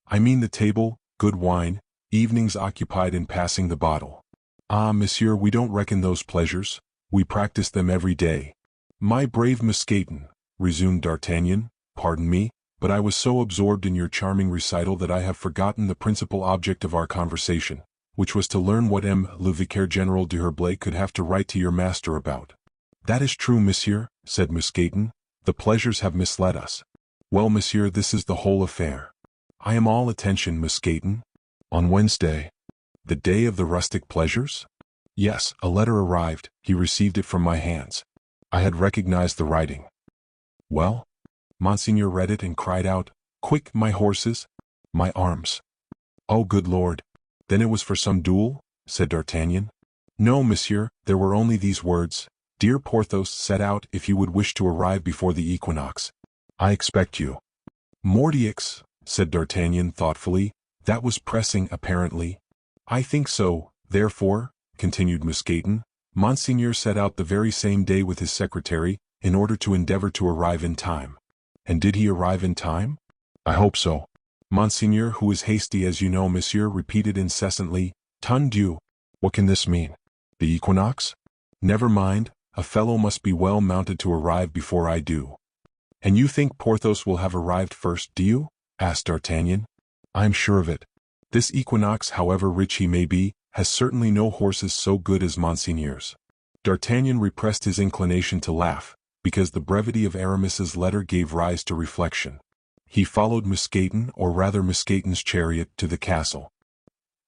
I mean the table, good wine, evenings occupied in passing the bottle. Ah, monsieur, we don't reckon those pleasures, we practice them every day. My brave Musketeer, resumed D'Artagnan, pardon me, but I was so absorbed in your charming recital that I have forgotten the principal object of our conversation, which was to learn what le Vicaire General de Herblay could have to write to your master about. That is true, monsieur, said Musketeer, the pleasures have misled us. Well, monsieur, this is the whole affair. I am all attention, Musketeer. On Wednesday. The day of the rustic pleasures? Yes, a letter arrived, he received it from my hands. I had recognized the writing. Well? Monseigneur read it and cried out, Quick, my horses! My arms! Oh, good Lord! Then it was for some duel? Said D'Artagnan. No, monsieur, there were only these words, Dear Porthos, set out if you would wish to arrive before the equinox. I expect you. Mordioux, said D'Artagnan thoughtfully, that was pressing apparently. I think so, therefore, continued Musketeer, Monseigneur set out the very same day with his secretary, in order to endeavor to arrive in time. And did he arrive in time? I hope so. Monseigneur, who is hasty as you know, monsieur, repeated incessantly, Ton Dieu. What can this mean? The equinox? Never mind, a fellow must be well mounted to arrive before I do. And you think Porthos will have arrived first, do you? Asked D'Artagnan. I am sure of it. This equinox, however rich he may be, has certainly no horses so good as Monseigneur's. D'Artagnan repressed his inclination to laugh, because the brevity of Aramis's letter gave rise to reflection. He followed Musketeer, or rather Musketeer's chariot, to the castle.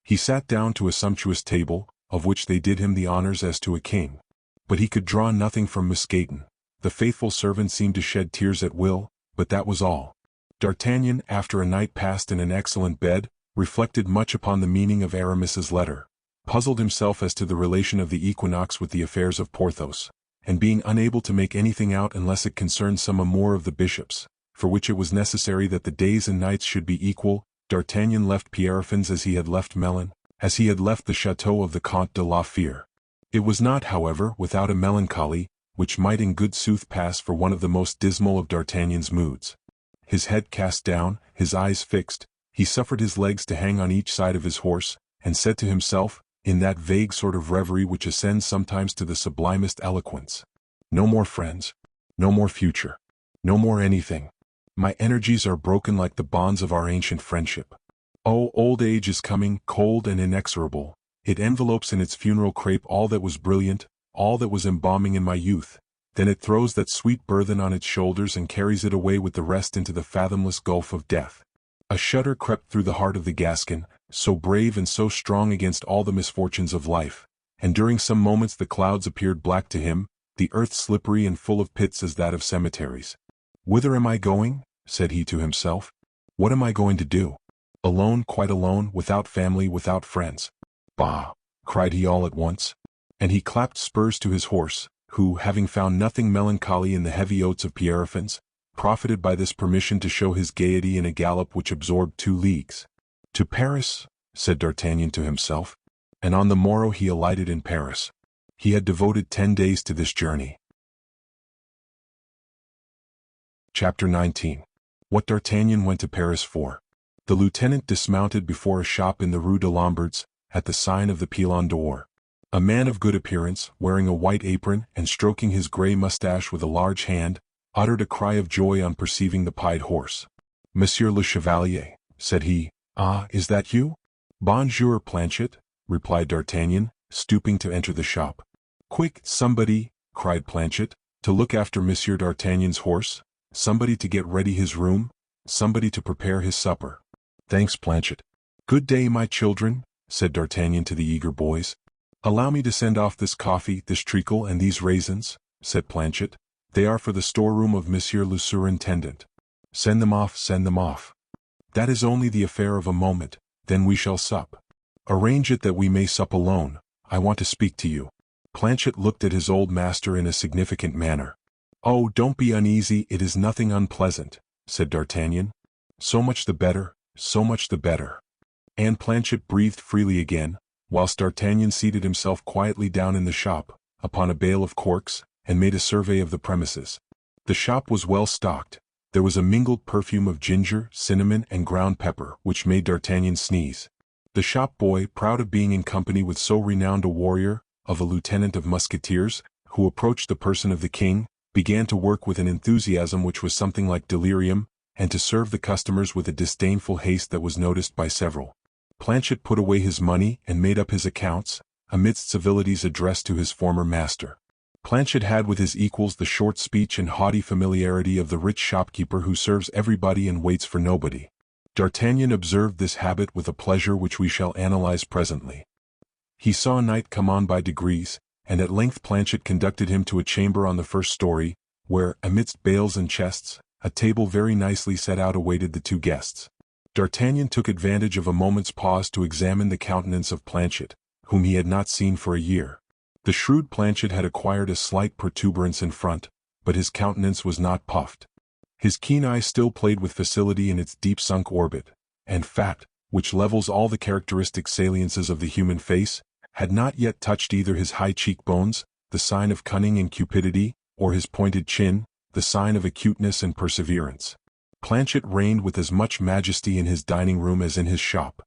He sat down to a sumptuous table, of which they did him the honors as to a king. But he could draw nothing from Musketeer. The faithful servant seemed to shed tears at will, but that was all. D'Artagnan, after a night passed in an excellent bed, reflected much upon the meaning of Aramis's letter, puzzled himself as to the relation of the equinox with the affairs of Porthos, and being unable to make anything out unless it concerned some amour of the bishop's, for which it was necessary that the days and nights should be equal, D'Artagnan left Pierrefonds as he had left Melun, as he had left the chateau of the Comte de la Fere. It was not, however, without a melancholy, which might in good sooth pass for one of the most dismal of D'Artagnan's moods. His head cast down, his eyes fixed, he suffered his legs to hang on each side of his horse, and said to himself, in that vague sort of reverie which ascends sometimes to the sublimest eloquence, No more friends, no more future, no more anything. My energies are broken like the bonds of our ancient friendship. Oh, old age is coming, cold and inexorable. It envelopes in its funeral crape all that was brilliant, all that was embalming in my youth. Then it throws that sweet burthen on its shoulders and carries it away with the rest into the fathomless gulf of death. A shudder crept through the heart of the Gascon, so brave and so strong against all the misfortunes of life, and during some moments the clouds appeared black to him, the earth slippery and full of pits as that of cemeteries. Whither am I going? Said he to himself. What am I going to do? Alone, quite alone, without family, without friends. Bah! Cried he all at once. And he clapped spurs to his horse, who, having found nothing melancholy in the heavy oats of Pierrefonds, profited by this permission to show his gaiety in a gallop which absorbed 2 leagues. To Paris, said D'Artagnan to himself. And on the morrow he alighted in Paris. He had devoted 10 days to this journey. Chapter 19. What D'Artagnan went to Paris for. The lieutenant dismounted before a shop in the Rue des Lombards, at the sign of the Pilon d'Or. A man of good appearance, wearing a white apron and stroking his grey moustache with a large hand, uttered a cry of joy on perceiving the pied horse. "Monsieur le Chevalier," said he. "Ah, is that you?" "Bonjour, Planchet," replied D'Artagnan, stooping to enter the shop. "Quick, somebody," cried Planchet, "to look after Monsieur d'Artagnan's horse, somebody to get ready his room, somebody to prepare his supper." "Thanks, Planchet." "Good day, my children," said D'Artagnan to the eager boys. "Allow me to send off this coffee, this treacle, and these raisins," said Planchet. "They are for the storeroom of Monsieur le Surintendant." "Send them off, send them off." "That is only the affair of a moment, then we shall sup." "Arrange it that we may sup alone, I want to speak to you." Planchet looked at his old master in a significant manner. "Oh, don't be uneasy, it is nothing unpleasant," said D'Artagnan. "So much the better, so much the better." And Planchet breathed freely again, whilst D'Artagnan seated himself quietly down in the shop, upon a bale of corks, and made a survey of the premises. The shop was well stocked. There was a mingled perfume of ginger, cinnamon, and ground pepper, which made D'Artagnan sneeze. The shop boy, proud of being in company with so renowned a warrior, of a lieutenant of Musketeers, who approached the person of the king, began to work with an enthusiasm which was something like delirium, and to serve the customers with a disdainful haste that was noticed by several. Planchet put away his money and made up his accounts, amidst civilities addressed to his former master. Planchet had with his equals the short speech and haughty familiarity of the rich shopkeeper who serves everybody and waits for nobody. D'Artagnan observed this habit with a pleasure which we shall analyze presently. He saw night come on by degrees, and at length Planchet conducted him to a chamber on the first story, where, amidst bales and chests, a table very nicely set out awaited the 2 guests. D'Artagnan took advantage of a moment's pause to examine the countenance of Planchet, whom he had not seen for a year. The shrewd Planchet had acquired a slight protuberance in front, but his countenance was not puffed. His keen eye still played with facility in its deep-sunk orbit, and fat, which levels all the characteristic saliences of the human face, had not yet touched either his high cheekbones, the sign of cunning and cupidity, or his pointed chin, the sign of acuteness and perseverance. Planchet reigned with as much majesty in his dining room as in his shop.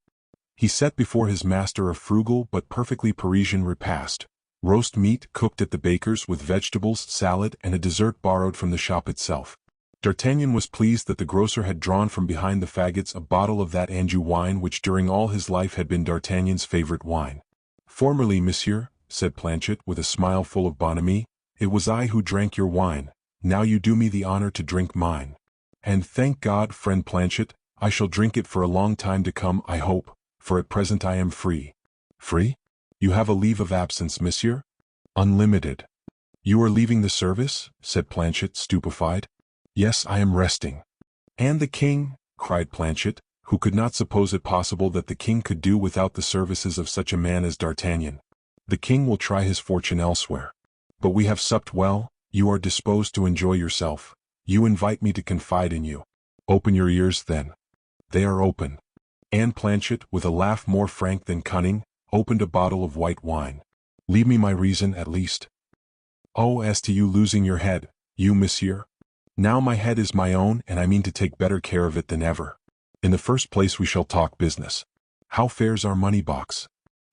He set before his master a frugal but perfectly Parisian repast: roast meat cooked at the baker's with vegetables, salad, and a dessert borrowed from the shop itself. D'Artagnan was pleased that the grocer had drawn from behind the faggots a bottle of that Anjou wine which during all his life had been D'Artagnan's favorite wine. "Formerly, monsieur," said Planchet with a smile full of bonhomie, "it was I who drank your wine, now you do me the honor to drink mine. And thank God, friend Planchet, I shall drink it for a long time to come, I hope, for at present I am free." "Free? You have a leave of absence, monsieur?" "Unlimited." "You are leaving the service?" said Planchet, stupefied. "Yes, I am resting." "And the king?" cried Planchet, who could not suppose it possible that the king could do without the services of such a man as D'Artagnan. "The king will try his fortune elsewhere. But we have supped well, you are disposed to enjoy yourself. You invite me to confide in you. Open your ears, then." "They are open." And Planchet, with a laugh more frank than cunning, opened a bottle of white wine. "Leave me my reason, at least." "Oh, as to you losing your head, you, monsieur? Now my head is my own, and I mean to take better care of it than ever. In the first place we shall talk business. How fares our money box?"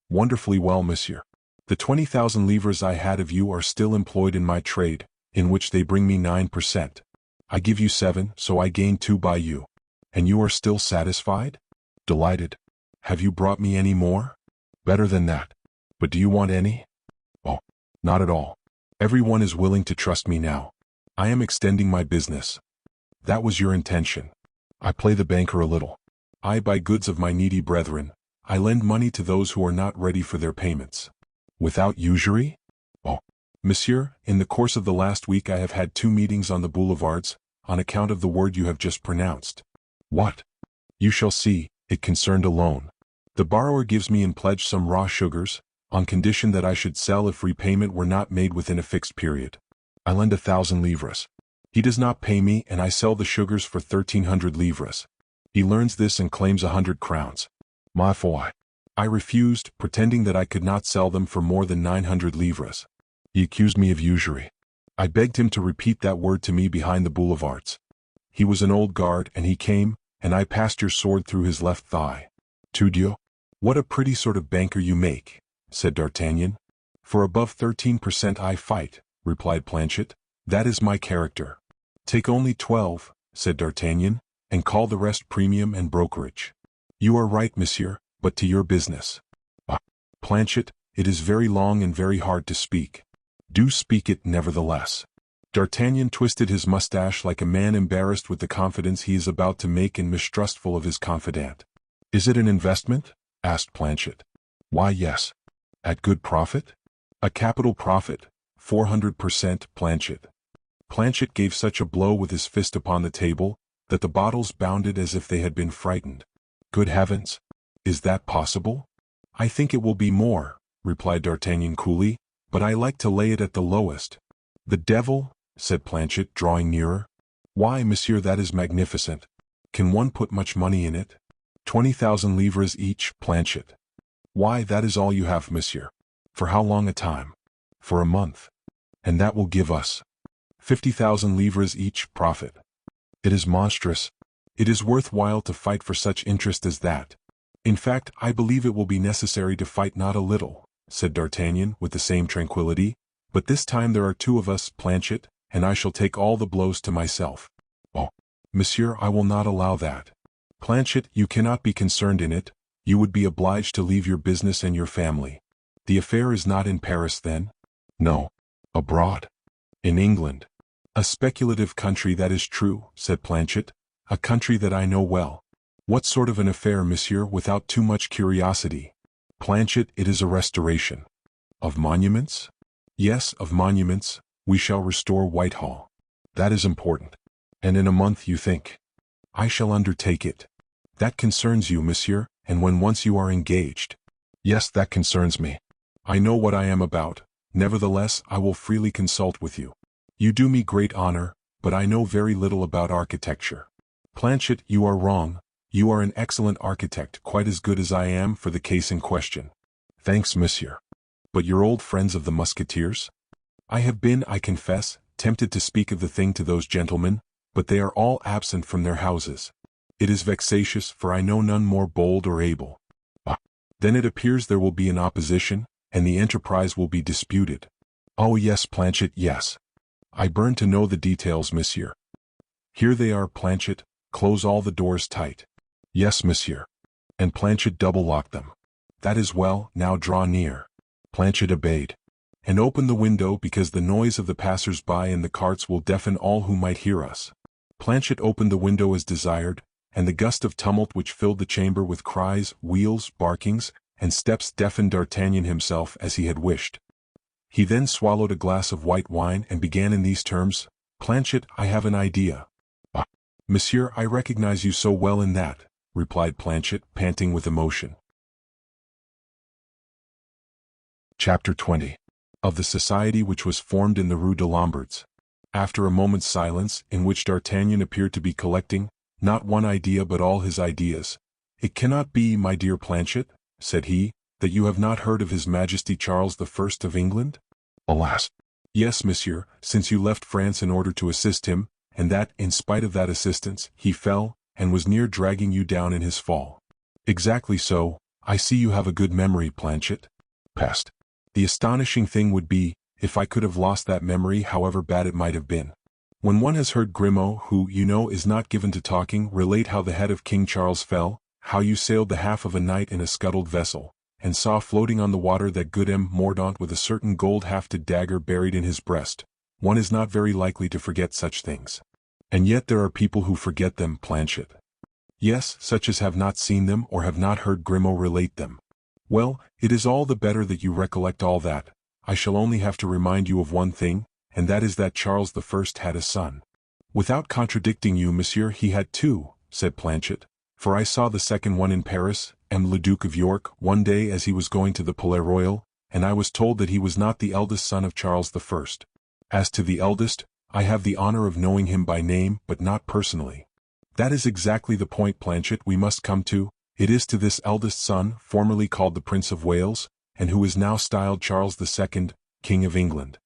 "Wonderfully well, monsieur. The 20,000 livres I had of you are still employed in my trade, in which they bring me 9%. I give you 7, so I gain 2 by you. And you are still satisfied?" "Delighted." "Have you brought me any more?" "Better than that. But do you want any?" "Oh, not at all. Everyone is willing to trust me now. I am extending my business." "That was your intention." "I play the banker a little. I buy goods of my needy brethren. I lend money to those who are not ready for their payments." "Without usury?" "Oh, monsieur, in the course of the last week I have had 2 meetings on the boulevards, on account of the word you have just pronounced." "What?" "You shall see, It concerned a loan. The borrower gives me in pledge some raw sugars, on condition that I should sell if repayment were not made within a fixed period. I lend 1,000 livres. He does not pay me and I sell the sugars for 1,300 livres. He learns this and claims 100 crowns. Ma foi. I refused, pretending that I could not sell them for more than 900 livres. He accused me of usury. I begged him to repeat that word to me behind the boulevards. He was an old guard and he came, and I passed your sword through his left thigh. Tout Dieu. What a pretty sort of banker you make, said D'Artagnan. For above 13% I fight, replied Planchet. That is my character. Take only 12, said D'Artagnan, and call the rest premium and brokerage. You are right, monsieur, but to your business. Ah, Planchet, it is very long and very hard to speak. Do speak it nevertheless. D'Artagnan twisted his mustache like a man embarrassed with the confidence he is about to make and mistrustful of his confidant. Is it an investment? Asked Planchet. Why, yes. At good profit? A capital profit, 400%, Planchet. Planchet gave such a blow with his fist upon the table, that the bottles bounded as if they had been frightened. Good heavens! Is that possible? I think it will be more, replied D'Artagnan coolly, but I like to lay it at the lowest. The devil, said Planchet, drawing nearer. Why, monsieur, that is magnificent. Can one put much money in it? 20,000 livres each, Planchet. Why, that is all you have, monsieur. For how long a time? For a month. And that will give us 50,000 livres each profit. It is monstrous. It is worthwhile to fight for such interest as that. In fact, I believe it will be necessary to fight not a little, said D'Artagnan with the same tranquillity, but this time there are two of us, Planchet, and I shall take all the blows to myself. Oh, monsieur, I will not allow that. Planchet, you cannot be concerned in it, you would be obliged to leave your business and your family. The affair is not in Paris then? No. Abroad. In England. A speculative country, that is true, said Planchet, a country that I know well. What sort of an affair, monsieur, without too much curiosity? Planchet, it is a restoration. Of monuments? Yes, of monuments. We shall restore Whitehall. That is important. And in a month, you think? I shall undertake it. That concerns you, monsieur, and when once you are engaged. Yes, that concerns me. I know what I am about, nevertheless I will freely consult with you. You do me great honor, but I know very little about architecture. Planchet, you are wrong. You are an excellent architect, quite as good as I am for the case in question. Thanks, monsieur. But your old friends of the Musketeers? I have been, I confess, tempted to speak of the thing to those gentlemen, but they are all absent from their houses. It is vexatious, for I know none more bold or able. Ah, then it appears there will be an opposition, and the enterprise will be disputed. Oh yes, Planchet, yes. I burn to know the details, monsieur. Here they are, Planchet, close all the doors tight. Yes, monsieur. And Planchet double-locked them. That is well, now draw near. Planchet obeyed. And open the window, because the noise of the passers-by and the carts will deafen all who might hear us. Planchet opened the window as desired, and the gust of tumult which filled the chamber with cries, wheels, barkings, and steps deafened D'Artagnan himself as he had wished. He then swallowed a glass of white wine and began in these terms, Planchet, I have an idea. Ah, monsieur, I recognize you so well in that, replied Planchet, panting with emotion. Chapter 20. Of the society which was formed in the Rue de Lombards. After a moment's silence, in which D'Artagnan appeared to be collecting, not one idea but all his ideas, It cannot be, my dear Planchet, said he, that you have not heard of His Majesty Charles I of England? Alas! Yes, monsieur, since you left France in order to assist him, and that, in spite of that assistance, he fell, and was near dragging you down in his fall. Exactly so. I see you have a good memory, Planchet. Peste. The astonishing thing would be, if I could have lost that memory, however bad it might have been. When one has heard Grimaud, who, you know, is not given to talking, relate how the head of King Charles fell, how you sailed the half of a night in a scuttled vessel, and saw floating on the water that good M. Mordaunt with a certain gold-hafted dagger buried in his breast, one is not very likely to forget such things. And yet there are people who forget them, Planchet. Yes, such as have not seen them or have not heard Grimaud relate them. Well, it is all the better that you recollect all that. I shall only have to remind you of one thing, and that is that Charles I had a son. Without contradicting you, monsieur, he had two, said Planchet. for I saw the second one in Paris, le Duke of York, one day as he was going to the Palais Royal, and I was told that he was not the eldest son of Charles I. As to the eldest, I have the honor of knowing him by name but not personally. That is exactly the point, Planchet, we must come to. It is to this eldest son, formerly called the Prince of Wales, and who is now styled Charles II, King of England.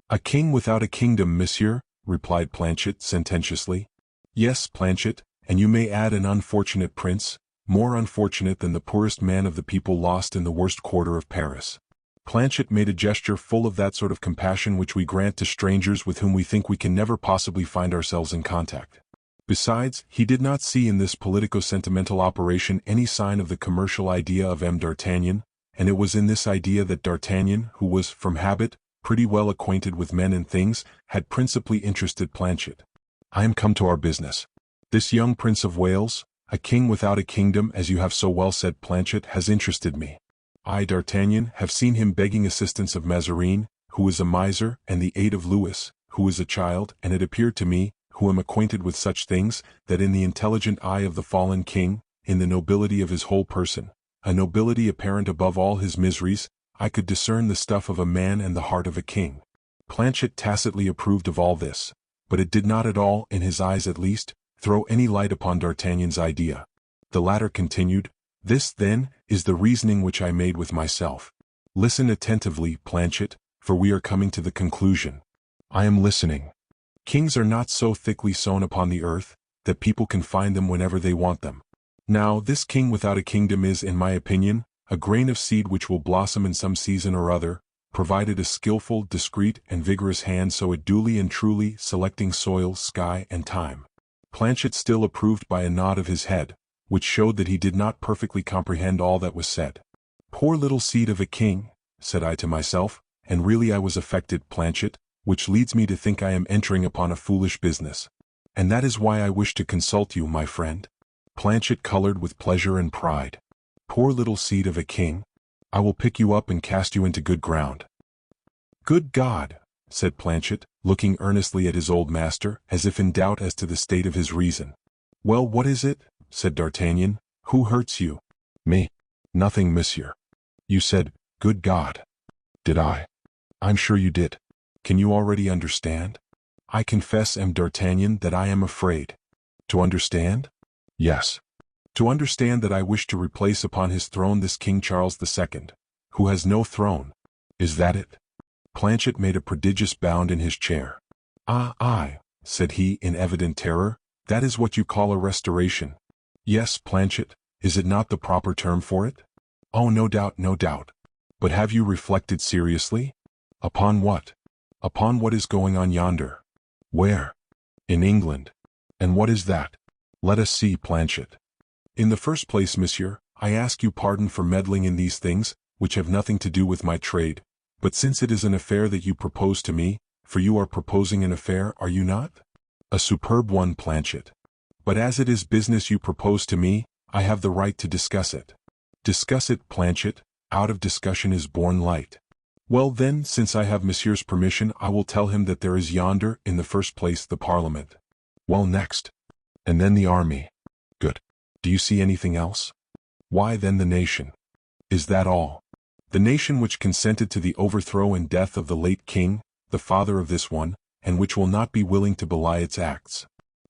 A king without a kingdom, monsieur, replied Planchet sententiously. Yes, Planchet, and you may add an unfortunate prince, more unfortunate than the poorest man of the people lost in the worst quarter of Paris. Planchet made a gesture full of that sort of compassion which we grant to strangers with whom we think we can never possibly find ourselves in contact. Besides, he did not see in this politico-sentimental operation any sign of the commercial idea of D'Artagnan, and it was in this idea that D'Artagnan, who was, from habit, pretty well acquainted with men and things, had principally interested Planchet. I am come to our business. This young Prince of Wales, a king without a kingdom, as you have so well said, Planchet, has interested me. I, D'Artagnan, have seen him begging assistance of Mazarin, who is a miser, and the aid of Louis, who is a child, and it appeared to me, who am acquainted with such things, that in the intelligent eye of the fallen king, in the nobility of his whole person, a nobility apparent above all his miseries, I could discern the stuff of a man and the heart of a king. Planchet tacitly approved of all this, but it did not at all, in his eyes at least, throw any light upon D'Artagnan's idea. The latter continued, "This, then, is the reasoning which I made with myself. Listen attentively, Planchet, for we are coming to the conclusion." "I am listening." "Kings are not so thickly sown upon the earth, that people can find them whenever they want them. Now, this king without a kingdom is, in my opinion, a grain of seed which will blossom in some season or other, provided a skillful, discreet, and vigorous hand sow it duly and truly, selecting soil, sky, and time." Planchet still approved by a nod of his head, which showed that he did not perfectly comprehend all that was said. "Poor little seed of a king," said I to myself, and really I was affected, Planchet, which leads me to think I am entering upon a foolish business. And that is why I wish to consult you, my friend. Planchet colored with pleasure and pride. "Poor little seed of a king. I will pick you up and cast you into good ground." "Good God!" said Planchet, looking earnestly at his old master, as if in doubt as to the state of his reason. "Well, what is it?" said D'Artagnan. "Who hurts you?" "Me. Nothing, monsieur." "You said, 'Good God.'" "Did I?" "I'm sure you did. Can you already understand?" "I confess, D'Artagnan, that I am afraid." "To understand?" "Yes. To understand that I wish to replace upon his throne this King Charles II, who has no throne. Is that it?" Planchet made a prodigious bound in his chair. "Ah, aye," said he in evident terror, "that is what you call a restoration." "Yes, Planchet, is it not the proper term for it?" "Oh, no doubt, no doubt. But have you reflected seriously?" "Upon what?" "Upon what is going on yonder." "Where?" "In England." "And what is that?" "Let us see, Planchet." "In the first place, monsieur, I ask you pardon for meddling in these things, which have nothing to do with my trade, but since it is an affair that you propose to me, for you are proposing an affair, are you not?" "A superb one, Planchet." "But as it is business you propose to me, I have the right to discuss it." "Discuss it, Planchet, out of discussion is born light." "Well then, since I have monsieur's permission, I will tell him that there is yonder, in the first place, the Parliament." "Well, next?" "And then the army." "Good. Do you see anything else?" "Why then the nation." "Is that all?" "The nation which consented to the overthrow and death of the late king, the father of this one, and which will not be willing to belie its acts."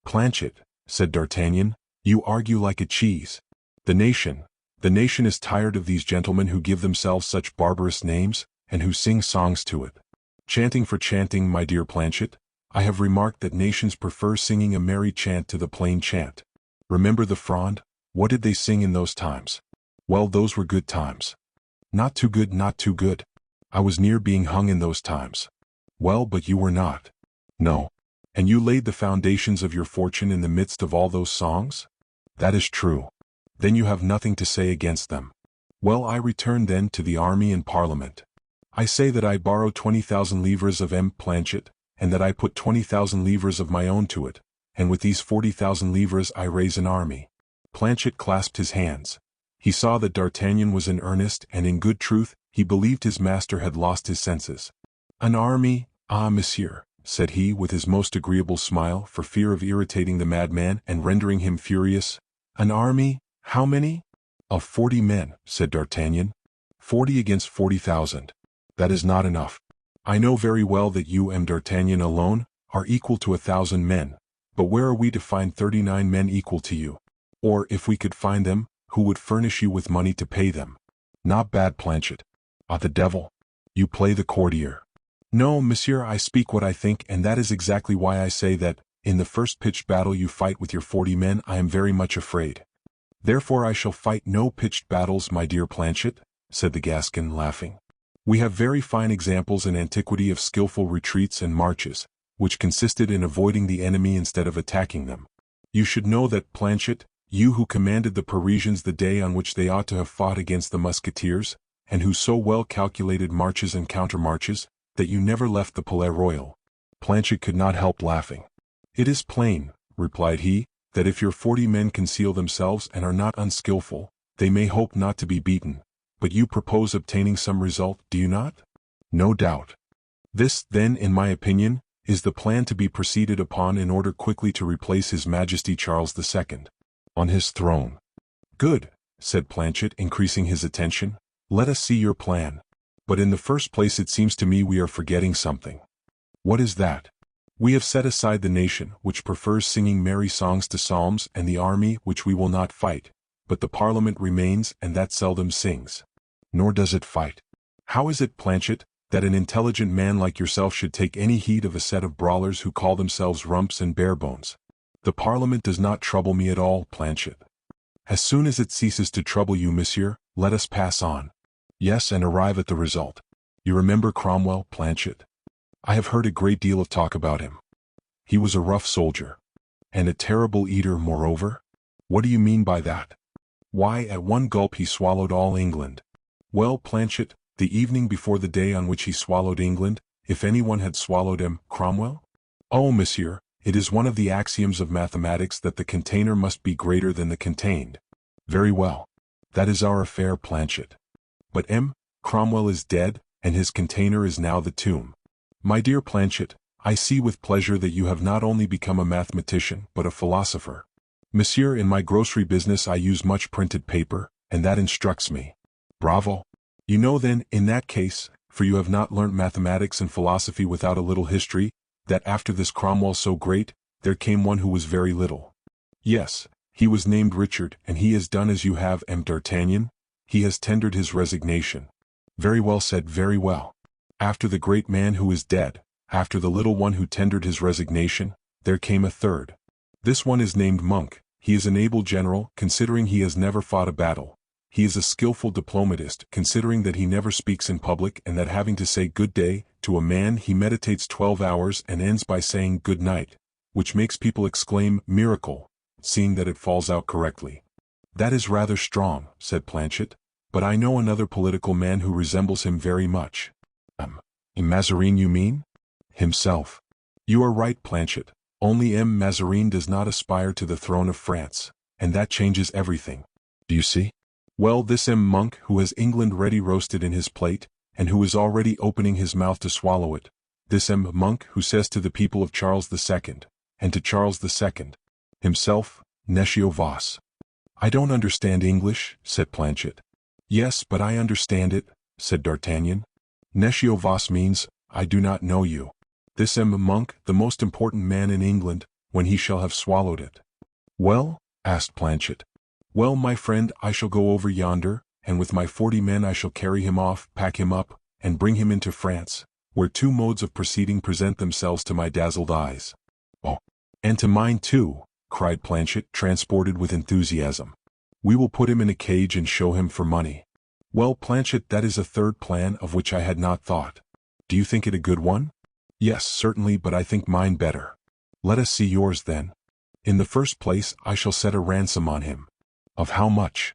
"Planchet," said D'Artagnan, "you argue like a cheese. The nation is tired of these gentlemen who give themselves such barbarous names, and who sing songs to it. Chanting for chanting, my dear Planchet, I have remarked that nations prefer singing a merry chant to the plain chant. Remember the Fronde, what did they sing in those times? Well, those were good times. Not too good, not too good. I was near being hung in those times. Well, but you were not. No. And you laid the foundations of your fortune in the midst of all those songs? That is true. Then you have nothing to say against them. Well, I return then to the army and Parliament. I say that I borrow 20,000 livres of Planchet, and that I put 20,000 livres of my own to it, and with these 40,000 livres I raise an army. Planchet clasped his hands. He saw that D'Artagnan was in earnest, and in good truth, he believed his master had lost his senses. "An army, ah, monsieur," said he with his most agreeable smile, for fear of irritating the madman and rendering him furious. "An army, How many? Of 40 men, said D'Artagnan. 40 against 40,000. That is not enough. I know very well that you and D'Artagnan alone are equal to 1,000 men, but where are we to find 39 men equal to you? Or, if we could find them, who would furnish you with money to pay them? Not bad, Planchet. Ah, the devil. You play the courtier. No, monsieur, I speak what I think, and that is exactly why I say that, in the first pitched battle you fight with your 40 men, I am very much afraid. Therefore I shall fight no pitched battles, my dear Planchet, said the Gascon, laughing. We have very fine examples in antiquity of skillful retreats and marches, which consisted in avoiding the enemy instead of attacking them. You should know that, Planchet, you who commanded the Parisians the day on which they ought to have fought against the Musketeers, and who so well calculated marches and countermarches, that you never left the Palais Royal. Planchet could not help laughing. It is plain, replied he, that if your 40 men conceal themselves and are not unskillful, they may hope not to be beaten. But you propose obtaining some result, do you not? No doubt. This, then, in my opinion, is the plan to be proceeded upon in order quickly to replace His Majesty Charles II on his throne. Good, said Planchet, increasing his attention. Let us see your plan. But in the first place it seems to me we are forgetting something. What is that? We have set aside the nation, which prefers singing merry songs to psalms, and the army, which we will not fight, but the Parliament remains, and that seldom sings. Nor does it fight. How is it, Planchet, that an intelligent man like yourself should take any heed of a set of brawlers who call themselves rumps and barebones? The Parliament does not trouble me at all, Planchet. As soon as it ceases to trouble you, monsieur, let us pass on. Yes, and arrive at the result. You remember Cromwell, Planchet? I have heard a great deal of talk about him. He was a rough soldier. And a terrible eater, moreover? What do you mean by that? Why, at one gulp he swallowed all England. Well, Planchet, the evening before the day on which he swallowed England, if anyone had swallowed him, Cromwell? Oh, monsieur, it is one of the axioms of mathematics that the container must be greater than the contained. Very well. That is our affair, Planchet. But Cromwell is dead, and his container is now the tomb. My dear Planchet, I see with pleasure that you have not only become a mathematician, but a philosopher. Monsieur, in my grocery business I use much printed paper, and that instructs me. Bravo. You know then, in that case, for you have not learnt mathematics and philosophy without a little history, that after this Cromwell so great, there came one who was very little. Yes, he was named Richard, and he has done as you have, D'Artagnan. He has tendered his resignation. Very well said, very well. After the great man who is dead, after the little one who tendered his resignation, there came a third. This one is named Monk. He is an able general, considering he has never fought a battle. He is a skillful diplomatist, considering that he never speaks in public and that having to say good day to a man he meditates 12 hours and ends by saying good night, which makes people exclaim, miracle, seeing that it falls out correctly. That is rather strong, said Planchet, but I know another political man who resembles him very much. Mazarin, you mean? Himself. You are right, Planchet, only Mazarin does not aspire to the throne of France, and that changes everything. Do you see? Well, this Monk, who has England ready roasted in his plate, and who is already opening his mouth to swallow it, this Monk who says to the people of Charles II, and to Charles II, himself, Necio vos. I don't understand English, said Planchet. Yes, but I understand it, said D'Artagnan. Necio vos means, I do not know you. This Monk, the most important man in England, when he shall have swallowed it. Well? asked Planchet. Well, my friend, I shall go over yonder, and with my 40 men I shall carry him off, pack him up, and bring him into France, where two modes of proceeding present themselves to my dazzled eyes. Oh, and to mine too, cried Planchet, transported with enthusiasm. We will put him in a cage and show him for money. Well, Planchet, that is a third plan of which I had not thought. Do you think it a good one? Yes, certainly, but I think mine better. Let us see yours then. In the first place, I shall set a ransom on him. Of how much?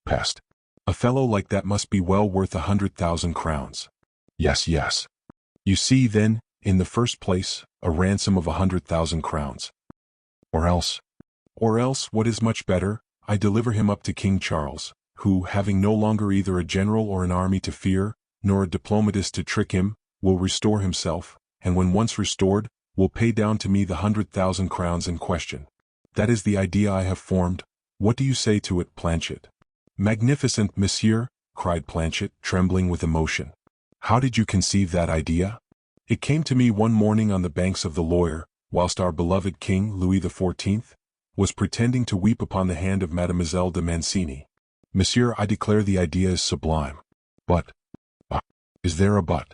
Pest. A fellow like that must be well worth 100,000 crowns. Yes, yes. You see, then, in the first place, a ransom of 100,000 crowns. Or else, what is much better, I deliver him up to King Charles, who, having no longer either a general or an army to fear, nor a diplomatist to trick him, will restore himself, and when once restored, will pay down to me the 100,000 crowns in question. That is the idea I have formed. What do you say to it, Planchet? Magnificent, monsieur, cried Planchet, trembling with emotion. How did you conceive that idea? It came to me one morning on the banks of the Loire, whilst our beloved King, Louis XIV, was pretending to weep upon the hand of Mademoiselle de Mancini. Monsieur, I declare the idea is sublime. But, is there a but?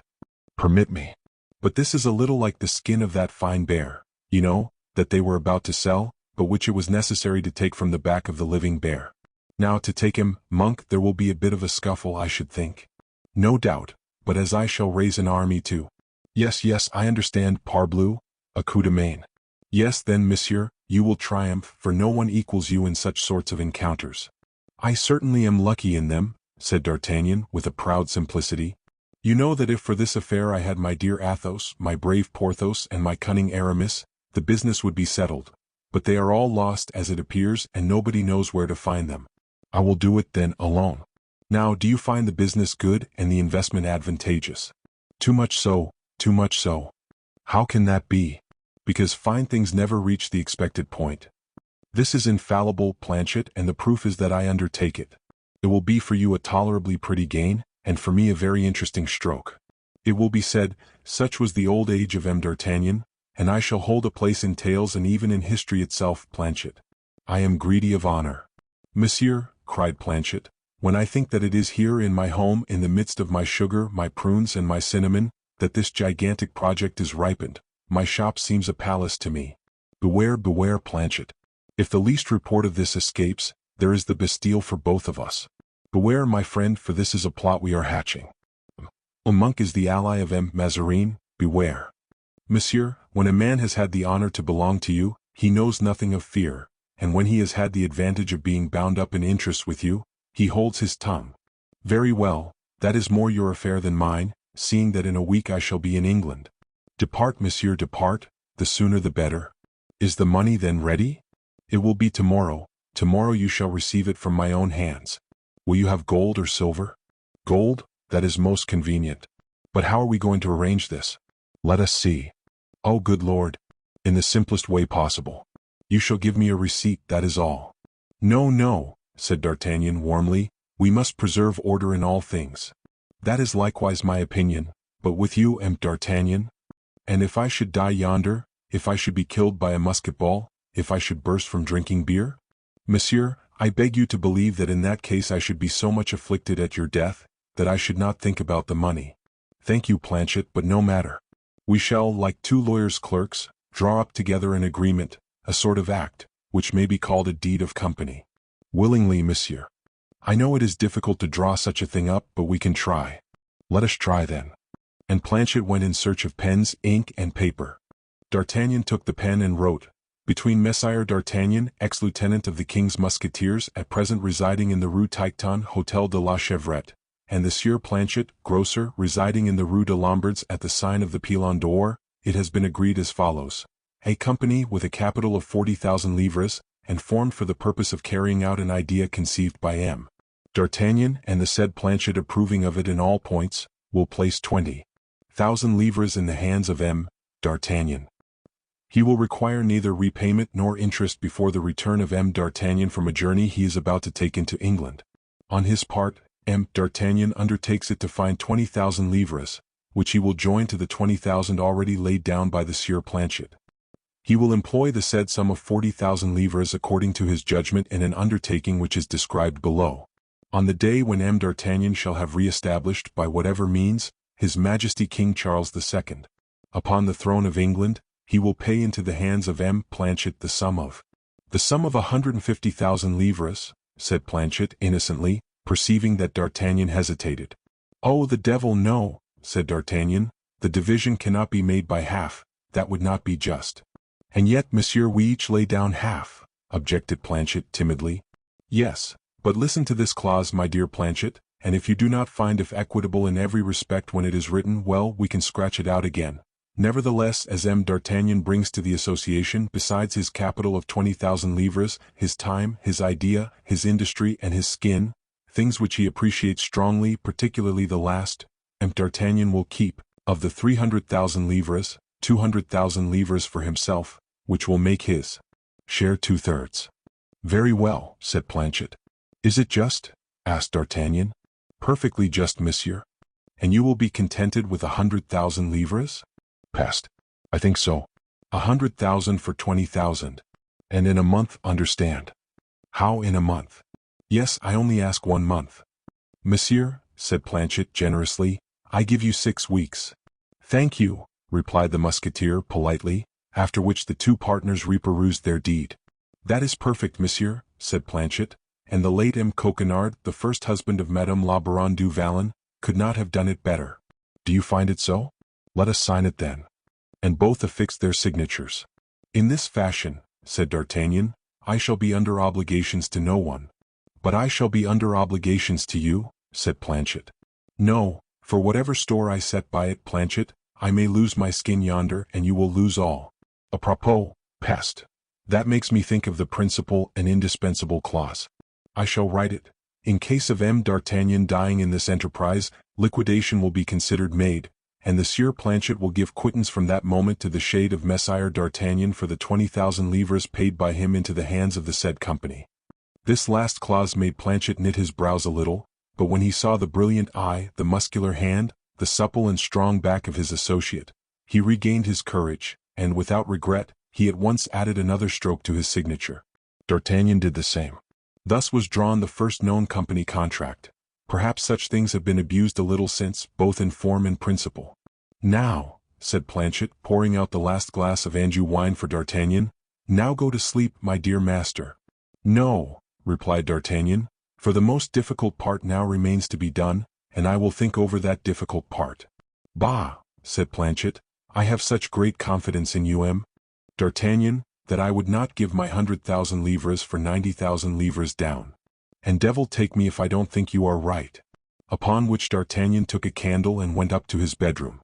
Permit me. But this is a little like the skin of that fine bear, you know, that they were about to sell, but which it was necessary to take from the back of the living bear. Now to take him, Monk, there will be a bit of a scuffle, I should think. No doubt, but as I shall raise an army to— Yes, I understand, parbleu, a coup de main. Yes, then, monsieur, you will triumph, for no one equals you in such sorts of encounters. I certainly am lucky in them, said D'Artagnan, with a proud simplicity. You know that if for this affair I had my dear Athos, my brave Porthos, and my cunning Aramis, the business would be settled. But they are all lost as it appears, and nobody knows where to find them. I will do it then alone. Now, do you find the business good and the investment advantageous? Too much so, too much so. How can that be? Because fine things never reach the expected point. This is infallible, Planchet, and the proof is that I undertake it. It will be for you a tolerably pretty gain, and for me a very interesting stroke. It will be said, such was the old age of M. D'Artagnan, and I shall hold a place in tales and even in history itself, Planchet. I am greedy of honor. Monsieur, cried Planchet, when I think that it is here in my home, in the midst of my sugar, my prunes, and my cinnamon, that this gigantic project is ripened, my shop seems a palace to me. Beware, beware, Planchet. If the least report of this escapes, there is the Bastille for both of us. Beware, my friend, for this is a plot we are hatching. Monk is the ally of M. Mazarin, beware. Monsieur, when a man has had the honor to belong to you, he knows nothing of fear, and when he has had the advantage of being bound up in interest with you, he holds his tongue. Very well, that is more your affair than mine, seeing that in a week I shall be in England. Depart, monsieur, depart, the sooner the better. Is the money then ready? It will be tomorrow. Tomorrow you shall receive it from my own hands. Will you have gold or silver? Gold? That is most convenient. But how are we going to arrange this? Let us see. Oh, good Lord! In the simplest way possible. You shall give me a receipt, that is all. No, said D'Artagnan warmly, we must preserve order in all things. That is likewise my opinion, but with you, M. D'Artagnan? And if I should die yonder, if I should be killed by a musket ball, if I should burst from drinking beer? Monsieur, I beg you to believe that in that case I should be so much afflicted at your death, that I should not think about the money. Thank you, Planchet, but no matter. We shall, like two lawyers' clerks, draw up together an agreement, a sort of act, which may be called a deed of company. Willingly, monsieur. I know it is difficult to draw such a thing up, but we can try. Let us try then. And Planchet went in search of pens, ink, and paper. D'Artagnan took the pen and wrote, between Messire D'Artagnan, ex-lieutenant of the King's Musketeers, at present residing in the Rue Tiquetonne, Hôtel de la Chevrette, and the Sieur Planchet, grocer, residing in the Rue de Lombards at the sign of the Pilon d'Or, it has been agreed as follows. A company with a capital of 40,000 livres, and formed for the purpose of carrying out an idea conceived by M. D'Artagnan, and the said Planchet approving of it in all points, will place 20,000 livres in the hands of M. D'Artagnan. He will require neither repayment nor interest before the return of M. D'Artagnan from a journey he is about to take into England. On his part, M. D'Artagnan undertakes it to find 20,000 livres, which he will join to the 20,000 already laid down by the Sieur Planchet. He will employ the said sum of 40,000 livres according to his judgment in an undertaking which is described below. On the day when M. D'Artagnan shall have re-established, by whatever means, His Majesty King Charles II, upon the throne of England, he will pay into the hands of M. Planchet the sum of 150,000 livres, said Planchet innocently, perceiving that D'Artagnan hesitated. Oh, the devil, no, said D'Artagnan, the division cannot be made by half, that would not be just. And yet, monsieur, we each lay down half, objected Planchet timidly. Yes, but listen to this clause, my dear Planchet, and if you do not find it equitable in every respect when it is written, well, we can scratch it out again. Nevertheless, as M. D'Artagnan brings to the association, besides his capital of 20,000 livres, his time, his idea, his industry, and his skin, things which he appreciates strongly, particularly the last, M. D'Artagnan will keep, of the 300,000 livres, 200,000 livres for himself, which will make his share 2/3. Very well, said Planchet. Is it just? Asked D'Artagnan. Perfectly just, monsieur. And you will be contented with 100,000 livres? Peste. I think so. 100,000 for 20,000. And in a month, understand. How in a month? Yes, I only ask 1 month. Monsieur, said Planchet generously, I give you 6 weeks. Thank you, replied the Musketeer politely, after which the two partners reperused their deed. That is perfect, monsieur, said Planchet, and the late M. Coquenard, the first husband of Madame la Baronne du Vallon, could not have done it better. Do you find it so? Let us sign it then. And both affixed their signatures. In this fashion, said D'Artagnan, I shall be under obligations to no one. But I shall be under obligations to you, said Planchet. No, for whatever store I set by it, Planchet, I may lose my skin yonder and you will lose all. A propos, peste. That makes me think of the principal and indispensable clause. I shall write it. In case of M. D'Artagnan dying in this enterprise, liquidation will be considered made, and the Sieur Planchet will give quittance from that moment to the shade of Messire D'Artagnan for the 20,000 livres paid by him into the hands of the said company. This last clause made Planchet knit his brows a little, but when he saw the brilliant eye, the muscular hand, the supple and strong back of his associate, he regained his courage, and without regret, he at once added another stroke to his signature. D'Artagnan did the same. Thus was drawn the first known company contract. Perhaps such things have been abused a little since, both in form and principle. Now, said Planchet, pouring out the last glass of Anjou wine for D'Artagnan, now go to sleep, my dear master. No, replied D'Artagnan, for the most difficult part now remains to be done, and I will think over that difficult part. Bah, said Planchet, I have such great confidence in you, M. D'Artagnan, that I would not give my 100,000 livres for 90,000 livres down. And devil take me if I don't think you are right. Upon which D'Artagnan took a candle and went up to his bedroom.